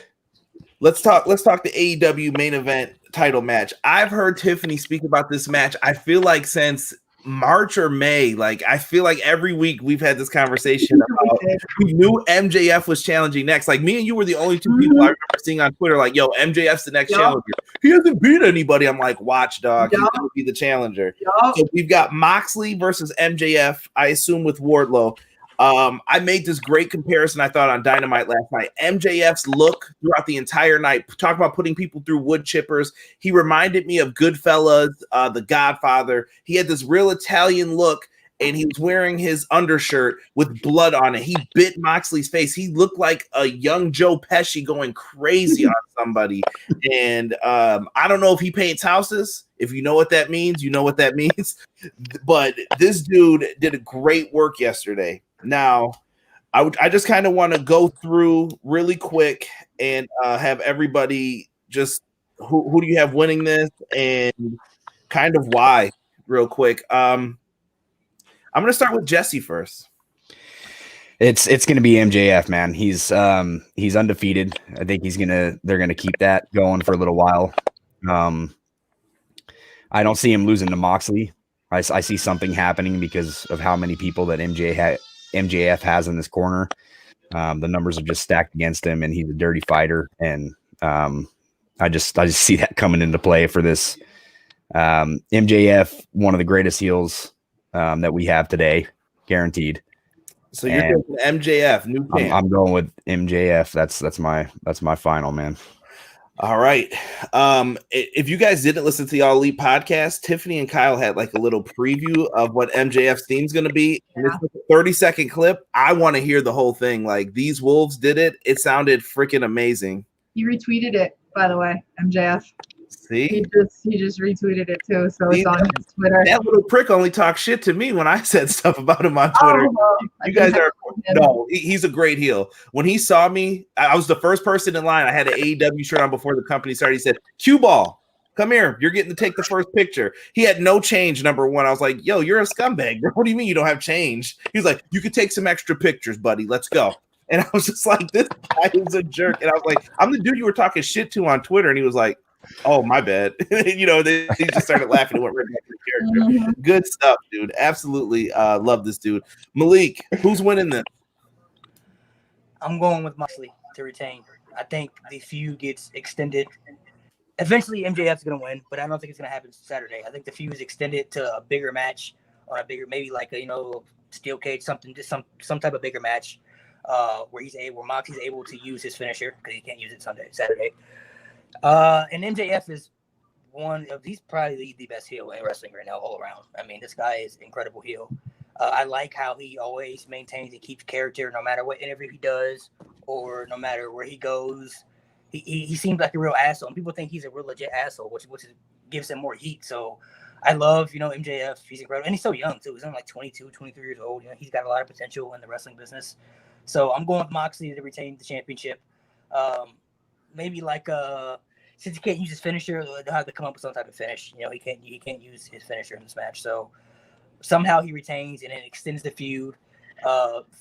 Let's talk the AEW main event title match. I've heard Tiffany speak about this match. I feel like since March or May, I feel like every week we've had this conversation about who knew MJF was challenging next. Me and you were the only two people I remember seeing on Twitter yo, MJF's the next challenger. He hasn't beat anybody. I'm like, watch, dog. He's going to be the challenger. So we've got Moxley versus MJF, I assume with Wardlow. I made this great comparison, I thought, on Dynamite last night. MJF's look throughout the entire night, talk about putting people through wood chippers. He reminded me of Goodfellas, The Godfather. He had this real Italian look, and he was wearing his undershirt with blood on it. He bit Moxley's face. He looked like a young Joe Pesci going crazy on somebody. And I don't know if he paints houses. If you know what that means, you know what that means. But this dude did a great work yesterday. Now, I just kind of want to go through really quick and have everybody just who do you have winning this and kind of why real quick. I'm going to start with Jesse first. It's going to be MJF, man. He's undefeated. I think they're going to keep that going for a little while. I don't see him losing to Moxley. I see something happening because of how many people that MJF has in this corner. The numbers are just stacked against him, and he's a dirty fighter. And I just see that coming into play for this. MJF, one of the greatest heels that we have today, guaranteed. So you're going MJF, new champ. I'm going with MJF. That's my final, man. All right. If you guys didn't listen to the All Elite podcast, Tiffany and Kyle had a little preview of what MJF's theme's going to be. And it's a 30-second clip. I want to hear the whole thing. These Wolves did it. It sounded freaking amazing. He retweeted it, by the way, MJF. See? He just retweeted it too, so it's on his Twitter. That little prick only talked shit to me when I said stuff about him on Twitter. You guys are he's a great heel. When he saw me, I was the first person in line. I had an AEW shirt on before the company started. He said, "Cue ball, come here. You're getting to take the first picture." He had no change, number one. I was like, "Yo, you're a scumbag. What do you mean you don't have change?" He's like, "You could take some extra pictures, buddy. Let's go." And I was just like, this guy is a jerk. And I was like, I'm the dude you were talking shit to on Twitter. And he was like, oh, my bad. They just started laughing and went right back to the character. Mm-hmm. Good stuff, dude. Absolutely love this dude. Malik, who's winning this? I'm going with Moxley to retain. I think the feud gets extended. Eventually, MJF's going to win, but I don't think it's going to happen Saturday. I think the feud is extended to a bigger match, or maybe like a steel cage, something, just some type of bigger match, where Moxley's able to use his finisher because he can't use it Saturday. And MJF is he's probably the best heel in wrestling right now all around. I mean, this guy is incredible heel. I like how he always maintains and keeps character no matter what interview he does or no matter where he goes. He seems like a real asshole. And people think he's a real legit asshole, which gives him more heat. So I love, MJF. He's incredible. And he's so young, too. He's only like 22, 23 years old. He's got a lot of potential in the wrestling business. So I'm going with Moxley to retain the championship. Maybe like since he can't use his finisher, they'll have to come up with some type of finish. He can't use his finisher in this match. So somehow he retains and it extends the feud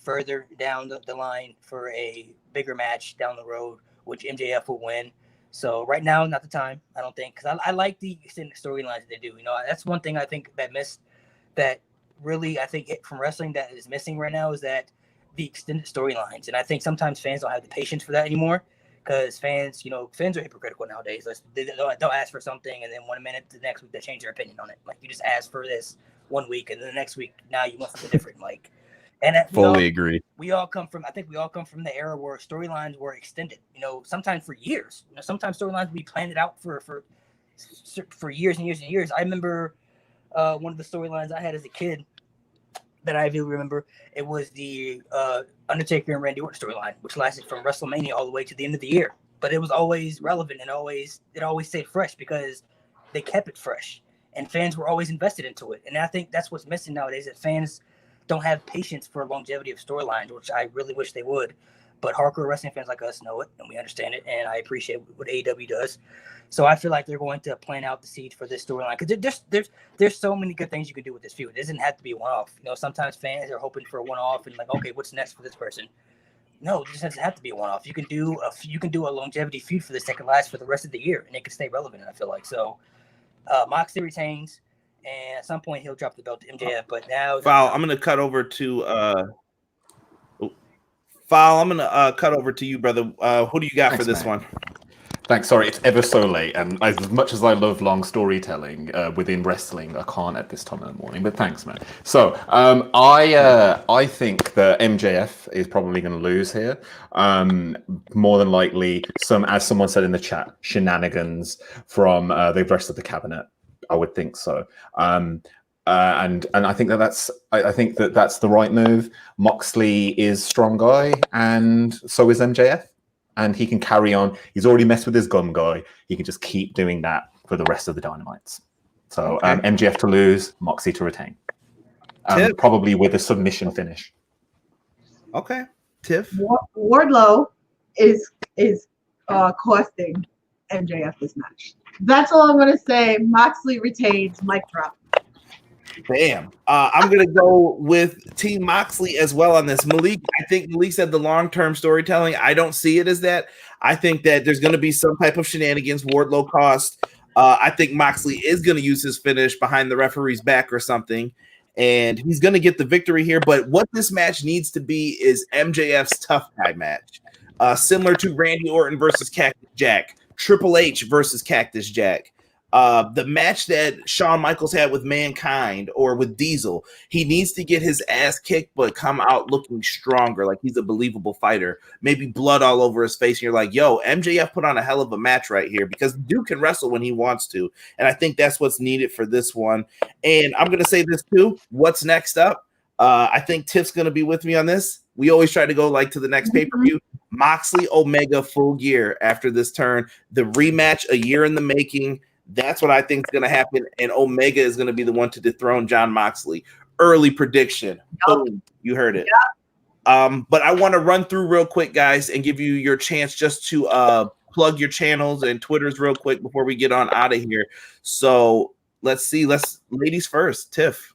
further down the line for a bigger match down the road, which MJF will win. So right now, not the time, I don't think, because I like the extended storylines that they do. That's one thing I think that really I think from wrestling that is missing right now is that the extended storylines. And I think sometimes fans don't have the patience for that anymore. Because fans are hypocritical nowadays. They'll ask for something, and then 1 minute, the next week they change their opinion on it. Like you just asked for this 1 week, and then the next week now you want something different. Fully agree. We all come from the era where storylines were extended. Sometimes for years. Sometimes storylines we planned it out for years and years and years. I remember one of the storylines I had as a kid that I do remember. It was the Undertaker and Randy Orton storyline, which lasted from WrestleMania all the way to the end of the year. But it was always relevant and it always stayed fresh because they kept it fresh and fans were always invested into it. And I think that's what's missing nowadays, that fans don't have patience for longevity of storylines, which I really wish they would. But hardcore wrestling fans like us know it and we understand it, and I appreciate what AEW does. So I feel like they're going to plan out the seeds for this storyline because there's so many good things you can do with this feud. It doesn't have to be a one-off. Sometimes fans are hoping for a one-off and like, okay, what's next for this person? No, it just doesn't have to be a one-off. You can do a longevity feud for this that can last for the rest of the year and it can stay relevant. And I feel like so. Moxley retains, and at some point he'll drop the belt to MJF. But now, Foul. I'm gonna cut over to Foul. I'm gonna cut over to you, brother. Who do you got for this one? Thanks. Sorry, it's ever so late, and as much as I love long storytelling within wrestling, I can't at this time in the morning. But thanks, man. So, I think that MJF is probably going to lose here. More than likely, as someone said in the chat, shenanigans from the rest of the cabinet. I would think so. And I think that's the right move. Moxley is strong guy, and so is MJF. And he can carry on. He's already messed with his gum guy. He can just keep doing that for the rest of the Dynamites. So MJF to lose, Moxley to retain. Probably with a submission finish. Okay. Tiff? Wardlow is costing MJF this match. That's all I'm going to say. Moxley retains. Mic drop. Damn. I'm going to go with Team Moxley as well on this. Malik, I think Malik said the long-term storytelling. I don't see it as that. I think that there's going to be some type of shenanigans. Wardlow cost. I think Moxley is going to use his finish behind the referee's back or something, and he's going to get the victory here. But what this match needs to be is MJF's tough guy match, similar to Randy Orton versus Cactus Jack, Triple H versus Cactus Jack. The match that Shawn Michaels had with Mankind or with Diesel, he needs to get his ass kicked, but come out looking stronger, like he's a believable fighter. Maybe blood all over his face, and you're like, yo, MJF put on a hell of a match right here because Duke can wrestle when he wants to. And I think that's what's needed for this one. And I'm going to say this too. What's next up? I think Tiff's going to be with me on this. We always try to go like to the next pay-per-view. Moxley Omega Full Gear after this turn. The rematch, a year in the making. That's what I think is going to happen, and Omega is going to be the one to dethrone Jon Moxley. Early prediction. Yep. Boom, you heard it. Yep. But I want to run through real quick, guys, and give you your chance just to plug your channels and Twitters real quick before we get on out of here. So let's see. Ladies first. Tiff.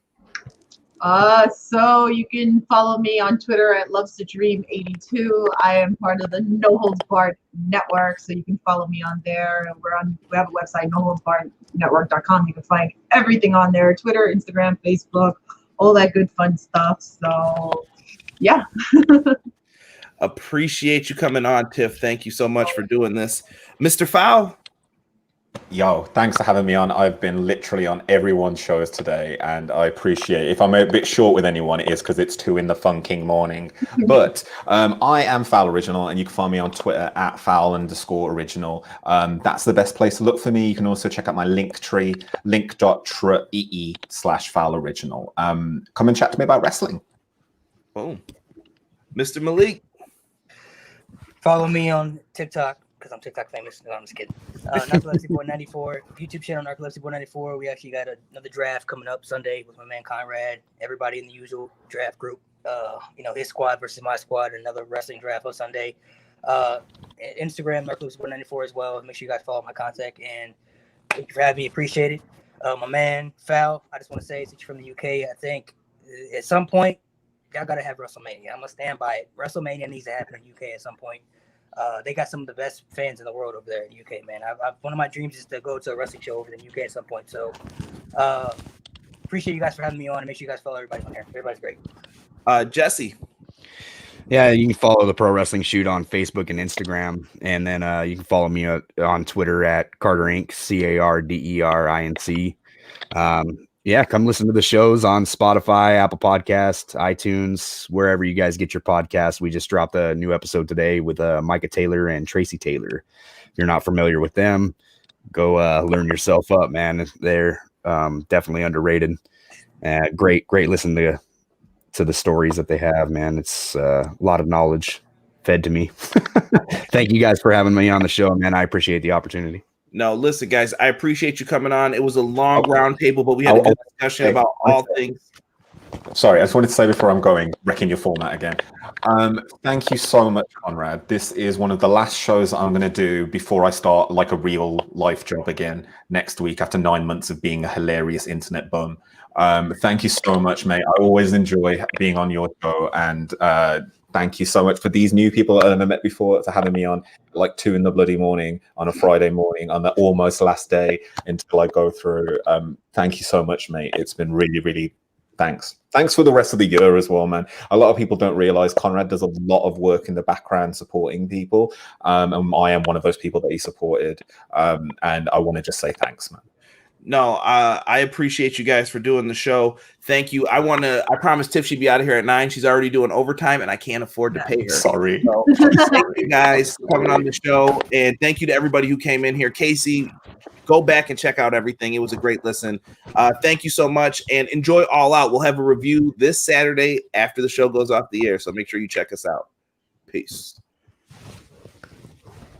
So you can follow me on Twitter at LovesToDream82. I am part of the No Holds Barred Network, so you can follow me on there. We have a website, NoHoldsBarredNetwork.com. You can find everything on there: Twitter, Instagram, Facebook, all that good fun stuff. So, yeah. Appreciate you coming on, Tiff. Thank you so much for doing this, Mr. Foul. Yo, thanks for having me on. I've been literally on everyone's shows today, and I appreciate it. If I'm a bit short with anyone, it is because it's 2 in the funking morning. But I am Foul Original, and you can find me on Twitter at Foul_original. That's the best place to look for me. You can also check out my link tree, link.tree/Foul Original. Come and chat to me about wrestling. Boom. Mr. Malik. Follow me on TikTok because I'm TikTok famous. No, I'm just kidding. Narcolepsy Boy 94 YouTube channel. Narcolepsy Boy 94. We actually got another draft coming up Sunday with my man Conrad. Everybody in the usual draft group. His squad versus my squad. Another wrestling draft on Sunday. Instagram Narcolepsy Boy 94 as well. Make sure you guys follow my contact, and thank you for having me. Appreciate it. My man Foul. I just want to say, since you're from the UK, I think at some point y'all gotta have WrestleMania. I'm gonna stand by it. WrestleMania needs to happen in the UK at some point. They got some of the best fans in the world over there in the UK, man. One of my dreams is to go to a wrestling show over in the UK at some point. So appreciate you guys for having me on, and make sure you guys follow everybody on here. Everybody's great. Jesse. Yeah, you can follow the Pro Wrestling Shoot on Facebook and Instagram, and then you can follow me on Twitter at Carter Inc. CARDERINC. Yeah, come listen to the shows on Spotify, Apple Podcasts, iTunes, wherever you guys get your podcasts. We just dropped a new episode today with Micah Taylor and Tracy Taylor. If you're not familiar with them, go learn yourself up, man. They're definitely underrated. Great listen to the stories that they have, man. It's a lot of knowledge fed to me. Thank you guys for having me on the show, man. I appreciate the opportunity. No, listen, guys, I appreciate you coming on. It was a long round table, but we had a good discussion about all things. Sorry, I just wanted to say before I'm going, wrecking your format again. Thank you so much, Conrad. This is one of the last shows I'm going to do before I start like a real life job again next week after 9 months of being a hilarious internet bum. Thank you so much, mate. I always enjoy being on your show, and thank you so much for these new people that I've never met before for having me on like 2 in the bloody morning on a Friday morning on the almost last day until I go through. Thank you so much, mate. It's been really, really thanks. Thanks for the rest of the year as well, man. A lot of people don't realize Conrad does a lot of work in the background supporting people. And I am one of those people that he supported. And I want to just say thanks, man. No, I appreciate you guys for doing the show. Thank you. I promised Tiff she'd be out of here at 9. She's already doing overtime, and I can't afford to pay her. Sorry. So, thank you guys for coming on the show, and thank you to everybody who came in here. Casey, go back and check out everything. It was a great listen. Thank you so much, and enjoy All Out. We'll have a review this Saturday after the show goes off the air, so make sure you check us out. Peace.